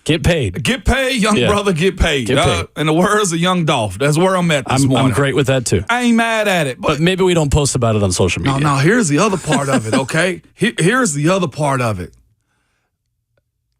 get paid. Get paid, young brother, get paid. Get paid. In the words of Young Dolph, that's where I'm at this morning. I'm great with that, too. I ain't mad at it. But maybe we don't post about it on social media. No, here's the other part of it, okay? Here's the other part of it.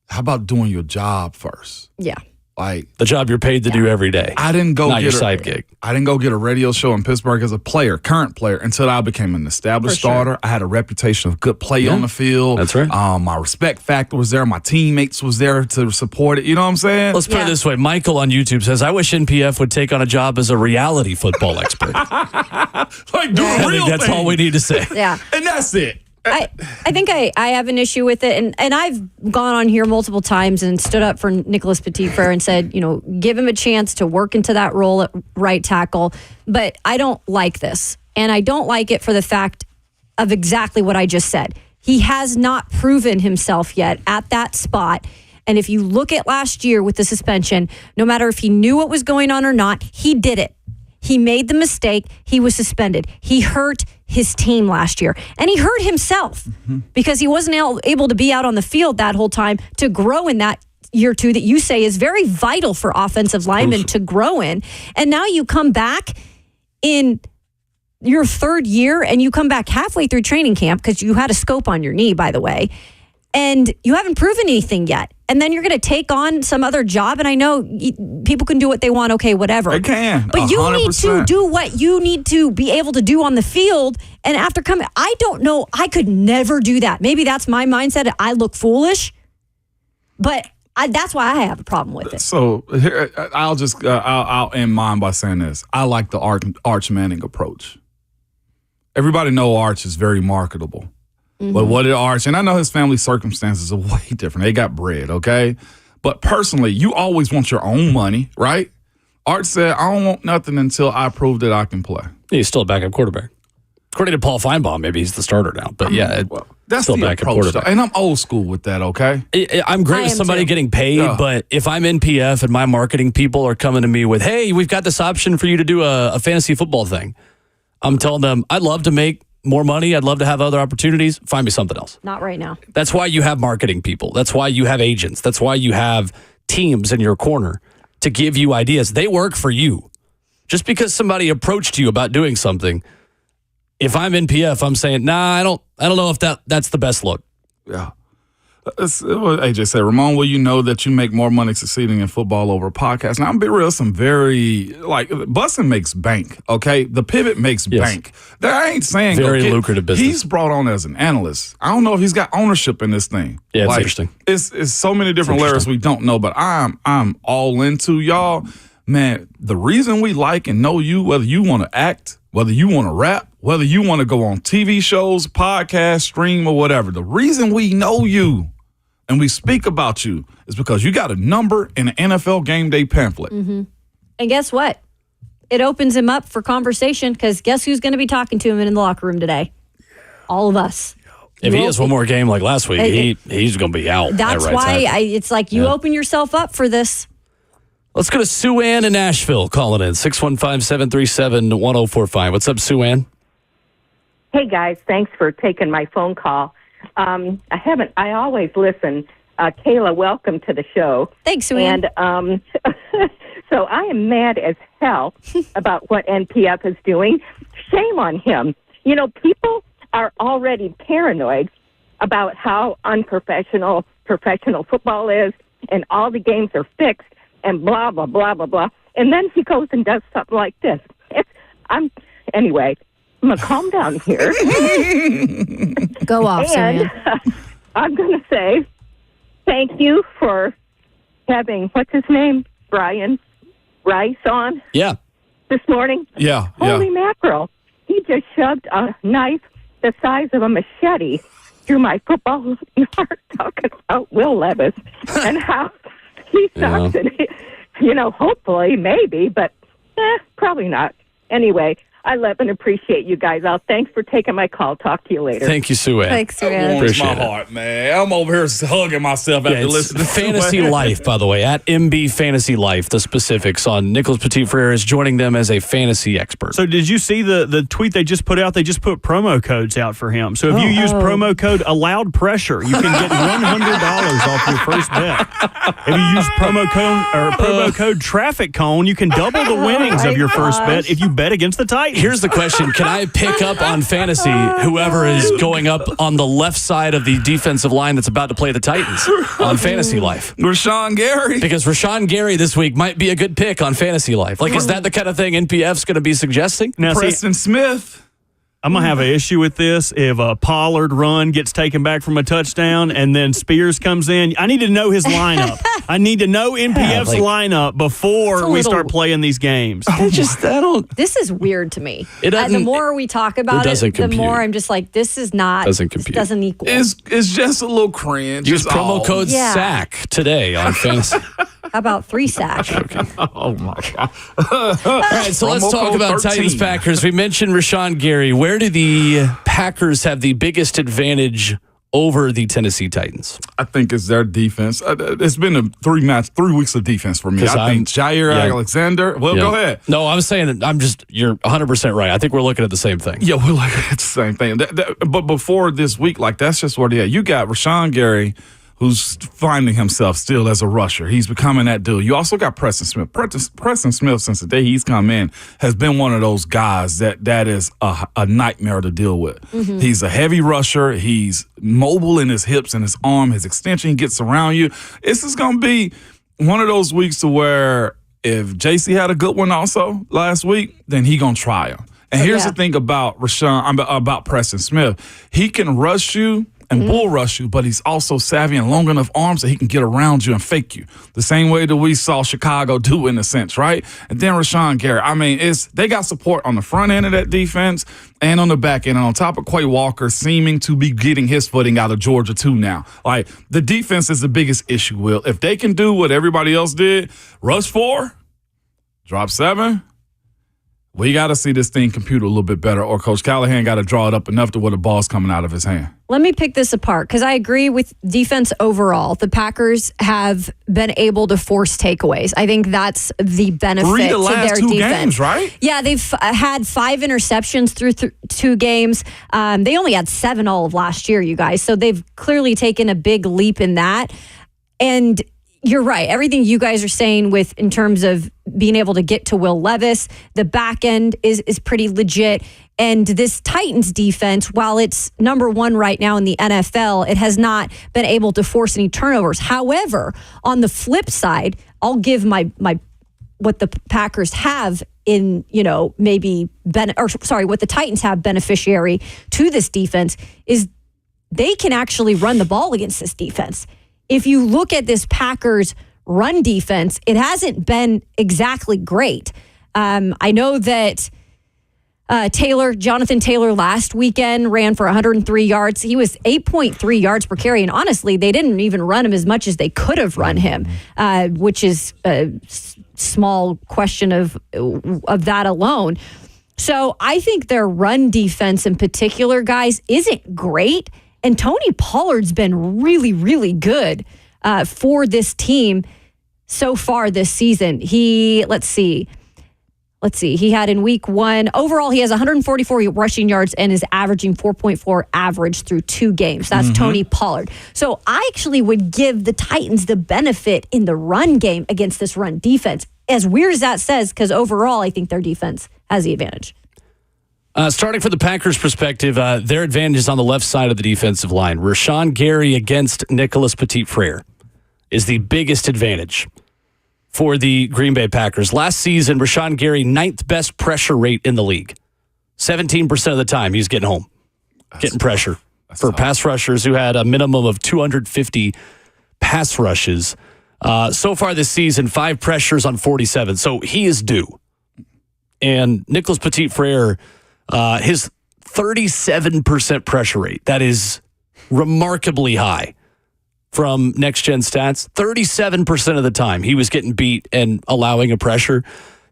How about doing your job first? Yeah. Like the job you're paid to do every day. I didn't go not get your side gig. I didn't go get a radio show in Pittsburgh as a current player, until I became an established starter. I had a reputation of good play on the field. That's right. My respect factor was there. My teammates was there to support it. You know what I'm saying? Let's put it this way. Michael on YouTube says, I wish NPF would take on a job as a reality football expert. Like do a real thing. That's all we need to say. Yeah. And that's it. I think I have an issue with it, and I've gone on here multiple times and stood up for Nicholas Petit-Frere and said, give him a chance to work into that role at right tackle, but I don't like this, and I don't like it for the fact of exactly what I just said. He has not proven himself yet at that spot, and if you look at last year with the suspension, no matter if he knew what was going on or not, he did it. He made the mistake. He was suspended. He hurt his team last year. And he hurt himself because he wasn't able to be out on the field that whole time to grow in that year two that you say is very vital for offensive linemen to grow in. And now you come back in your third year and you come back halfway through training camp because you had a scope on your knee, by the way, and you haven't proven anything yet. And then you're going to take on some other job. And I know people can do what they want. Okay, whatever. They can. But 100%. You need to do what you need to be able to do on the field. And after coming, I don't know. I could never do that. Maybe that's my mindset. I look foolish. But that's why I have a problem with it. So here, I'll end mine by saying this. I like the Arch Manning approach. Everybody know Arch is very marketable. But what did Arch, and I know his family circumstances are way different. They got bread, okay? But personally, you always want your own money, right? Arch said, I don't want nothing until I prove that I can play. He's still a backup quarterback. According to Paul Feinbaum, maybe he's the starter now. But that's still the backup approach, quarterback. and I'm old school with that. Okay, I'm great with somebody getting paid, but if I'm NPF and my marketing people are coming to me with, "Hey, we've got this option for you to do a fantasy football thing," I'm telling them, "I'd love to make more money. I'd love to have other opportunities. Find me something else." Not right now. That's why you have marketing people. That's why you have agents. That's why you have teams in your corner to give you ideas. They work for you. Just because somebody approached you about doing something, if I'm NPF, I'm saying, "Nah, I don't know if that's the best look." Yeah. What AJ said, Ramon, will you know that you make more money succeeding in football over a podcast? Now, I'm be real, some very, Bussin makes bank, okay? The pivot makes bank. I ain't saying very lucrative business. He's brought on as an analyst. I don't know if he's got ownership in this thing. Yeah, it's interesting. It's so many different layers we don't know, but I'm all into y'all. Man, the reason we like and know you, whether you want to act, whether you want to rap, whether you want to go on TV shows, podcast, stream, or whatever, the reason we know you and we speak about you is because you got a number in an NFL game day pamphlet. Mm-hmm. And guess what? It opens him up for conversation because guess who's going to be talking to him in the locker room today? All of us. If he has one more game like last week, he's going to be out. That's why it's like you open yourself up for this. Let's go to Sue Ann in Nashville calling in, 615-737-1045. What's up, Sue Ann? Hey, guys. Thanks for taking my phone call. I always listen. Kayla, welcome to the show. Thanks, Sue Ann. And so I am mad as hell about what NPF is doing. Shame on him. You know, people are already paranoid about how unprofessional professional football is, and all the games are fixed, and blah, blah, blah, blah, blah. And then he goes and does something like this. Anyway, I'm going to calm down here. Go off, and I'm going to say thank you for having, what's his name? Bryan Rice on? Yeah. This morning? Yeah. Holy mackerel. He just shoved a knife the size of a machete through my football yard talking about Will Levis and how he sucks. And, hopefully, maybe, but probably not. Anyway, I love and appreciate you guys all. Thanks for taking my call. Talk to you later. Thank you, Sue Ann. Thanks, Sue Ann. That warms my Appreciate it. heart, man. I'm over here hugging myself after listening to Fantasy Life, by the way, at MB Fantasy Life, the specifics on Nicholas Petit-Frere is joining them as a fantasy expert. So did you see the tweet they just put out? They just put promo codes out for him. So if you use promo code Allowed Pressure, you can get $100 off your first bet. If you use promo code Traffic Cone, you can double the winnings of your first bet if you bet against the Titans. Here's the question. Can I pick up on fantasy whoever is going up on the left side of the defensive line that's about to play the Titans on Fantasy Life? Rashawn Gary. Because Rashawn Gary this week might be a good pick on Fantasy Life. Is that the kind of thing NPF's going to be suggesting? Now, Preston Smith. I'm going to have an issue with this. If a Pollard run gets taken back from a touchdown and then Spears comes in, I need to know his lineup. I need to know NPF's lineup before we start playing these games. This is weird to me. The more we talk about it, the more I'm just like, this is not. Doesn't compute. This doesn't equal. It's just a little cringe. Use promo code SACK today on Fantasy. How about 3 sacks? Oh, my God. All right, so let's talk about 13. Titans Packers. We mentioned Rashawn Gary. Where do the Packers have the biggest advantage over the Tennessee Titans? I think it's their defense. It's been 3 weeks of defense for me. I think Jair Alexander. Well, go ahead. No, I was saying that you're 100% right. I think we're looking at the same thing. Yeah, we're looking at the same thing. But before this week, that's just where they at. You got Rashawn Gary, who's finding himself still as a rusher. He's becoming that dude. You also got Preston Smith. Preston Smith, since the day he's come in, has been one of those guys that is a nightmare to deal with. Mm-hmm. He's a heavy rusher. He's mobile in his hips and his arm. His extension gets around you. This is going to be one of those weeks to where if JC had a good one also last week, then he going to try him. And here's the thing about about Preston Smith. He can rush you and bull rush you, but he's also savvy and long enough arms that he can get around you and fake you. The same way that we saw Chicago do in a sense, right? And then Rashawn Gary. They got support on the front end of that defense and on the back end. And on top of Quay Walker seeming to be getting his footing out of Georgia too now. The defense is the biggest issue, Will. If they can do what everybody else did, rush 4, drop 7, We got to see this thing compute a little bit better, or Coach Callahan got to draw it up enough to where the ball's coming out of his hand. Let me pick this apart because I agree with defense overall. The Packers have been able to force takeaways. I think that's the benefit to their defense. 2 games, right? Yeah, they've had 5 interceptions through 2 games. They only had 7 all of last year, you guys. So they've clearly taken a big leap in that. And you're right. Everything you guys are saying in terms of being able to get to Will Levis, the back end is pretty legit. And this Titans defense, while it's number 1 right now in the NFL, it has not been able to force any turnovers. However, on the flip side, I'll give my what the Packers have in, what the Titans have beneficiary to this defense is they can actually run the ball against this defense. If you look at this Packers run defense, it hasn't been exactly great. I know that Jonathan Taylor last weekend ran for 103 yards. He was 8.3 yards per carry. And honestly, they didn't even run him as much as they could have run him, which is a small question of that alone. So I think their run defense in particular, guys, isn't great. And Tony Pollard's been really, really good for this team so far this season. Let's see. He had in week 1, overall, he has 144 rushing yards and is averaging 4.4 average through 2 games. That's Tony Pollard. So I actually would give the Titans the benefit in the run game against this run defense. As weird as that says, because overall, I think their defense has the advantage. Starting from the Packers' perspective, their advantage is on the left side of the defensive line. Rashawn Gary against Nicholas Petit-Frere is the biggest advantage for the Green Bay Packers. Last season, Rashawn Gary, 9th best pressure rate in the league. 17% of the time he's getting home, getting pressure for pass rushers who had a minimum of 250 pass rushes. So far this season, 5 pressures on 47, so he is due. And Nicholas Petit-Frere, his 37% pressure rate, that is remarkably high from NextGen Stats. 37% of the time he was getting beat and allowing a pressure.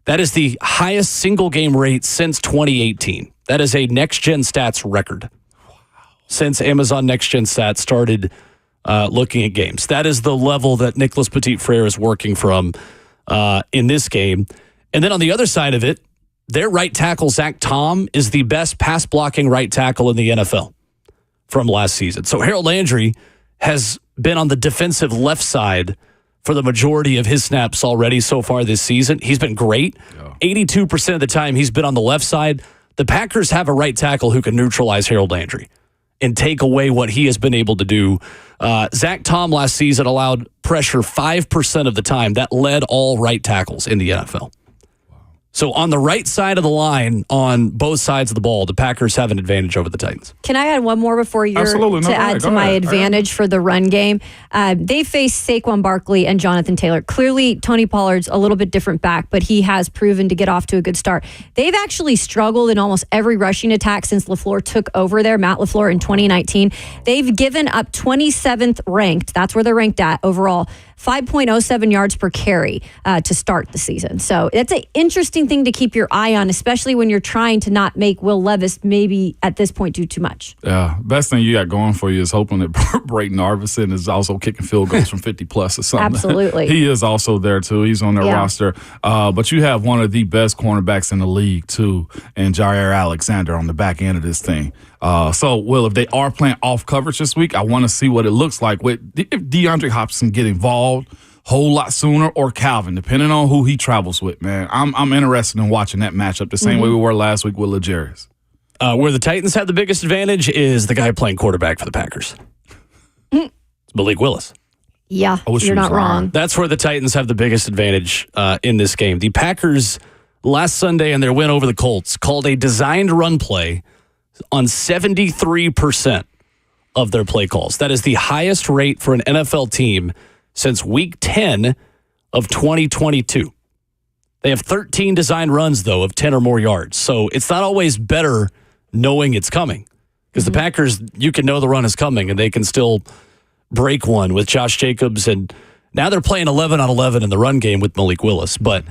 That is the highest single game rate since 2018. That is a NextGen Stats record. Since Amazon NextGen Stats started looking at games. That is the level that Nicholas Petit-Frere is working from in this game. And then on the other side of it, their right tackle, Zach Tom, is the best pass-blocking right tackle in the NFL from last season. So Harold Landry has been on the defensive left side for the majority of his snaps already so far this season. He's been great. 82% of the time he's been on the left side. The Packers have a right tackle who can neutralize Harold Landry and take away what he has been able to do. Zach Tom last season allowed pressure 5% of the time. That led all right tackles in the NFL. So on the right side of the line, on both sides of the ball, the Packers have an advantage over the Titans. Can I add one more before you're add to my advantage for the run game? They faced Saquon Barkley and Jonathan Taylor. Clearly, Tony Pollard's a little bit different back, but he has proven to get off to a good start. They've actually struggled in almost every rushing attack since LaFleur took over there, Matt LaFleur in 2019. They've given up 27th ranked. That's where they're ranked at overall. 5.07 yards per carry to start the season. So that's an interesting thing to keep your eye on, especially when you're trying to not make Will Levis maybe at this point do too much. Yeah, best thing you got going for you is hoping that Brayton Arvison is also kicking field goals from 50 plus or something. Absolutely. He is also there too. He's on their roster. But you have one of the best cornerbacks in the league too, and Jair Alexander on the back end of this thing. So, Will, if they are playing off coverage this week, I want to see what it looks like if DeAndre Hopkins get involved a whole lot sooner, or Calvin, depending on who he travels with, man. I'm interested in watching that matchup the same way we were last week with L'Jarius. Where the Titans have the biggest advantage is the guy playing quarterback for the Packers. It's Malik Willis. Yeah, you're not wrong. That's where the Titans have the biggest advantage in this game. The Packers, last Sunday in their win over the Colts, called a designed run play on 73% of their play calls. That is the highest rate for an NFL team since week 10 of 2022. They have 13 designed runs, though, of 10 or more yards. So it's not always better knowing it's coming. Because the Packers, you can know the run is coming, and they can still break one with Josh Jacobs. And now they're playing 11 on 11 in the run game with Malik Willis. But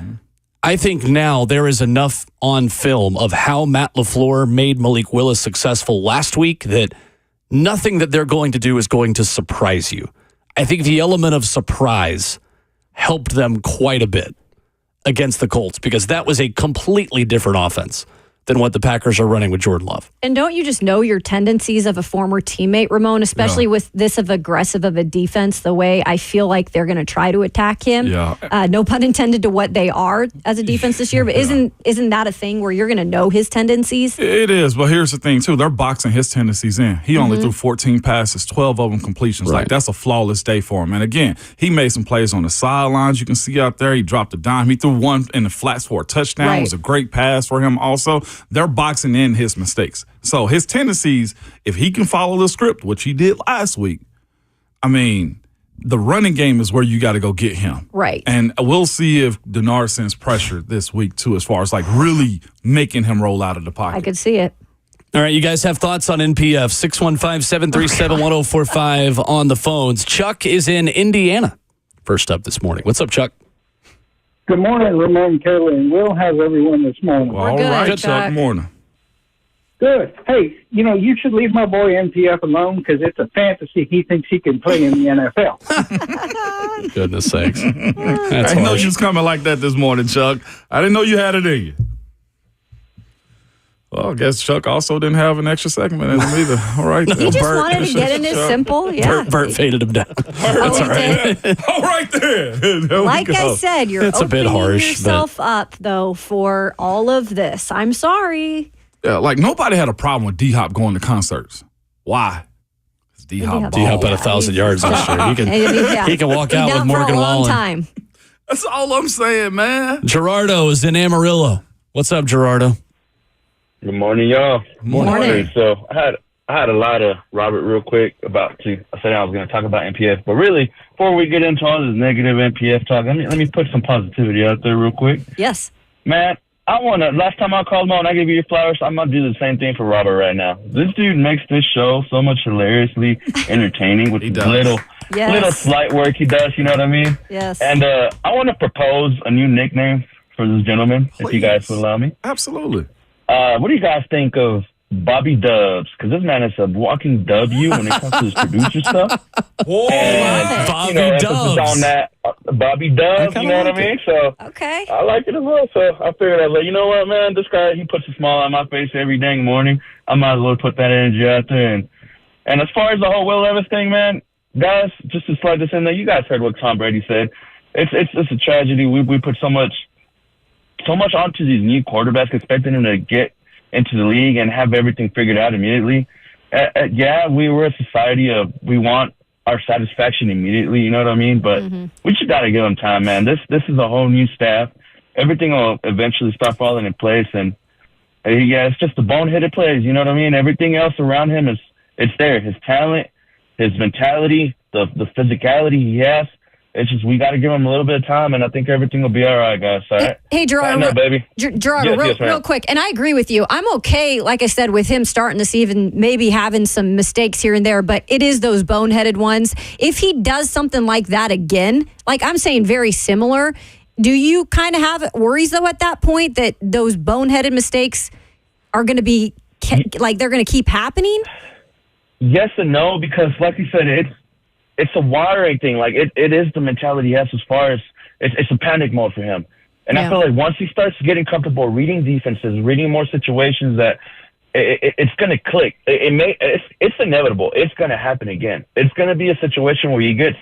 I think now there is enough on film of how Matt LaFleur made Malik Willis successful last week that nothing that they're going to do is going to surprise you. I think the element of surprise helped them quite a bit against the Colts because that was a completely different offense than what the Packers are running with Jordan Love. And don't you just know your tendencies of a former teammate, Ramon, especially with this of aggressive of a defense, the way I feel like they're going to try to attack him. Yeah. No pun intended to what they are as a defense this year, but isn't that a thing where you're going to know his tendencies? It is, but here's the thing, too. They're boxing his tendencies in. He only threw 14 passes, 12 of them completions. Right. Like, that's a flawless day for him. And again, he made some plays on the sidelines. You can see out there, he dropped a dime. He threw one in the flats for a touchdown. Right. It was a great pass for him also. They're boxing in his mistakes. So his tendencies, if he can follow the script, which he did last week, I mean, the running game is where you got to go get him. Right. And we'll see if Denard sends pressure this week, too, as far as like really making him roll out of the pocket. I could see it. All right, you guys have thoughts on NPF, 615-737-1045 on the phones. Chuck is in Indiana. First up this morning. What's up, Chuck? Good morning, Ramon, Kelly, and Will. How's everyone this morning? Well, all good, right, Chuck. Chuck. Morning. Good. Hey, you should leave my boy MTF alone because it's a fantasy he thinks he can play in the NFL. Goodness sakes. I That's didn't know harsh. you was coming like that this morning, Chuck. I didn't know you had it in you. Well, I guess Chuck also didn't have an extra segment in him either. All right. He just Bert. wanted to get in his simple. Yeah. Bert faded him down. Oh, he did. All right there. There we Like go. I said, you're It's a bit opening harsh, yourself up, though, for all of this. I'm sorry. Yeah, like nobody had a problem with D-Hop going to concerts. Why? D-Hop. D-Hop at 1,000 yards this year. He can walk out with Morgan for a long Wallen. time. That's all I'm saying, man. Gerardo is in Amarillo. What's up, Gerardo? Good morning, y'all. Morning. So I had a lot of Robert real quick I said I was going to talk about NPF, but really before we get into all this negative NPF talk, let me put some positivity out there real quick. Yes. Man, last time I called him on, I gave you your flowers. I'm going to do the same thing for Robert right now. This dude makes this show so much hilariously entertaining with little slight work he does, you know what I mean? Yes. And I want to propose a new nickname for this gentleman, if you guys would allow me. Absolutely. What do you guys think of Bobby Dubs? Because this man is a walking W when it comes to his producer stuff. Whoa, And, Bobby emphasis Dubs. on that Bobby Dubs, you know what I mean? So Okay. I like it as well. So I figured I was like, you know what, man, this guy, he puts a smile on my face every dang morning. I might as well put that energy out there. And as far as the whole Will Levis thing, man, guys, just to slide this in there, you guys heard what Tom Brady said. It's a tragedy. We put so much onto these new quarterbacks, expecting them to get into the league and have everything figured out immediately. Yeah, we're a society of we want our satisfaction immediately, you know what I mean? But we just got to give them time, man. This is a whole new staff. Everything will eventually start falling in place. And, yeah, it's just the boneheaded plays, you know what I mean? Everything else around him it's there. His talent, his mentality, the physicality he has. It's just we got to give him a little bit of time, and I think everything will be all right, guys. All right? Hey, Gerardo. I know, baby. Gerardo, Yes, real quick, and I agree with you. I'm okay, like I said, with him starting this season, maybe having some mistakes here and there, but it is those boneheaded ones. If he does something like that again, like I'm saying very similar, do you kind of have worries, though, at that point that those boneheaded mistakes are going to be, like they're going to keep happening? Yes and no, because like you said, it's a wiring thing. Like it is the mentality he has as far as it's a panic mode for him. And I feel like once he starts getting comfortable reading defenses, reading more situations, that it's going to click. It's inevitable. It's going to happen again. It's going to be a situation where he gets,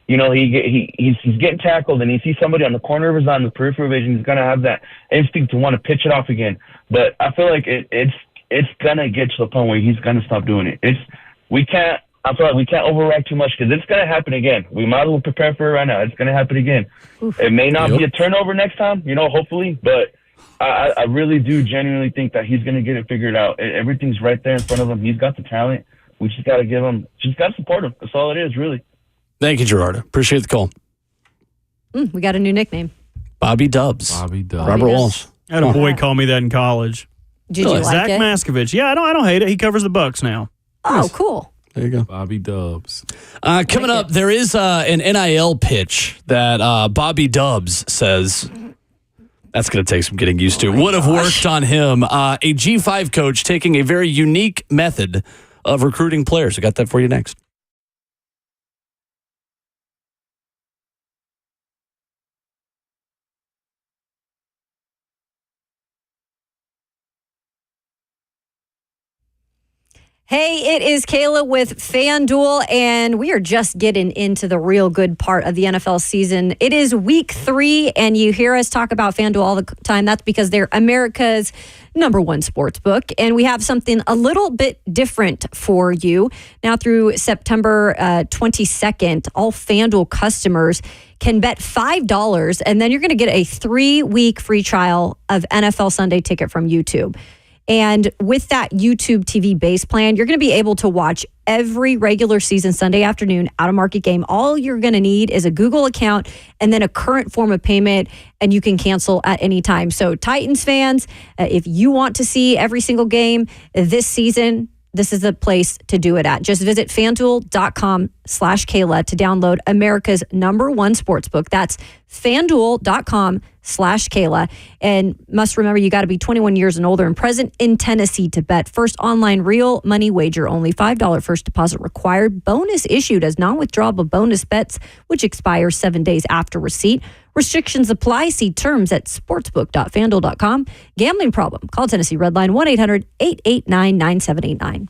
he's getting tackled and he sees somebody on the corner of his eye, on the peripheral vision. He's going to have that instinct to want to pitch it off again. But I feel like it's going to get to the point where he's going to stop doing it. I feel like we can't overreact too much because it's going to happen again. We might as well prepare for it right now. It's going to happen again. Oof. It may not be a turnover next time, hopefully, but I really do genuinely think that he's going to get it figured out. Everything's right there in front of him. He's got the talent. We just got to support him. That's all it is, really. Thank you, Gerardo. Appreciate the call. We got a new nickname. Bobby Dubs. Robert Walsh. I had a boy call me that in college. Did you like Zach it? Maskovich. Yeah, I don't hate it. He covers the Bucks now. Oh, cool. There you go. Bobby Dubs. Coming up, there is an NIL pitch that Bobby Dubs says That's going to take some getting used to. Would have worked on him. A G5 coach taking a very unique method of recruiting players. I got that for you next. Hey, it is Kayla with FanDuel, and we are just getting into the real good part of the NFL season. It is week 3, and you hear us talk about FanDuel all the time. That's because they're America's #1 sports book, and we have something a little bit different for you. Now through September 22nd, all FanDuel customers can bet $5, and then you're going to get a 3-week free trial of NFL Sunday Ticket from YouTube. And with that YouTube TV base plan, you're going to be able to watch every regular season Sunday afternoon out-of-market game. All you're going to need is a Google account and then a current form of payment, and you can cancel at any time. So Titans fans, if you want to see every single game this season, this is the place to do it at. Just visit FanDuel.com/Kayla to download America's #1 sportsbook. That's FanDuel.com/Kayla. And must remember, you got to be 21 years and older and present in Tennessee to bet. First online real money wager only. $5 first deposit required. Bonus issued as non-withdrawable bonus bets, which expire 7 days after receipt. Restrictions apply. See terms at sportsbook.fanduel.com. Gambling problem? Call Tennessee Redline 1-800-889-9789.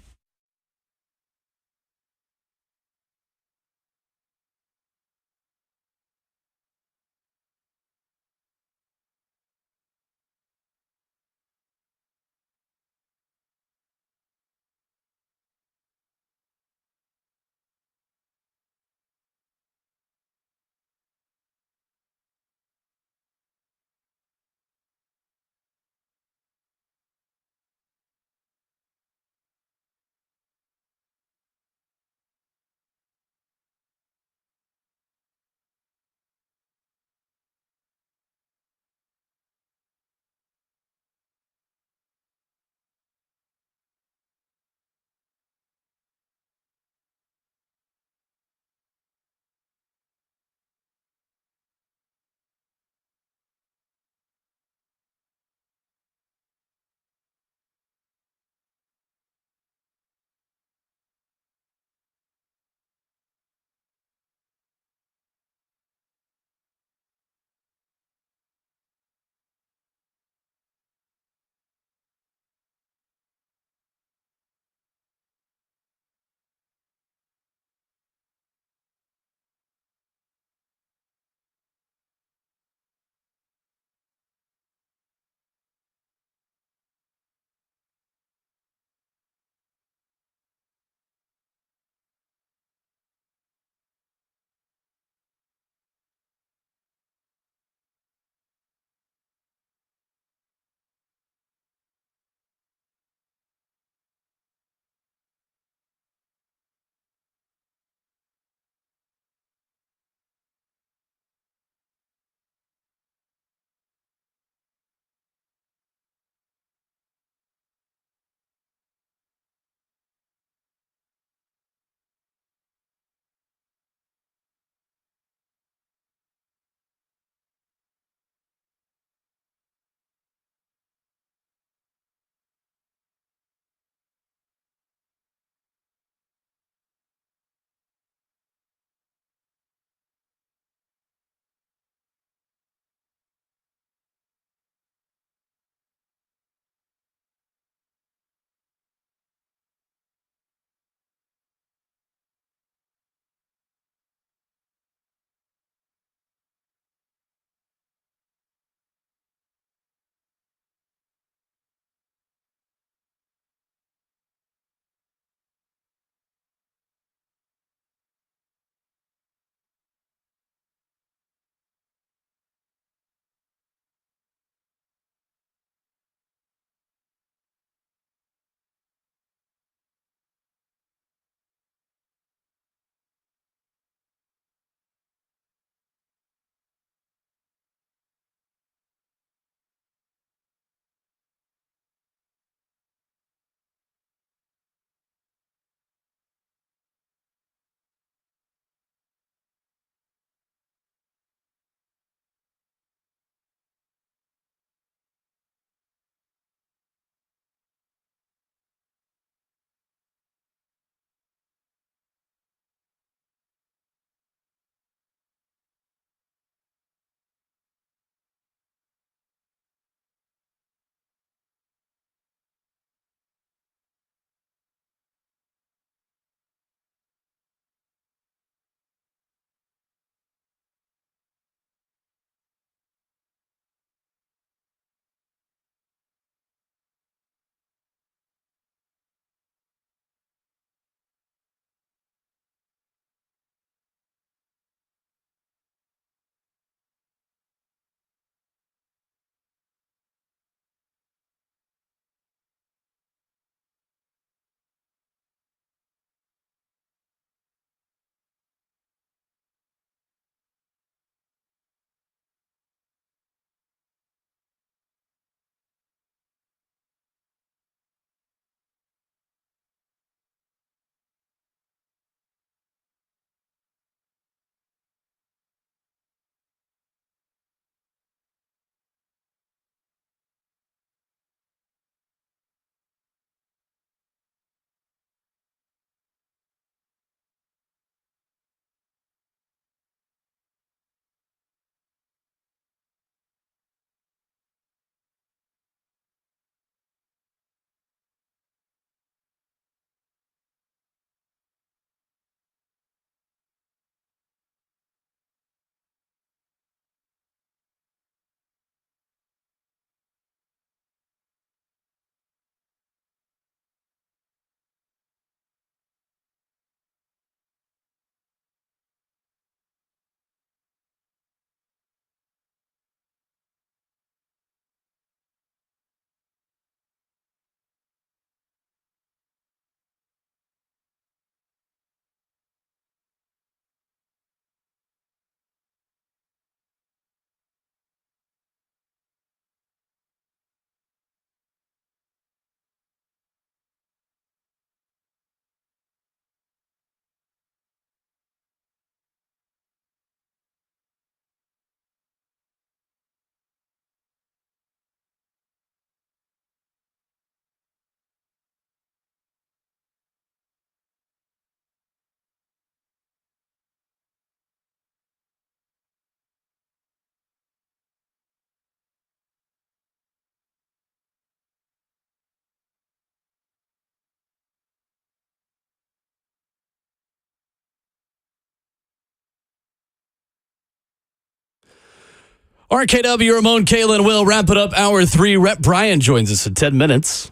RKW, Ramon, Kayla, and Will wrap it up. Hour 3. Rhett Bryan joins us in 10 minutes.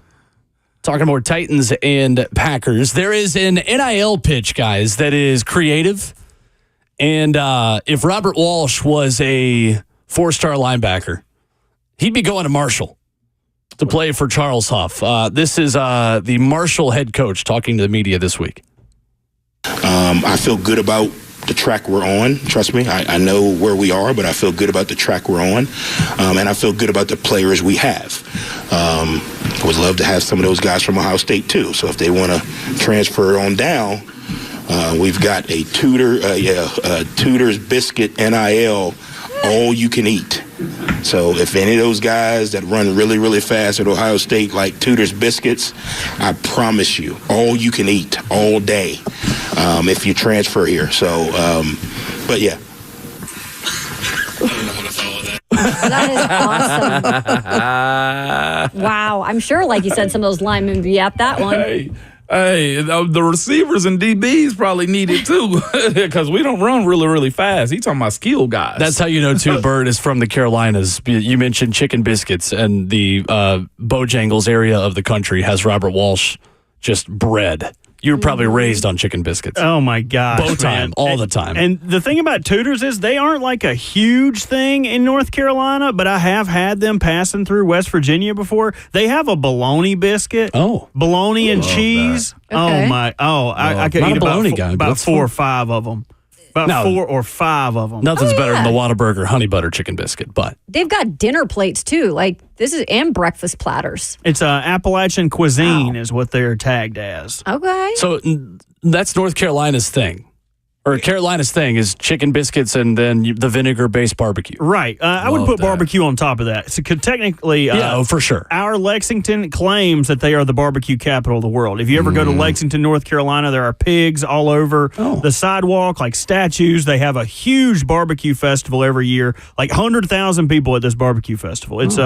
Talking more Titans and Packers. There is an NIL pitch, guys, that is creative. And if Robert Walsh was a 4-star linebacker, he'd be going to Marshall to play for Charles Huff. This is the Marshall head coach talking to the media this week. I feel good about the track we're on. Trust me, I know where we are, but I feel good about the track we're on. And I feel good about the players we have. I would love to have some of those guys from Ohio State, too. So if they want to transfer on down, we've got a Tudor's Biscuit NIL, all you can eat. So if any of those guys that run really, really fast at Ohio State like Tudor's Biscuits, I promise you, all you can eat all day if you transfer here. So, but yeah. That is awesome. Wow. I'm sure, like you said, some of those linemen would be at that one. Hey, the receivers and DBs probably need it too because we don't run really, really fast. He's talking about skill guys. That's how you know, too, Bird is from the Carolinas. You mentioned chicken biscuits, and the Bojangles area of the country has Robert Walsh just bred. You were probably raised on chicken biscuits. Oh, my gosh. Bow time, all the time. And the thing about Tudors is they aren't like a huge thing in North Carolina, but I have had them passing through West Virginia before. They have a bologna biscuit. Oh. Bologna and cheese. Okay. Oh, my. Oh, I could Not eat a bologna guy, but about that's 4 or fine. 5 of them. About 4 or 5 of them. Nothing's better than the Whataburger honey butter chicken biscuit, but They've got dinner plates, too. Like, this is, and breakfast platters. It's Appalachian cuisine is what they're tagged as. Okay. So that's North Carolina's thing. Or Carolina's thing is chicken biscuits and then the vinegar-based barbecue. Right. I would put barbecue on top of that. So technically, for sure. Our Lexington claims that they are the barbecue capital of the world. If you ever go to Lexington, North Carolina, there are pigs all over the sidewalk, like statues. They have a huge barbecue festival every year, like 100,000 people at this barbecue festival. It's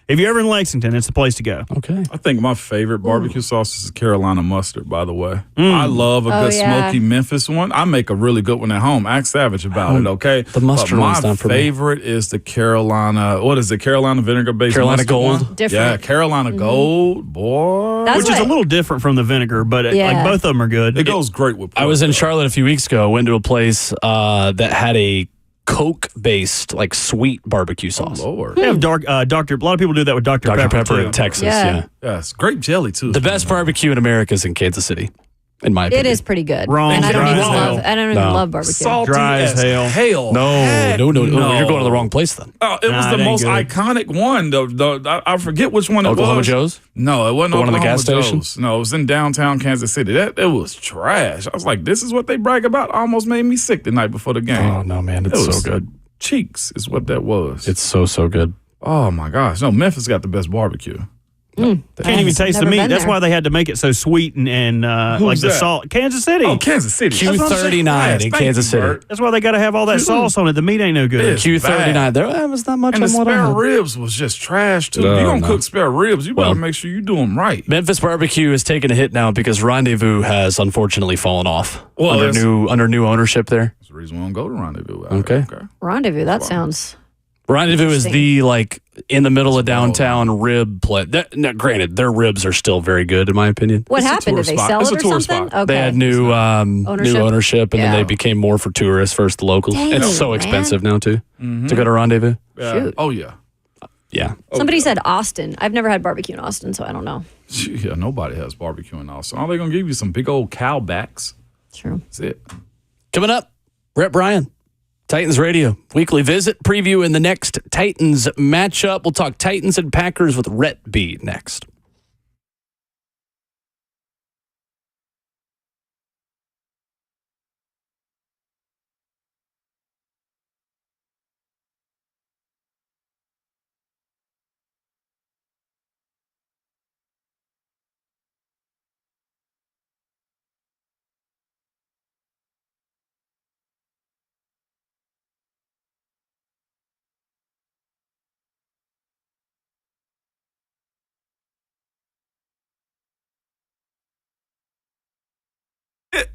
if you're ever in Lexington, it's the place to go. Okay. I think my favorite barbecue sauce is Carolina mustard, by the way. I love a good smoky Memphis one. I make a really good one at home. Ask Savage about it, okay? The mustard one's not for me. My favorite is the Carolina, what is it, Carolina vinegar-based Carolina mustard Gold? one? Different. Yeah, Carolina Gold, boy. That's Which is a little different from the vinegar, but like both of them are good. It goes great with pork. I was in Charlotte a few weeks ago. I went to a place that had a Coke-based, like, sweet barbecue sauce. Oh, Lord. They have Dr. A lot of people do that with Dr. Pepper too. in Texas, Yeah. Yes, grape jelly, too. The best barbecue in America is in Kansas City, in my opinion. It is pretty good. Wrong. And I don't Dry even as hell. love barbecue. Salty Dry as hell. No. You're going to the wrong place then. Oh, it was Nah, the it ain't most good. iconic one. I forget which one it Oklahoma was. Joe's? No, it wasn't The one in the Oklahoma gas station? Joe's. No, it was in downtown Kansas City. It was trash. I was like, this is what they brag about? Almost made me sick the night before the game. Oh, no, man. It's so good. Cheeks is what that was. It's so good. Oh, my gosh. No, Memphis got the best barbecue. Can't even taste the Never meat. been That's there. why they had to make it so sweet and like the that? salt. Kansas City. Oh, Kansas City. That's what I'm saying. Q39 in Thank Kansas you, City. Bert. That's why they got to have all that sauce on it. The meat ain't no good. It's Q39. bad. There was not much And the on what I spare had. ribs was just trash, too. No, If you're going to no. cook spare ribs, you better Well, make sure you do them right. Memphis barbecue is taking a hit now because Rendezvous has unfortunately fallen off Well, under new ownership there. That's the reason we don't go to Rendezvous. Okay. Rendezvous, that sounds... Rendezvous is Interesting. the, like, in the middle of downtown rib place. Now, granted, their ribs are still very good, in my opinion. What It's a happened? Did tourist they spot. sell It's it a or tourist something? spot. Okay. They had new ownership, and then Yeah. they became more for tourists versus the locals. Dang It's it, so man. expensive now, too, to go to Rendezvous. Yeah. Shoot. Oh, yeah. Yeah. Somebody said Austin. I've never had barbecue in Austin, so I don't know. Yeah, nobody has barbecue in Austin. All they're going to give you some big old cow backs. True. That's it. Coming up, Rhett Bryan, Titans Radio. Weekly visit, previewing the next Titans matchup. We'll talk Titans and Packers with Rhett B next.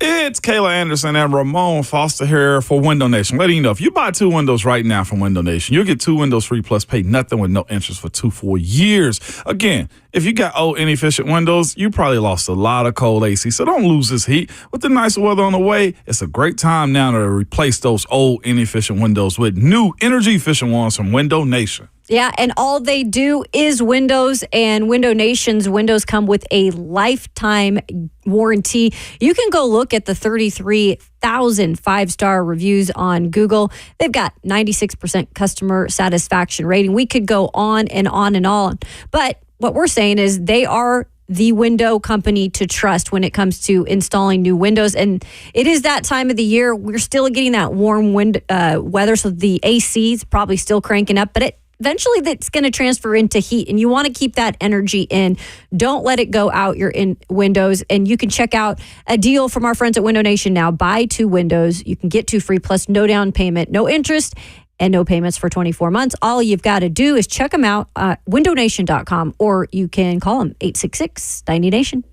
It's Kayla Anderson and Ramon Foster here for Window Nation. Letting you know, if you buy 2 windows right now from Window Nation, you'll get 2 windows free plus pay nothing with no interest for 2 full years. Again, if you got old inefficient windows, you probably lost a lot of cold AC, so don't lose this heat. With the nice weather on the way, it's a great time now to replace those old inefficient windows with new energy efficient ones from Window Nation. Yeah, and all they do is windows, and Window Nation's windows come with a lifetime warranty. You can go look at the 33,000 5-star reviews on Google. They've got 96% customer satisfaction rating. We could go on and on and on. But what we're saying is they are the window company to trust when it comes to installing new windows. And it is that time of the year. We're still getting that warm weather, so the AC is probably still cranking up, but eventually that's going to transfer into heat, and you want to keep that energy in. Don't let it go out your windows. And you can check out a deal from our friends at Window Nation now. Buy 2 windows. You can get 2 free plus no down payment, no interest, and no payments for 24 months. All you've got to do is check them out at windownation.com, or you can call them 866-90Nation.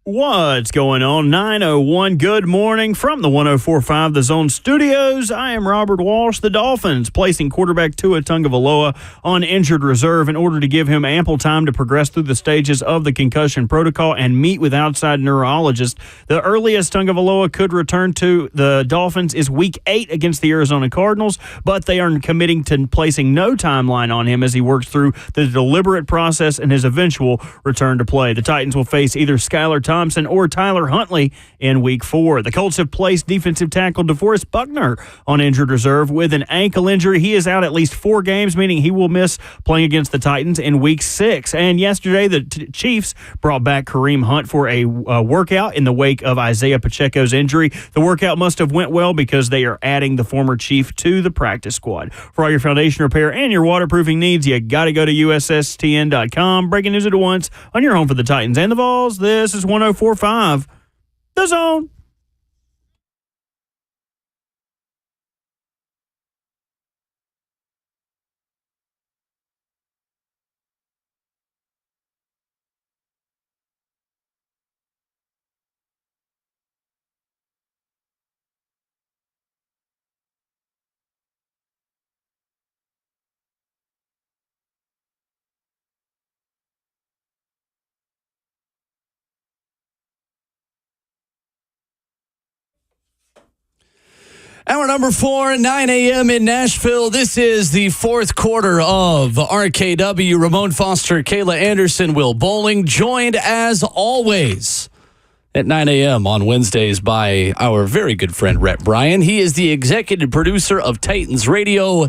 What's going on? 9:01. Good morning from the 104.5 The Zone Studios. I am Robert Walsh. The Dolphins placing quarterback Tua Tagovailoa on injured reserve in order to give him ample time to progress through the stages of the concussion protocol and meet with outside neurologists. The earliest Tagovailoa could return to the Dolphins is Week 8 against the Arizona Cardinals, but they are committing to placing no timeline on him as he works through the deliberate process and his eventual return to play. The Titans will face either Skylar Thompson or Tyler Huntley in Week 4. The Colts have placed defensive tackle DeForest Buckner on injured reserve with an ankle injury. He is out at least 4 games, meaning he will miss playing against the Titans in Week 6. And yesterday, the Chiefs brought back Kareem Hunt for a workout in the wake of Isaiah Pacheco's injury. The workout must have went well because they are adding the former Chief to the practice squad. For all your foundation repair and your waterproofing needs, you got to go to USSTN.com. Breaking news at once on your home for the Titans and the Vols. This is 104.5 The Zone. Hour number 4, 9 a.m. in Nashville. This is the fourth quarter of RKW. Ramon Foster, Kayla Anderson, Will Bowling, joined as always at 9 a.m. on Wednesdays by our very good friend, Rhett Bryan. He is the executive producer of Titans Radio,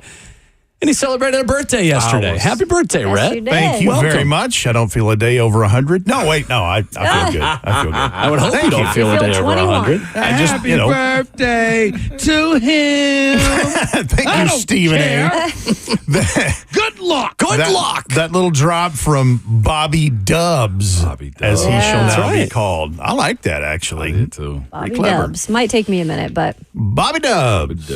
and he celebrated a birthday yesterday. Happy birthday, Rhett. Thank you very much. I don't feel a day over 100. No, I feel good. I feel good. I would hope you don't feel a day over 100. I just, Happy birthday to him. Thank you, Stephen A. Good luck. Good luck. That little drop from Bobby Dubs, as he shall now be called. I like that, actually. I did too. Bobby Dubs. Might take me a minute, but. Bobby Dubs.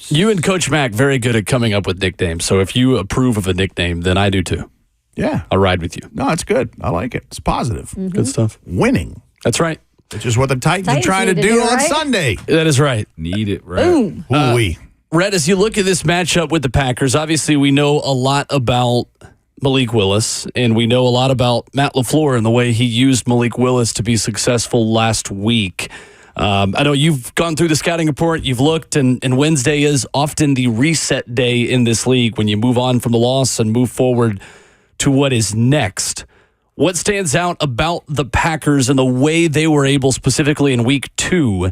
You and Coach Mack very good at coming up with nicknames. So if you approve of a nickname, then I do too. Yeah. I'll ride with you. No, it's good. I like it. It's positive. Mm-hmm. Good stuff. Winning. That's right. Which is what the Titans are trying to do on Sunday. That is right. Need it, right? Boom. Rhett, as you look at this matchup with the Packers, obviously we know a lot about Malik Willis, and we know a lot about Matt LaFleur and the way he used Malik Willis to be successful last week. I know you've gone through the scouting report, you've looked, and Wednesday is often the reset day in this league when you move on from the loss and move forward to what is next. What stands out about the Packers and the way they were able, specifically in Week 2,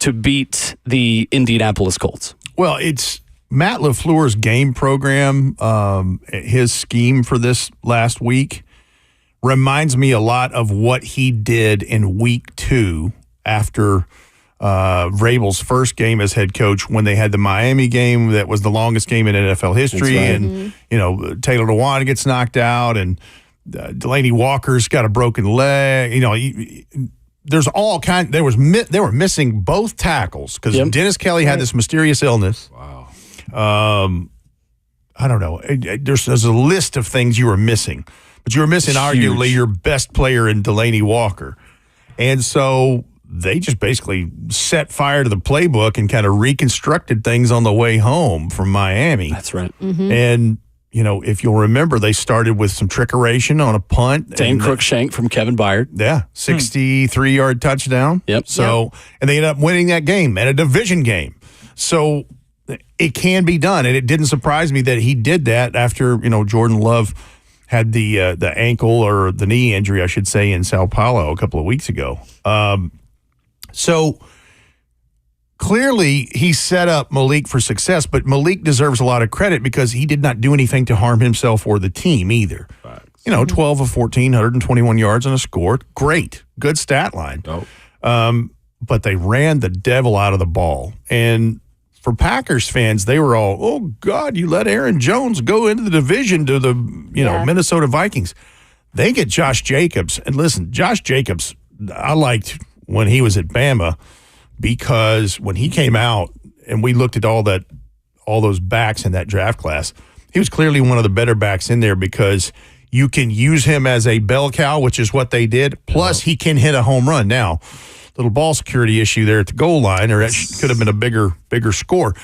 to beat the Indianapolis Colts? Well, it's Matt LaFleur's game program, his scheme for this last week reminds me a lot of what he did in Week 2 after Vrabel's first game as head coach, when they had the Miami game that was the longest game in NFL history. Right. And, Taylor Lewan gets knocked out, and Delaney Walker's got a broken leg. There's all kind. They were missing both tackles because Dennis Kelly had this mysterious illness. Wow. I don't know. There's a list of things you were missing, but you were missing arguably your best player in Delaney Walker, and so they just basically set fire to the playbook and kind of reconstructed things on the way home from Miami. That's right. Mm-hmm. And, if you'll remember, they started with some trickeration on a punt. Dane Crookshank from Kevin Byard. Yeah, 63-yard touchdown. Yep. So, and they ended up winning that game, and a division game. So it can be done, and it didn't surprise me that he did that after, Jordan Love had the ankle or the knee injury, I should say, in Sao Paulo a couple of weeks ago. So clearly he set up Malik for success, but Malik deserves a lot of credit because he did not do anything to harm himself or the team either. Facts. 12 of 14, 121 yards and a score. Great. Good stat line. But they ran the devil out of the ball. And for Packers fans, they were all, oh, God, you let Aaron Jones go into the division to the Minnesota Vikings. They get Josh Jacobs. And listen, Josh Jacobs, I liked when he was at Bama, because when he came out and we looked at all those backs in that draft class, he was clearly one of the better backs in there because You can use him as a bell cow, which is what they did. Plus, he can hit a home run. Now, little ball security issue there at the goal line, or that could have been a bigger score.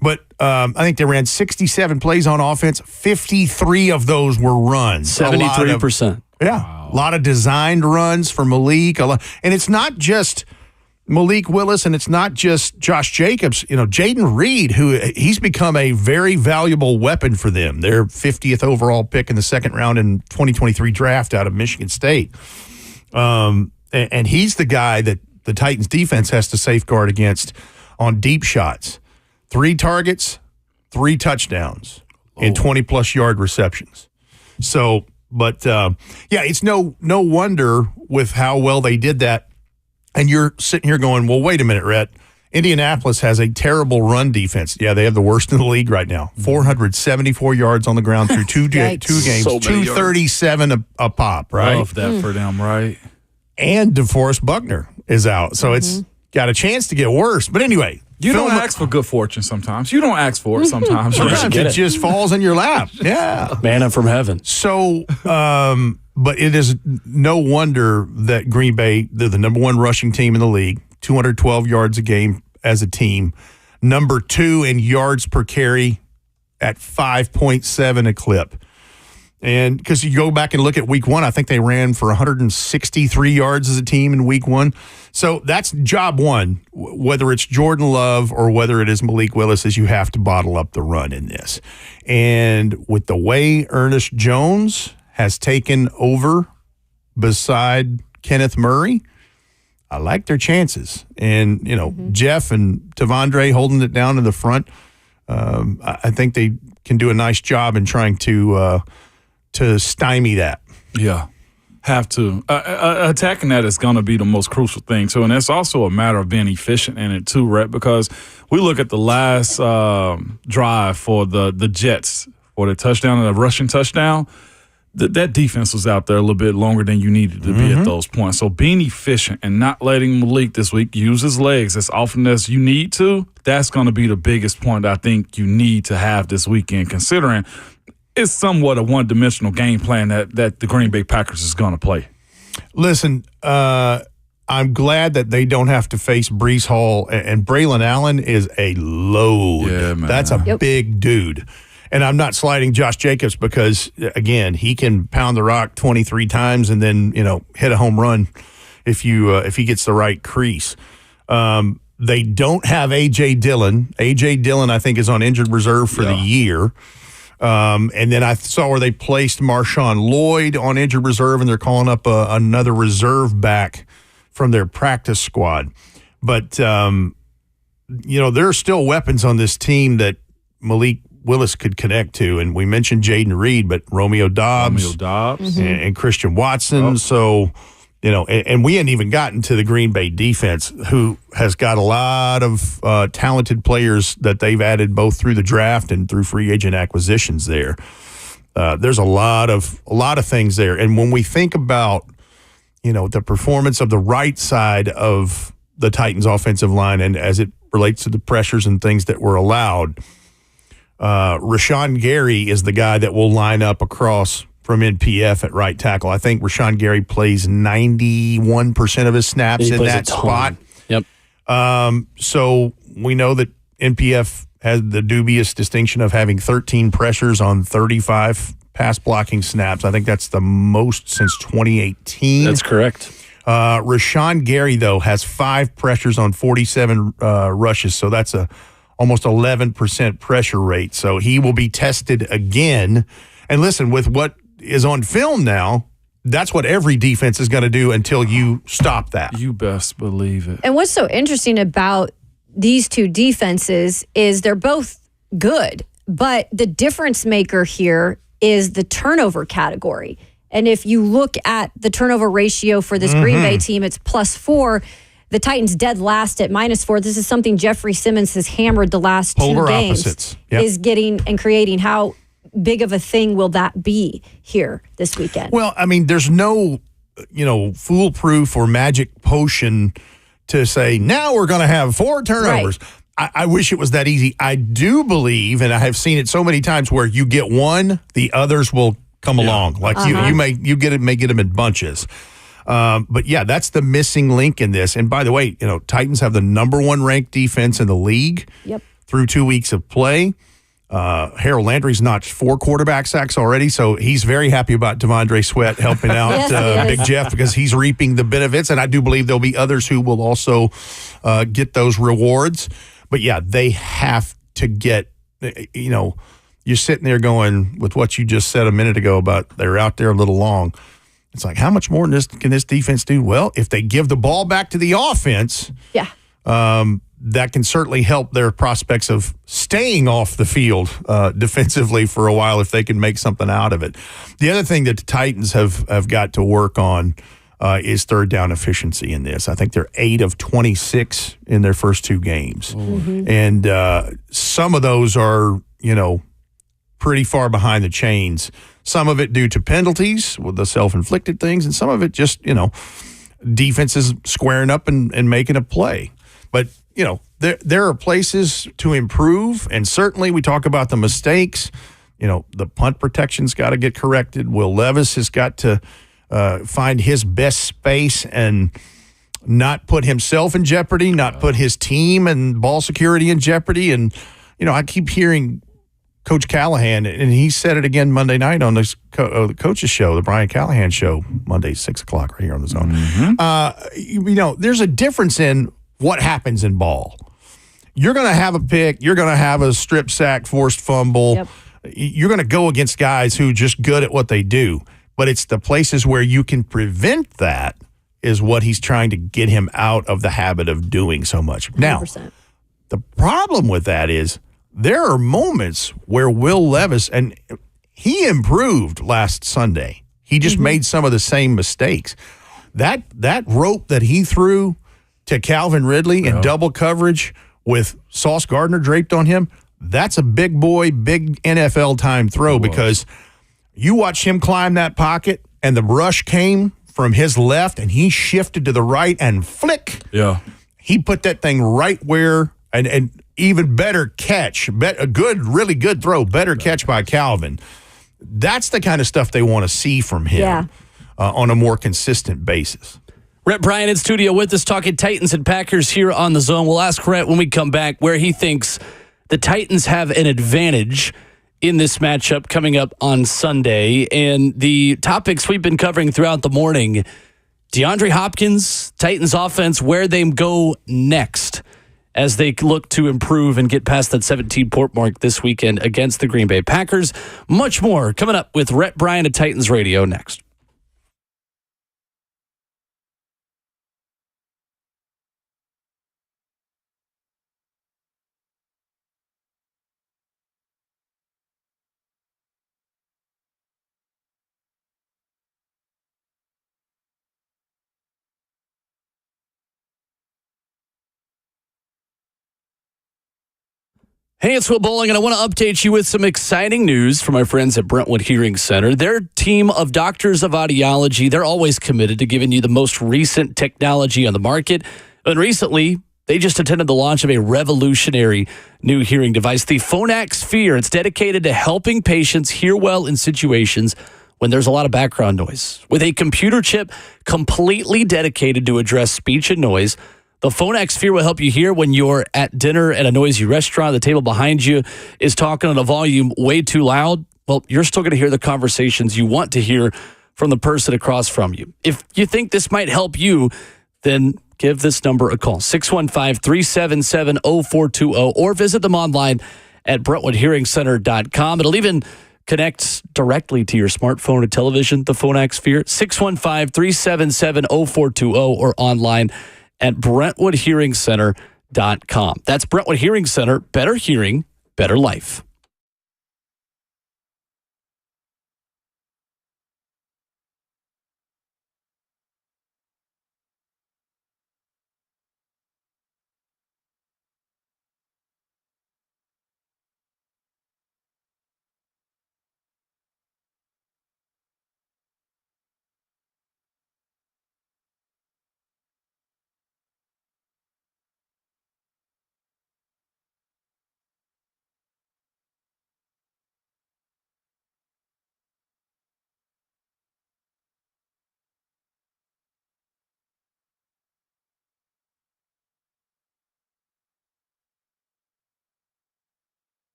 But I think they ran 67 plays on offense. 53 of those were runs. 73%. A lot of designed runs for Malik. And it's not just Malik Willis, and it's not just Josh Jacobs. Jaden Reed, he's become a very valuable weapon for them. Their 50th overall pick in the second round in 2023 draft out of Michigan State. And he's the guy that the Titans defense has to safeguard against on deep shots. 3 targets, 3 touchdowns, and 20-plus yard receptions. So, but it's no wonder with how well they did that. And you're sitting here going, well, wait a minute, Rhett. Indianapolis has a terrible run defense. Yeah, they have the worst in the league right now. 474 yards on the ground through two games, So 237 a pop, right? Love that for them, right? And DeForest Buckner is out. So it's got a chance to get worse. But anyway. You don't ask for good fortune sometimes. You don't ask for it sometimes. Sometimes it just falls in your lap. Yeah. Manna from heaven. So, but it is no wonder that Green Bay, they're the number 1 rushing team in the league, 212 yards a game as a team, number 2 in yards per carry at 5.7 a clip. And because you go back and look at week 1, I think they ran for 163 yards as a team in week 1. So that's job 1, whether it's Jordan Love or whether it is Malik Willis, is you have to bottle up the run in this. And with the way Ernest Jones has taken over beside Kenneth Murray, I like their chances. And, Jeff and Tavondre holding it down in the front, I think they can do a nice job in trying to stymie that. Yeah, have to. Attacking that is going to be the most crucial thing, too. And it's also a matter of being efficient in it, too, Rhett, because we look at the last drive for the Jets for the touchdown and the rushing touchdown. That defense was out there a little bit longer than you needed to be at those points. So being efficient and not letting Malik this week use his legs as often as you need to, that's going to be the biggest point I think you need to have this weekend, considering it's somewhat a one-dimensional game plan that the Green Bay Packers is going to play. Listen, I'm glad that they don't have to face Breece Hall, and Braylon Allen is a load. Yeah, man. That's a big dude. And I'm not sliding Josh Jacobs because, again, he can pound the rock 23 times and then, hit a home run if he gets the right crease. They don't have A.J. Dillon. A.J. Dillon, I think, is on injured reserve for the year. And then I saw where they placed Marshawn Lloyd on injured reserve, and they're calling up another reserve back from their practice squad. But, there are still weapons on this team that Malik Willis could connect to. And we mentioned Jaden Reed, but Romeo Dobbs. And Christian Watson. So, and we hadn't even gotten to the Green Bay defense, who has got a lot of talented players that they've added both through the draft and through free agent acquisitions there. There's a lot of things there. And when we think about, the performance of the right side of the Titans offensive line, and as it relates to the pressures and things that were allowed, Rashawn Gary is the guy that will line up across from NPF at right tackle. I think Rashawn Gary plays 91% of his snaps in that spot. Yep. So we know that NPF has the dubious distinction of having 13 pressures on 35 pass blocking snaps. I think that's the most since 2018. That's correct. Rashawn Gary, though, has 5 pressures on 47 rushes, so that's almost 11% pressure rate. So he will be tested again. And listen, with what is on film now, that's what every defense is going to do until you stop that. You best believe it. And what's so interesting about these two defenses is they're both good, but the difference maker here is the turnover category. And if you look at the turnover ratio for this Green Bay team, it's +4. The Titans dead last at -4. This is something Jeffrey Simmons has hammered the last Polar 2 games. Opposites. Yep. Is getting and creating. How big of a thing will that be here this weekend? Well, I mean, there's no, foolproof or magic potion to say, now we're going to have 4 turnovers. Right. I wish it was that easy. I do believe, and I have seen it so many times, where you get one, the others will come along. Like you get it, may get them in bunches. But yeah, that's the missing link in this. And by the way, Titans have the number 1 ranked defense in the league through 2 weeks of play. Harold Landry's notched 4 quarterback sacks already, so he's very happy about Devondre Sweat helping out Big Jeff because he's reaping the benefits, and I do believe there'll be others who will also get those rewards. But yeah, they have to get, you're sitting there going with what you just said a minute ago about they're out there a little long. It's like, how much more can this defense do? Well, if they give the ball back to the offense, that can certainly help their prospects of staying off the field defensively for a while if they can make something out of it. The other thing that the Titans have got to work on is third down efficiency in this. I think they're 8 of 26 in their first 2 games. Mm-hmm. And some of those are, pretty far behind the chains. Some of it due to penalties with the self-inflicted things, and some of it just, defenses squaring up and making a play. But, there are places to improve, and certainly we talk about the mistakes. The punt protection's got to get corrected. Will Levis has got to find his best space and not put himself in jeopardy, not put his team and ball security in jeopardy. And, I keep hearing Coach Callahan, and he said it again Monday night on this the coach's show, the Bryan Callahan show, Monday, 6 o'clock right here on the Zone. Mm-hmm. There's a difference in what happens in ball. You're going to have a pick. You're going to have a strip sack, forced fumble. Yep. You're going to go against guys who are just good at what they do. But it's the places where you can prevent that is what he's trying to get him out of the habit of doing so much. 100%. Now, the problem with that is there are moments where Will Levis, and he improved last Sunday. He just made some of the same mistakes. That rope that he threw to Calvin Ridley in double coverage with Sauce Gardner draped on him, that's a big boy, big NFL time throw because you watch him climb that pocket and the rush came from his left and he shifted to the right and flick. Yeah. He put that thing right where, and even better catch, a good, really good throw, better catch by Calvin. That's the kind of stuff they want to see from him on a more consistent basis. Rhett Bryan in studio with us talking Titans and Packers here on the Zone. We'll ask Rhett when we come back where he thinks the Titans have an advantage in this matchup coming up on Sunday. And the topics we've been covering throughout the morning, DeAndre Hopkins, Titans offense, where they go next as they look to improve and get past that 17-point mark this weekend against the Green Bay Packers. Much more coming up with Rhett Bryan at Titans Radio next. Hey, it's Will Bowling, and I want to update you with some exciting news from my friends at Brentwood Hearing Center. Their team of doctors of audiology, they're always committed to giving you the most recent technology on the market. And recently, they just attended the launch of a revolutionary new hearing device, the Phonak Sphere. It's dedicated to helping patients hear well in situations when there's a lot of background noise. With a computer chip completely dedicated to address speech and noise, the Phonak Sphere will help you hear when you're at dinner at a noisy restaurant. The table behind you is talking at a volume way too loud. Well, you're still going to hear the conversations you want to hear from the person across from you. If you think this might help you, then give this number a call, 615-377-0420, or visit them online at BrentwoodHearingCenter.com. It'll even connect directly to your smartphone or television, the Phonak Sphere, 615-377-0420, or online at BrentwoodHearingCenter.com. That's Brentwood Hearing Center. Better hearing, better life.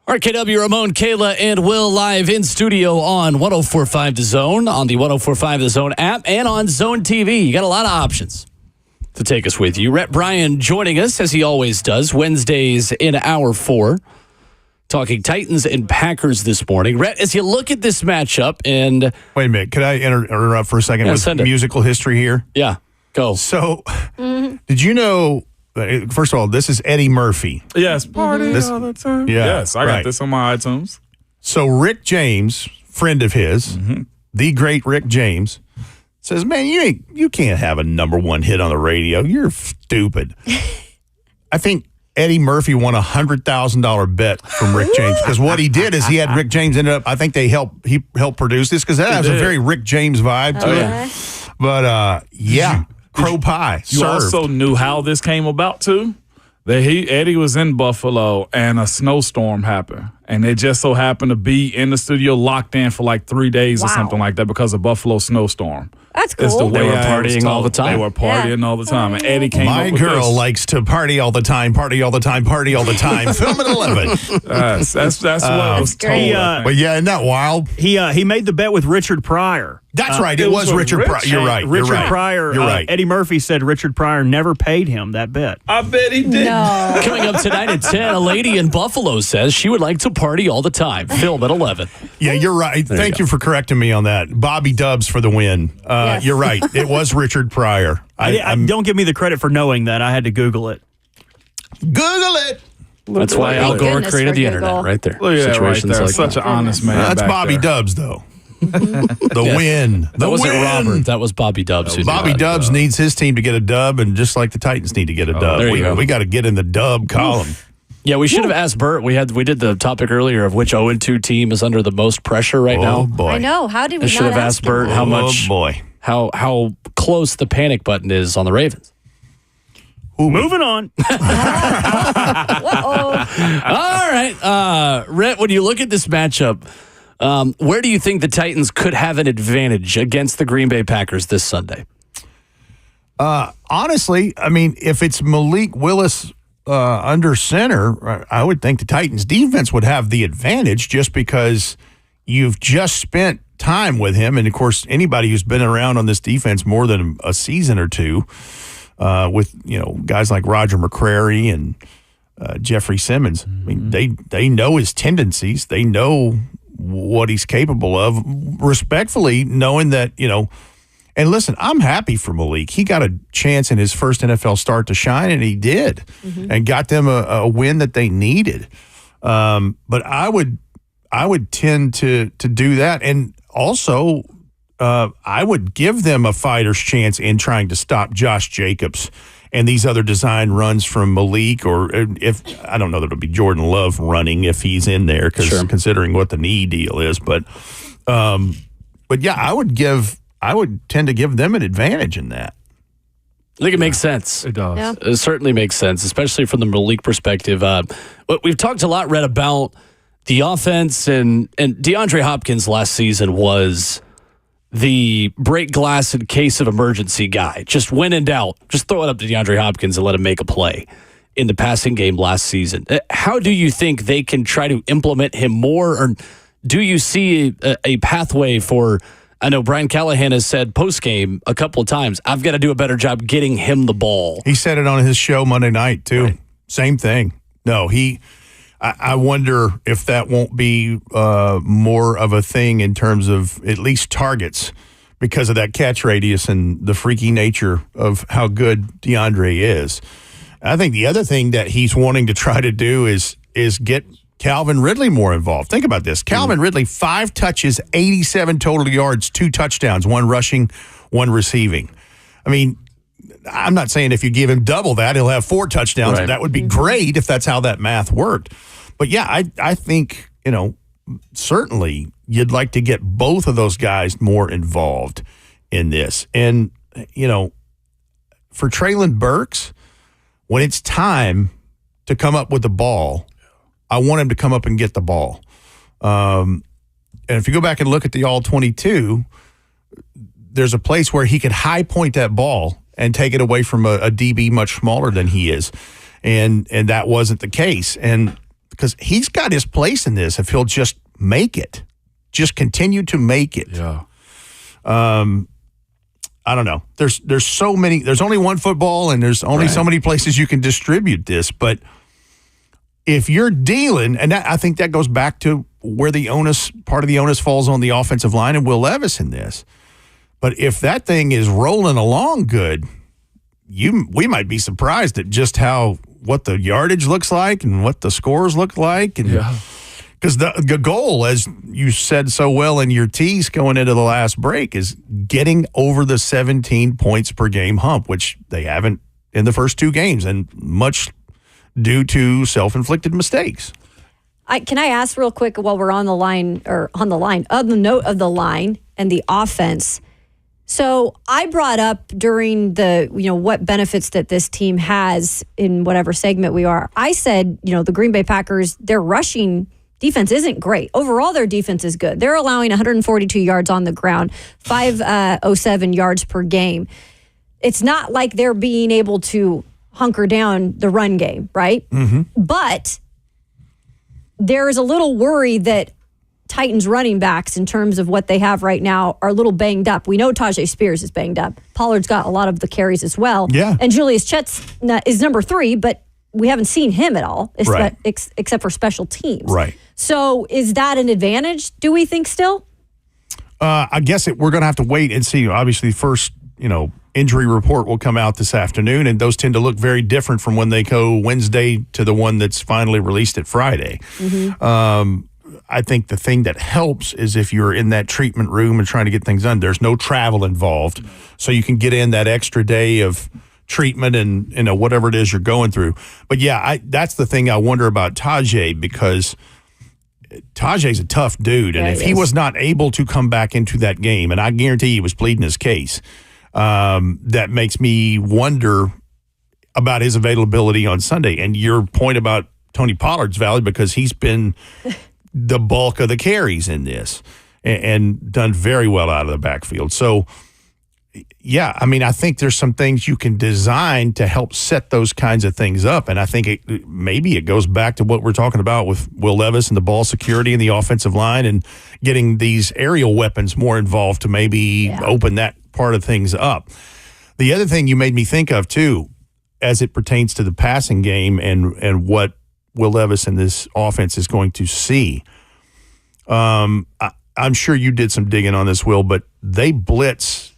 RKW, Ramon, Kayla, and Will live in studio on 104.5 The Zone, on the 104.5 The Zone app, and on Zone TV. You got a lot of options to take us with you. Rhett Bryan joining us, as he always does, Wednesdays in hour 4, talking Titans and Packers this morning. Rhett, as you look at this matchup, and... Wait a minute. Could I interrupt for a second with musical history here? Yeah, go. So, did you know... First of all, this is Eddie Murphy. Yes, party all the time. Yeah, yes, I got this on my iTunes. So Rick James, friend of his, the great Rick James, says, "Man, you can't have a number 1 hit on the radio. You're stupid." I think Eddie Murphy won a $100,000 bet from Rick James, because what he did is he had Rick James ended up. I think he helped produce this, because that has a very Rick James vibe to it. But yeah. Crow pie. You also knew how this came about too. That Eddie was in Buffalo and a snowstorm happened, and they just so happened to be in the studio locked in for like 3 days or something like that because of Buffalo snowstorm. That's cool. It's the way they were partying all the time. They were partying all the time, and Eddie came. My girl likes to party all the time, party all the time, party all the time. Film at 11. That's what I was told. But yeah, isn't that wild? He made the bet with Richard Pryor. That's right. It was Richard Pryor. You're right. Richard Pryor. You're right. Eddie Murphy said Richard Pryor never paid him that bet. I bet he did. No. Coming up tonight at 10, a lady in Buffalo says she would like to party all the time. Film at 11. Yeah, you're right. Thank you for correcting me on that. Bobby Dubs for the win. Yes. You're right. It was Richard Pryor. Don't give me the credit for knowing that. I had to Google it. Google it. That's why Al Gore created the internet right there. Look at that right there. Like Such that. an honest man. That's back Bobby there. Dubs, though. The win. That wasn't Robert. That was Bobby Dubs. Bobby Dubs needs his team to get a dub, and just like the Titans need to get a dub. There you go. We got to get in the dub column. Yeah, we should have asked Bert. We did the topic earlier of which 0-2 team is under the most pressure right now. Oh boy! I know. How did we I should not have ask asked Bert him? how much. Oh boy! How close the panic button is on the Ravens. Moving on. All right, Rhett. When you look at this matchup, where do you think the Titans could have an advantage against the Green Bay Packers this Sunday? Honestly, I mean, if it's Malik Willis under center, I would think the Titans defense would have the advantage, just because you've just spent time with him. And of course, anybody who's been around on this defense more than a season or two, with guys like Roger McCrary and Jeffrey Simmons, I mean, they know his tendencies. They know what he's capable of, respectfully knowing that, and listen, I'm happy for Malik. He got a chance in his first NFL start to shine, and he did, and got them a win that they needed. But I would tend to do that, and also I would give them a fighter's chance in trying to stop Josh Jacobs and these other design runs from Malik, or if I don't know that it'll be Jordan Love running if he's in there, because considering what the knee deal is, but yeah, I would tend to give them an advantage in that. I think it makes sense. It does. Yeah. It certainly makes sense, especially from the Malik perspective. We've talked a lot, Rhett, about the offense, and DeAndre Hopkins last season was the break glass in case of emergency guy. Just when in doubt, just throw it up to DeAndre Hopkins and let him make a play in the passing game last season. How do you think they can try to implement him more, or do you see a pathway for... I know Brian Callahan has said post-game a couple of times, I've got to do a better job getting him the ball. He said it on his show Monday night, too. Right. Same thing. No, I wonder if that won't be more of a thing in terms of at least targets, because of that catch radius and the freaky nature of how good DeAndre is. I think the other thing that he's wanting to try to do is get Calvin Ridley more involved. Think about this. Calvin Ridley, 5 touches, 87 total yards, 2 touchdowns, 1 rushing, 1 receiving. I mean, I'm not saying if you give him double that, he'll have 4 touchdowns. Right. That would be great if that's how that math worked. But yeah, I think, certainly you'd like to get both of those guys more involved in this. And, for Treylon Burks, when it's time to come up with the ball, I want him to come up and get the ball. And if you go back and look at the All-22, there's a place where he could high point that ball and take it away from a DB much smaller than he is. And that wasn't the case. And because he's got his place in this if he'll just make it, just continue to make it. Yeah. I don't know. There's so many. There's only one football, and there's only so many places you can distribute this. But if you're dealing, and I think that goes back to where part of the onus falls on the offensive line and Will Levis in this. But if that thing is rolling along good, we might be surprised at just what the yardage looks like and what the scores look like, and because the goal, as you said so well in your tease going into the last break, is getting over the 17 points per game hump, which they haven't in the first 2 games, and much due to self-inflicted mistakes. Can I ask real quick while we're on the note of the line and the offense? So I brought up during the, what benefits that this team has in whatever segment we are. I said, the Green Bay Packers, their rushing defense isn't great. Overall, their defense is good. They're allowing 142 yards on the ground, 507 yards per game. It's not like they're being able to hunker down the run game, right? Mm-hmm. But there is a little worry that Titans running backs, in terms of what they have right now, are a little banged up. We know Tajay Spears is banged up. Pollard's got a lot of the carries as well. Yeah. And Julius Chet's is number 3, but we haven't seen him at all, except for special teams. Right. So is that an advantage, do we think still? I guess we're going to have to wait and see. Obviously, first, injury report will come out this afternoon, and those tend to look very different from when they go Wednesday to the one that's finally released at Friday. Mm-hmm. I think the thing that helps is if you're in that treatment room and trying to get things done, there's no travel involved. So you can get in that extra day of treatment and whatever it is you're going through. But that's the thing I wonder about Tajay, because Tajay's a tough dude. And if he was not able to come back into that game, and I guarantee he was pleading his case, that makes me wonder about his availability on Sunday. And your point about Tony Pollard's valid, because he's been the bulk of the carries in this and done very well out of the backfield. So, I think there's some things you can design to help set those kinds of things up. And I think maybe it goes back to what we're talking about with Will Levis and the ball security and the offensive line and getting these aerial weapons more involved to maybe open that part of things up. The other thing you made me think of, too, as it pertains to the passing game and what Will Levis and this offense is going to see. I'm sure you did some digging on this, Will, but they blitz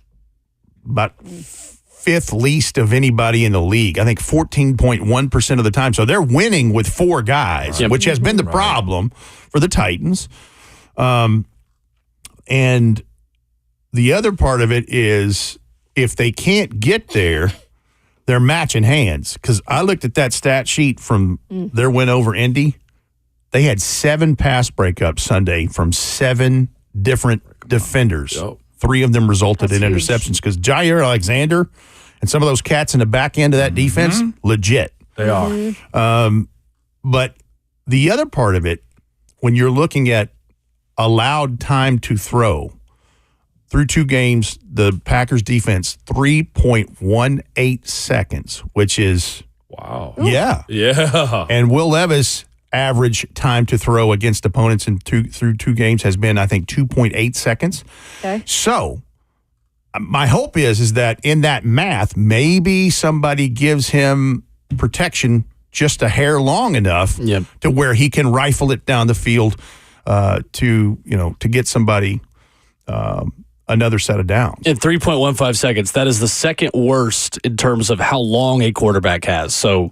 about 5th least of anybody in the league. I think 14.1% of the time. So they're winning with 4 guys, which has been the problem for the Titans. And the other part of it is if they can't get there, they're matching hands. Because I looked at that stat sheet from their win over Indy. They had 7 pass breakups Sunday from 7 different defenders. Yep. 3 of them resulted in interceptions because Jair Alexander and some of those cats in the back end of that defense, legit. They are. But the other part of it, when you're looking at allowed time to throw, through 2 games, the Packers defense, 3.18 seconds, which is... Wow. Yeah. Yeah. And Will Levis' average time to throw against opponents through 2 games has been, I think, 2.8 seconds. Okay. So my hope is that in that math, maybe somebody gives him protection just a hair long enough to where he can rifle it down the field to get somebody another set of downs. In 3.15 seconds, that is the second worst in terms of how long a quarterback has. So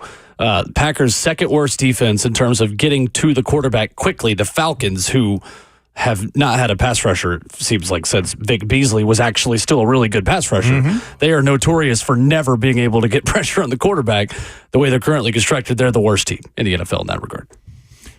Packers' second worst defense in terms of getting to the quarterback quickly. The Falcons, who have not had a pass rusher, it seems like, since Vic Beasley was actually still a really good pass rusher. They are notorious for never being able to get pressure on the quarterback. The way they're currently constructed, they're the worst team in the NFL in that regard.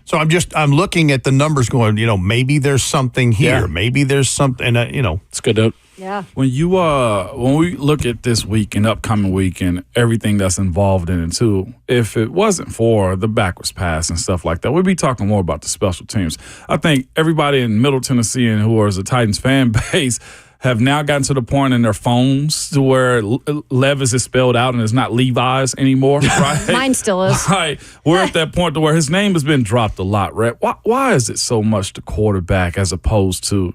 So I'm looking at the numbers going, maybe there's something here. Yeah. Maybe there's something, It's good note. Yeah. When we look at this week and upcoming week and everything that's involved in it too, if it wasn't for the backwards pass and stuff like that, we'd be talking more about the special teams. I think everybody in Middle Tennessee and who is a Titans fan base have now gotten to the point in their phones to where Levis is spelled out and it's not Levi's anymore, right? Mine still is. Right. We're at that point to where his name has been dropped a lot, Rhett. Why is it so much the quarterback as opposed to,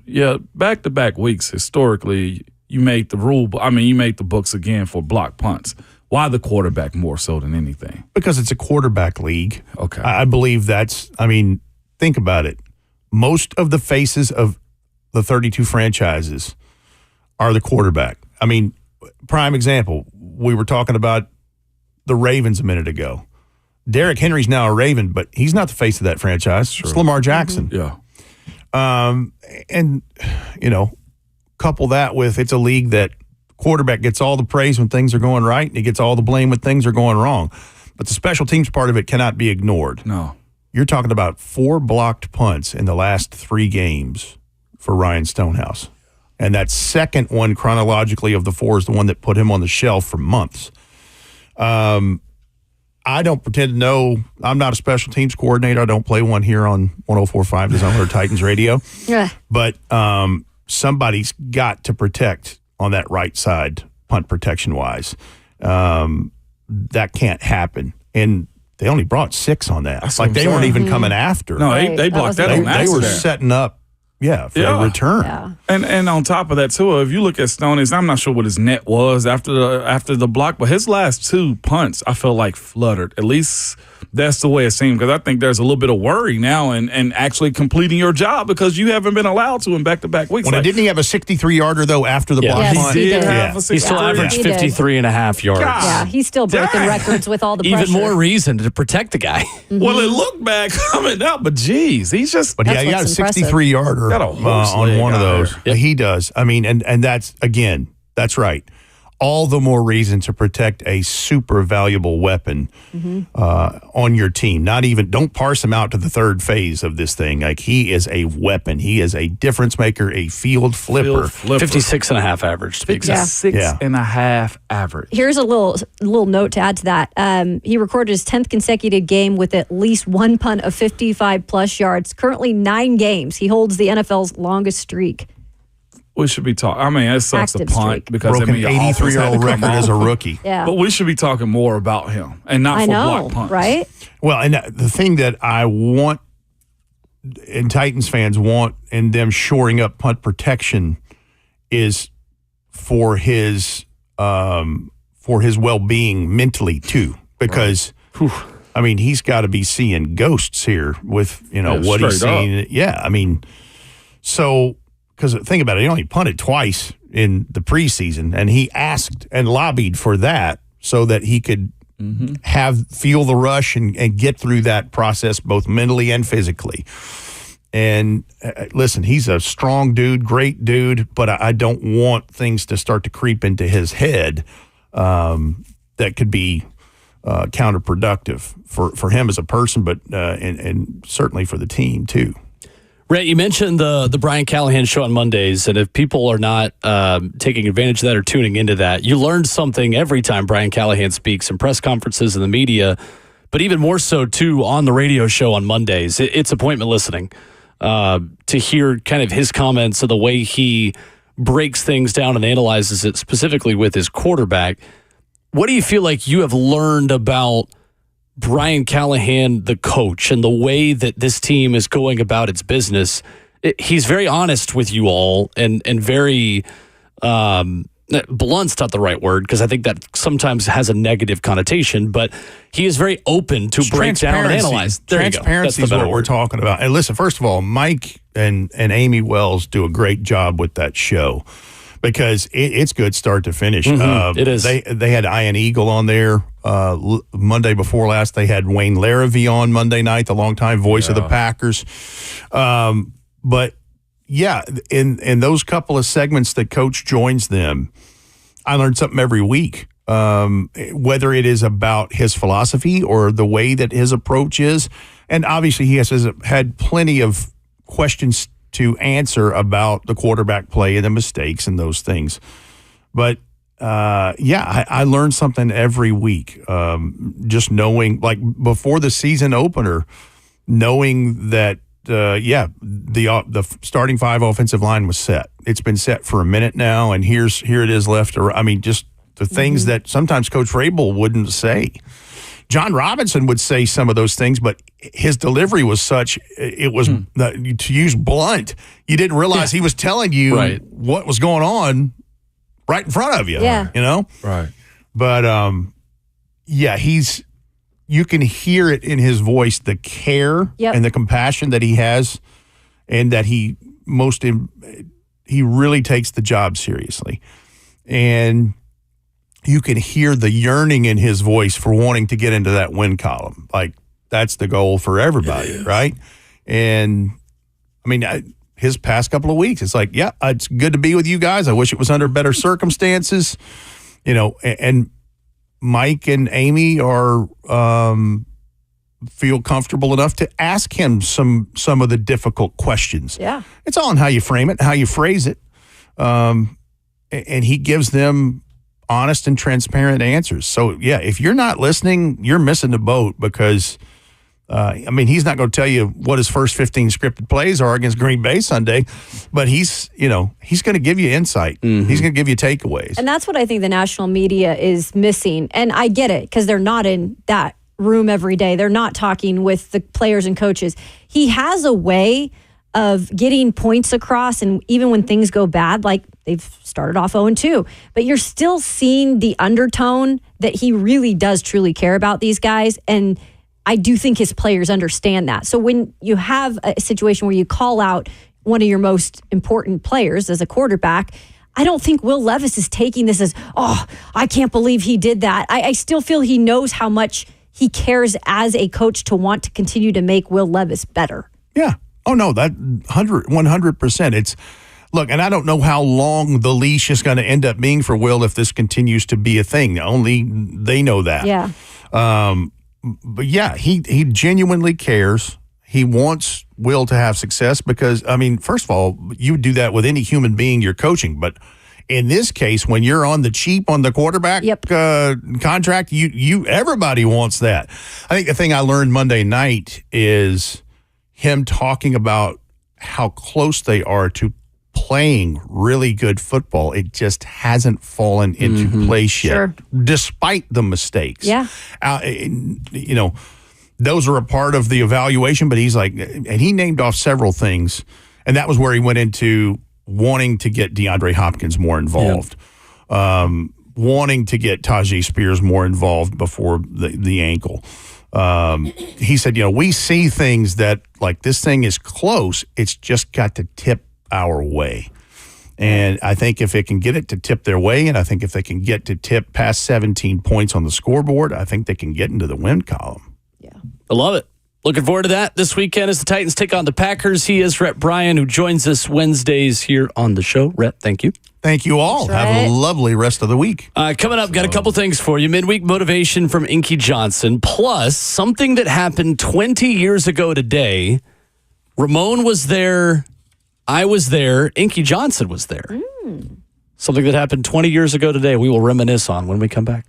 back-to-back weeks historically, you made the books again for block punts. Why the quarterback more so than anything? Because it's a quarterback league. Okay. I believe think about it. Most of the faces of the 32 franchises are the quarterback. I mean, prime example, we were talking about the Ravens a minute ago. Derrick Henry's now a Raven, but he's not the face of that franchise. Sure. It's Lamar Jackson. Yeah. And, couple that with it's a league that quarterback gets all the praise when things are going right and he gets all the blame when things are going wrong. But the special teams part of it cannot be ignored. No. You're talking about 4 blocked punts in the last 3 games for Ryan Stonehouse. And that second one chronologically of the 4 is the one that put him on the shelf for months. I don't pretend to know. I'm not a special teams coordinator. I don't play one here on 104.5 The Zone or Titans Radio. Yeah. But somebody's got to protect on that right side, punt protection-wise. That can't happen. And they only brought 6 on that. That's like they weren't even coming after. No, they blocked that on accident. They were setting up, for a return. Yeah. And on top of that too, if you look at Stoney's, I'm not sure what his net was after the block, but his last 2 punts I felt like fluttered. At least that's the way it seemed, because I think there's a little bit of worry now in actually completing your job because you haven't been allowed to in back-to-back weeks. Didn't he have a 63-yarder though after the block Yes, punt? he did. Have a 63. He still averaged 53 and a half yards. God. Yeah, he's still breaking records with all the pressure. Even more reason to protect the guy. Well, it looked bad coming out, but geez, he's just. But he got a 63-yarder on one of those. Yep. He does. I mean, and that's, again, that's right. All the more reason to protect a super valuable weapon on your team. Don't parse him out to the third phase of this thing. Like, he is a weapon. He is a difference maker, a field flipper. 56 and a half average, to be exact. 56 and a half average. Here's a little note to add to that. He recorded his 10th consecutive game with at least 1 punt of 55-plus yards. Currently 9 games. He holds the NFL's longest streak. We should be talking. I mean, it sucks Active a punt streak. because Broken your offense had to 83-year-old come record as a rookie. Yeah. But we should be talking more about him and not block punts. Right? Well, and the thing that I want, and Titans fans want, in them shoring up punt protection, is for his well-being mentally too, because I mean, he's got to be seeing ghosts here with what he's seeing. Yeah, I mean, so. Because think about it, he only punted twice in the preseason, and he asked and lobbied for that so that he could feel the rush and get through that process both mentally and physically. And listen, he's a strong dude, great dude, but I don't want things to start to creep into his head that could be counterproductive for him as a person, but and certainly for the team too. Rhett, you mentioned the Bryan Callahan show on Mondays, and if people are not taking advantage of that or tuning into that, you learn something every time Bryan Callahan speaks in press conferences and the media, but even more so, too, on the radio show on Mondays. It's appointment listening to hear kind of his comments of the way he breaks things down and analyzes it, specifically with his quarterback. What do you feel like you have learned about Bryan Callahan, the coach, and the way that this team is going about its business? He's very honest with you all and very blunt's not the right word, because I think that sometimes has a negative connotation, but he is very open to break down and analyze. Transparency is what we're talking about. And listen, first of all, Mike and Amy Wells do a great job with that show, because it's good start to finish. It is. They had Ian Eagle on there Monday before last. They had Wayne Larrivee on Monday night, the longtime voice of the Packers. But yeah, in those couple of segments that Coach joins them, I learned something every week. Whether it is about his philosophy or the way that his approach is, and obviously he has had plenty of questions to answer about the quarterback play and the mistakes and those things. But I learned something every week. Just knowing, like before the season opener, knowing that the starting 5 offensive line was set. It's been set for a minute now, and here it is left. I mean, just the things that sometimes Coach Vrabel wouldn't say. John Robinson would say some of those things, but his delivery was such, it was, to use blunt, you didn't realize he was telling you what was going on right in front of you, you know? Right. But, you can hear it in his voice, the care and the compassion that he has, and that he really takes the job seriously. And you can hear the yearning in his voice for wanting to get into that win column. Like, that's the goal for everybody, right? And, I mean, his past couple of weeks, it's like, it's good to be with you guys. I wish it was under better circumstances. You know, and Mike and Amy are feel comfortable enough to ask him some of the difficult questions. Yeah. It's all in how you frame it, how you phrase it. And he gives them honest and transparent answers. So, if you're not listening, you're missing the boat because, he's not going to tell you what his first 15 scripted plays are against Green Bay Sunday, but he's going to give you insight. Mm-hmm. He's going to give you takeaways. And that's what I think the national media is missing. And I get it because they're not in that room every day. They're not talking with the players and coaches. He has a way of getting points across, and even when things go bad, like they've started off 0-2, but you're still seeing the undertone that he really does truly care about these guys, and I do think his players understand that. So when you have a situation where you call out one of your most important players as a quarterback, I don't think Will Levis is taking this as, I can't believe he did that. I still feel he knows how much he cares as a coach to want to continue to make Will Levis better. Yeah. Oh, no, that 100%. It's, look, and I don't know how long the leash is going to end up being for Will if this continues to be a thing. Only they know that. Yeah. But he genuinely cares. He wants Will to have success because, first of all, you would do that with any human being you're coaching. But in this case, when you're on the cheap on the quarterback contract, everybody wants that. I think the thing I learned Monday night is him talking about how close they are to playing really good football. It just hasn't fallen into place yet, despite the mistakes. Yeah. Those are a part of the evaluation, but he's like, and he named off several things, and that was where he went into wanting to get DeAndre Hopkins more involved, wanting to get Tajay Spears more involved before the ankle. He said, we see things that, like, this thing is close. It's just got to tip our way. And I think if it can get it to tip their way, and I think if they can get to tip past 17 points on the scoreboard, I think they can get into the win column. Yeah. I love it. Looking forward to that this weekend as the Titans take on the Packers. He is Rhett Bryan, who joins us Wednesdays here on the show. Rhett, thank you. Thank you all. That's Have right. a lovely rest of the week. Coming up, got a couple things for you. Midweek motivation from Inky Johnson, plus something that happened 20 years ago today. Ramon was there. I was there. Inky Johnson was there. Something that happened 20 years ago today we will reminisce on when we come back.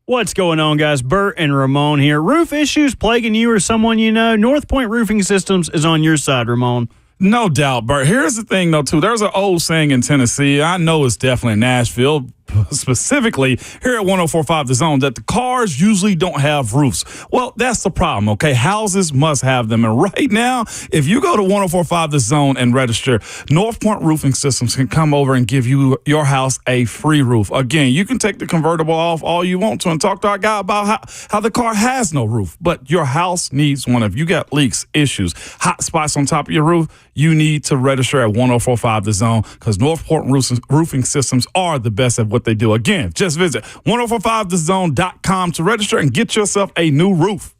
What's going on, guys? Bert and Ramon here. Roof issues plaguing you or someone you know? North Point Roofing Systems is on your side, Ramon. No doubt, Bert. Here's the thing, though, too. There's an old saying in Tennessee. I know it's definitely in Nashville, specifically here at 104.5 The Zone, that the cars usually don't have roofs. Well, that's the problem, okay? Houses must have them. And right now, if you go to 104.5 The Zone and register, North Point Roofing Systems can come over and give you your house a free roof. Again, you can take the convertible off all you want to and talk to our guy about how the car has no roof, but your house needs one. If you got leaks, issues, hot spots on top of your roof, you need to register at 104.5 The Zone, because North Point Roofing Systems are the best at what they do. Again, just visit 1045thezone.com to register and get yourself a new roof.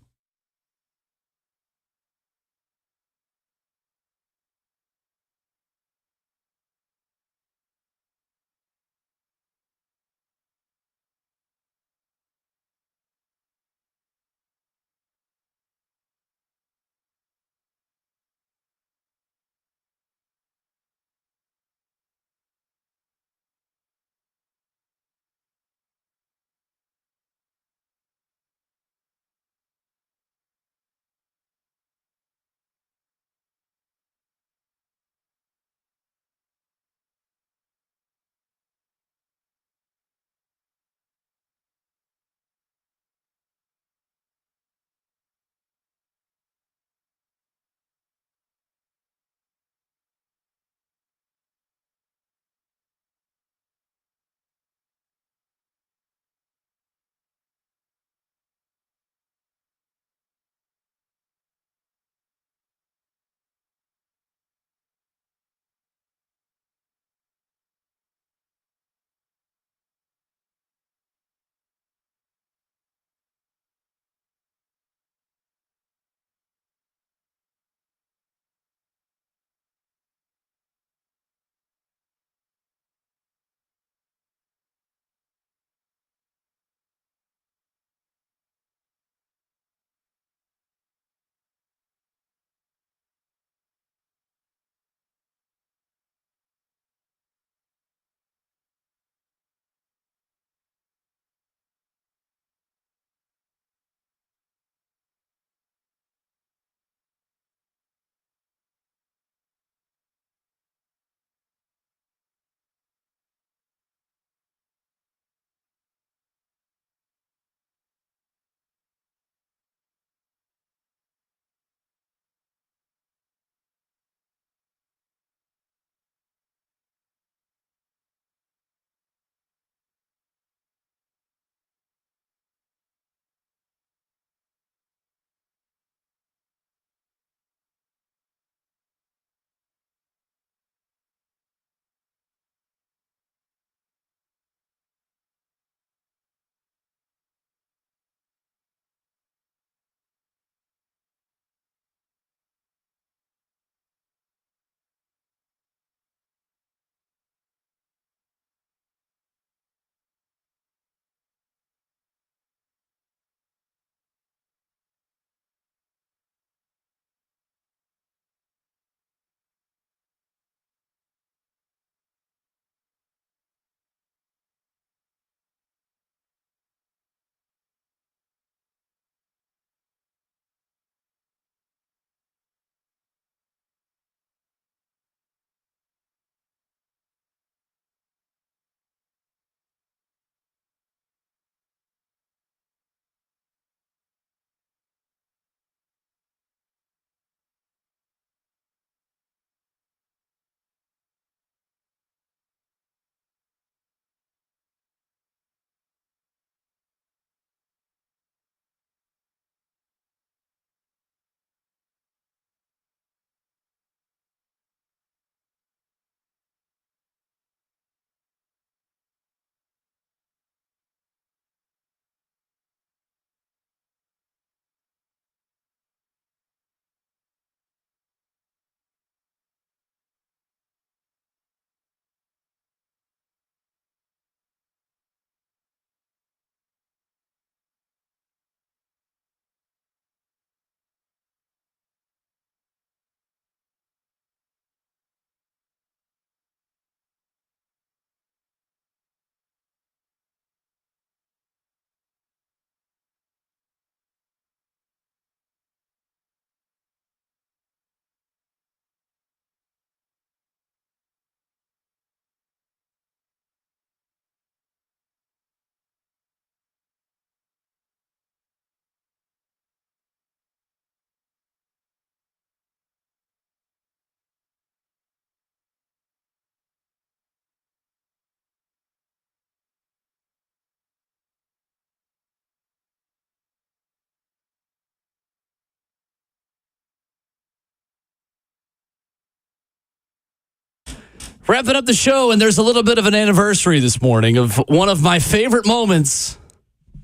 Wrapping up the show, and there's a little bit of an anniversary this morning of one of my favorite moments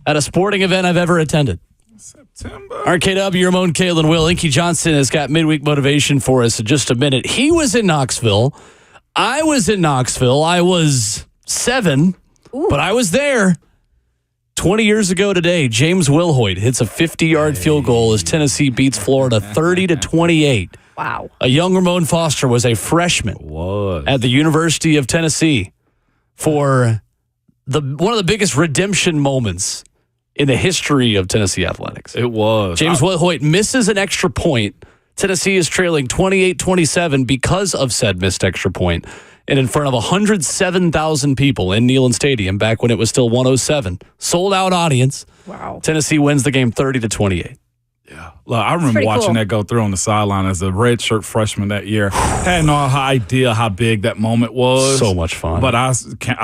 at a sporting event I've ever attended. September. RKW, Ramon, Kalen, Will. Inky Johnson has got midweek motivation for us in just a minute. He was in Knoxville. I was in Knoxville. I was 7, but I was there. 20 years ago today, James Wilhoit hits a 50-yard field goal as Tennessee beats Florida 30-28. Wow. A young Ramon Foster was a freshman at the University of Tennessee for one of the biggest redemption moments in the history of Tennessee athletics. It was. James Wilhoit misses an extra point. Tennessee is trailing 28-27 because of said missed extra point. And in front of 107,000 people in Neyland Stadium back when it was still 107. Sold out audience. Wow. Tennessee wins the game 30-28. Yeah. Look, I remember watching that go through on the sideline as a redshirt freshman that year. Had no idea how big that moment was. So much fun. But I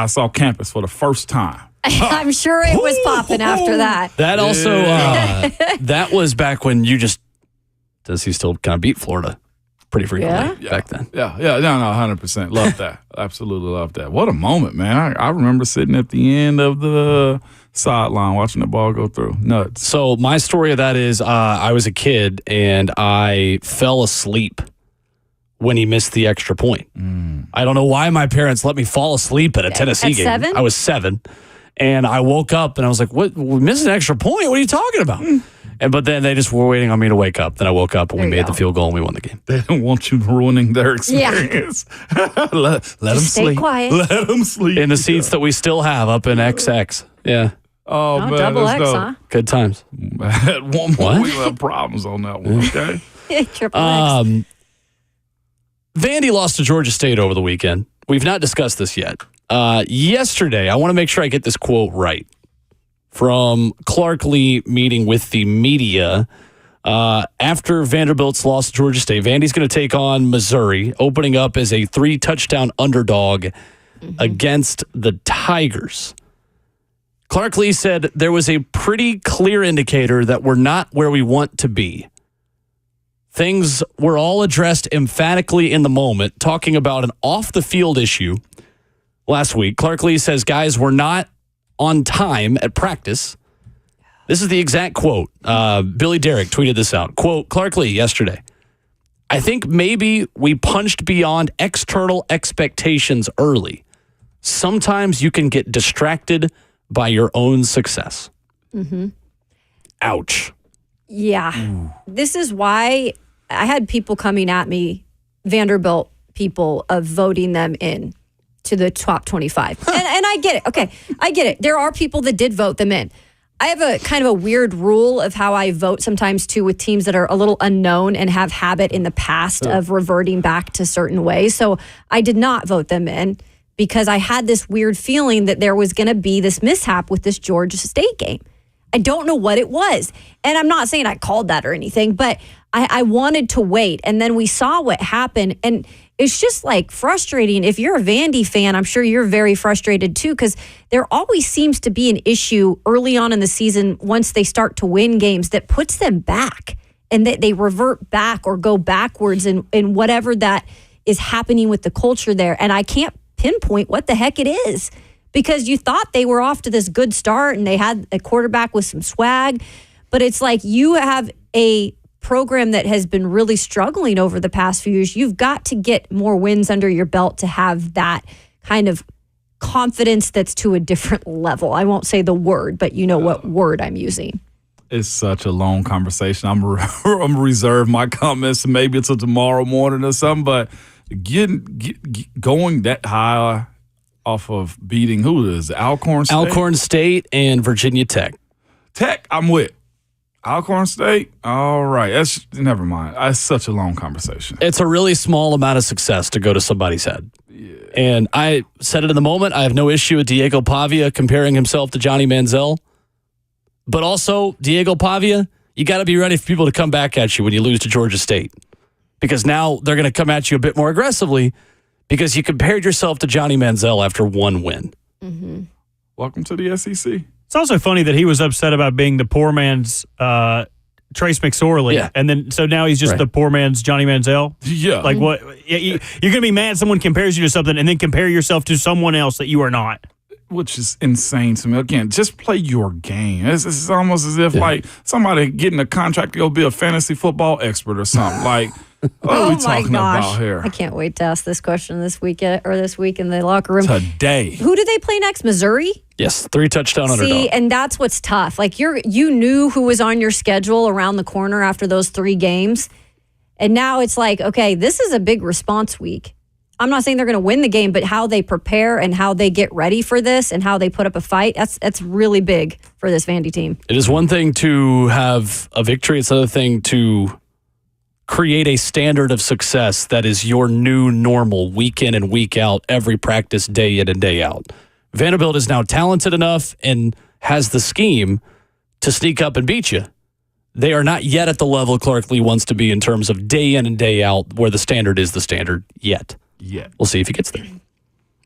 saw campus for the first time. I'm sure it was popping after that. That also, that was back when Tennessee still kind of beat Florida pretty frequently back then. Yeah, 100%. Love that. Absolutely love that. What a moment, man. I remember sitting at the end of the sideline watching the ball go through. Nuts. So my story of that is I was a kid and I fell asleep when he missed the extra point. I don't know why my parents let me fall asleep at a Tennessee game. 7? I was 7. And I woke up and I was like, "What? We missed an extra point? What are you talking about?" But then they just were waiting on me to wake up. Then I woke up and we made the field goal and we won the game. They don't want you ruining their experience. let them sleep. Quiet. Let them sleep. In the seats that we still have up in XX. Yeah. Oh, man. double that's X, dope. huh? Good times. At one point, we had problems on that one, okay? Triple X. Vandy lost to Georgia State over the weekend. We've not discussed this yet. Yesterday, I want to make sure I get this quote right from Clark Lee meeting with the media after Vanderbilt's lost to Georgia State. Vandy's going to take on Missouri, opening up as a 3-touchdown underdog against the Tigers. Clark Lee said there was a pretty clear indicator that we're not where we want to be. Things were all addressed emphatically in the moment, talking about an off-the-field issue last week. Clark Lee says, guys, we're not on time at practice. This is the exact quote. Billy Derrick tweeted this out. Quote, Clark Lee yesterday, I think maybe we punched beyond external expectations early. Sometimes you can get distracted by your own success. Ouch. Yeah. This is why I had people coming at me, Vanderbilt people, of voting them in to the top 25. And I get it. Okay, I get it. There are people that did vote them in. I have a kind of a weird rule of how I vote sometimes too with teams that are a little unknown and have habit in the past of reverting back to certain ways. So I did not vote them in because I had this weird feeling that there was going to be this mishap with this Georgia State game. I don't know what it was. And I'm not saying I called that or anything, but I wanted to wait. And then we saw what happened. And it's just like frustrating. If you're a Vandy fan, I'm sure you're very frustrated too, because there always seems to be an issue early on in the season once they start to win games that puts them back and that they revert back or go backwards in whatever that is happening with the culture there. And I can't pinpoint what the heck it is. Because you thought they were off to this good start and they had a quarterback with some swag. But it's like you have a program that has been really struggling over the past few years. You've got to get more wins under your belt to have that kind of confidence that's to a different level. I won't say the word, but you know what word I'm using. It's such a long conversation. I'm reserve my comments maybe until tomorrow morning or something. But going that high off of beating who is it? Alcorn State? Alcorn State and Virginia Tech. Tech, I'm with. Alcorn State, all right. Never mind. That's such a long conversation. It's a really small amount of success to go to somebody's head. Yeah. And I said it in the moment. I have no issue with Diego Pavia comparing himself to Johnny Manziel. But also, Diego Pavia, you got to be ready for people to come back at you when you lose to Georgia State. Because now they're going to come at you a bit more aggressively because you compared yourself to Johnny Manziel after one win. Mm-hmm. Welcome to the SEC. It's also funny that he was upset about being the poor man's Trace McSorley, and then so now he's just the poor man's Johnny Manziel. Yeah, like what? You're gonna be mad someone compares you to something, and then compare yourself to someone else that you are not. Which is insane to me. Again, just play your game. It's almost as if like somebody getting a contract to go be a fantasy football expert or something. Like, what are we talking about here? I can't wait to ask this question this week in the locker room today. Who do they play next? Missouri? Yes, 3-touchdown underdog. See, and that's what's tough. Like you knew who was on your schedule around the corner after those 3 games, and now it's like, okay, this is a big response week. I'm not saying they're going to win the game, but how they prepare and how they get ready for this and how they put up a fight, that's really big for this Vandy team. It is one thing to have a victory. It's another thing to create a standard of success that is your new normal week in and week out, every practice, day in and day out. Vanderbilt is now talented enough and has the scheme to sneak up and beat you. They are not yet at the level Clark Lee wants to be in terms of day in and day out where the standard is the standard yet. Yeah. We'll see if he gets there.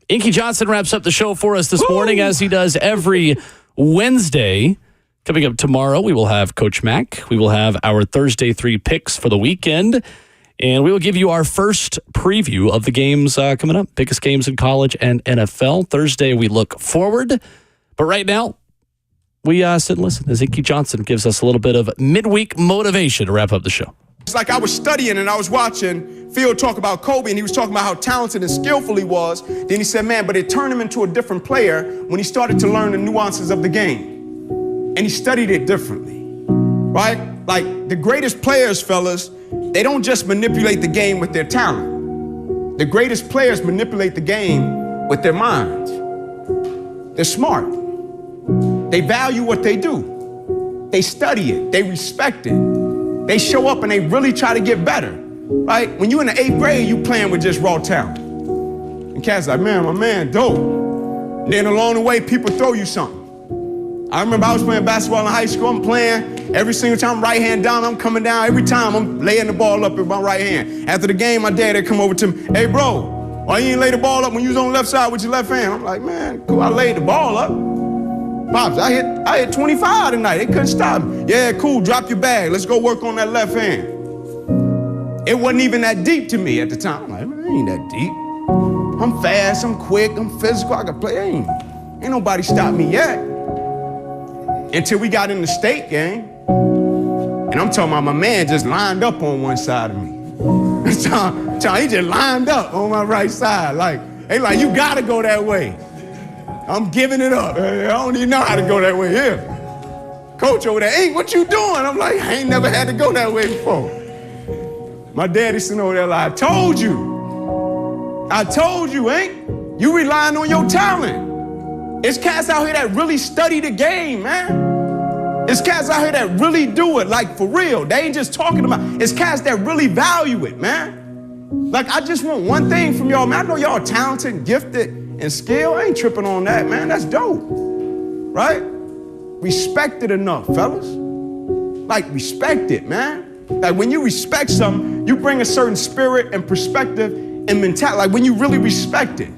Inky Johnson wraps up the show for us this morning, as he does every Wednesday. Coming up tomorrow, we will have Coach Mack. We will have our Thursday 3 picks for the weekend. And we will give you our first preview of the games coming up. Biggest games in college and NFL. Thursday, we look forward. But right now, we sit and listen as Inky Johnson gives us a little bit of midweek motivation to wrap up the show. It's like I was studying and I was watching Phil talk about Kobe, and he was talking about how talented and skillful he was. Then he said, man, but it turned him into a different player when he started to learn the nuances of the game. And he studied it differently, right? Like the greatest players, fellas, they don't just manipulate the game with their talent. The greatest players manipulate the game with their minds. They're smart. They value what they do. They study it. They respect it. They show up and they really try to get better, right? When you're in the 8th grade, you playing with just raw talent. And cats like, man, my man, dope. And then along the way, people throw you something. I remember I was playing basketball in high school. I'm playing every single time, right hand down, I'm coming down. Every time I'm laying the ball up with my right hand. After the game, my dad would come over to me, hey, bro, why you ain't lay the ball up when you was on the left side with your left hand? I'm like, man, cool, I laid the ball up. Pops, I hit 25 tonight. They couldn't stop me. Yeah, cool, drop your bag. Let's go work on that left hand. It wasn't even that deep to me at the time. I'm like, man, it ain't that deep. I'm fast, I'm quick, I'm physical, I can play. Ain't nobody stopped me yet. Until we got in the state game. And I'm talking about my man just lined up on one side of me. He just lined up on my right side. Like, hey, like, you gotta go that way. I'm giving it up. I don't even know how to go that way here. Coach over there, hey, what you doing? I'm like, I ain't never had to go that way before. My daddy sitting over there like, I told you, ain't? You relying on your talent. It's cats out here that really study the game, man. It's cats out here that really do it, like for real. They ain't just talking about it. It's cats that really value it, man. Like, I just want one thing from y'all, man. I know y'all talented, gifted, and skill. I ain't tripping on that, man. That's dope, right? Respect it enough, fellas. Like, respect it, man. Like, when you respect something, you bring a certain spirit and perspective and mentality. Like, when you really respect it.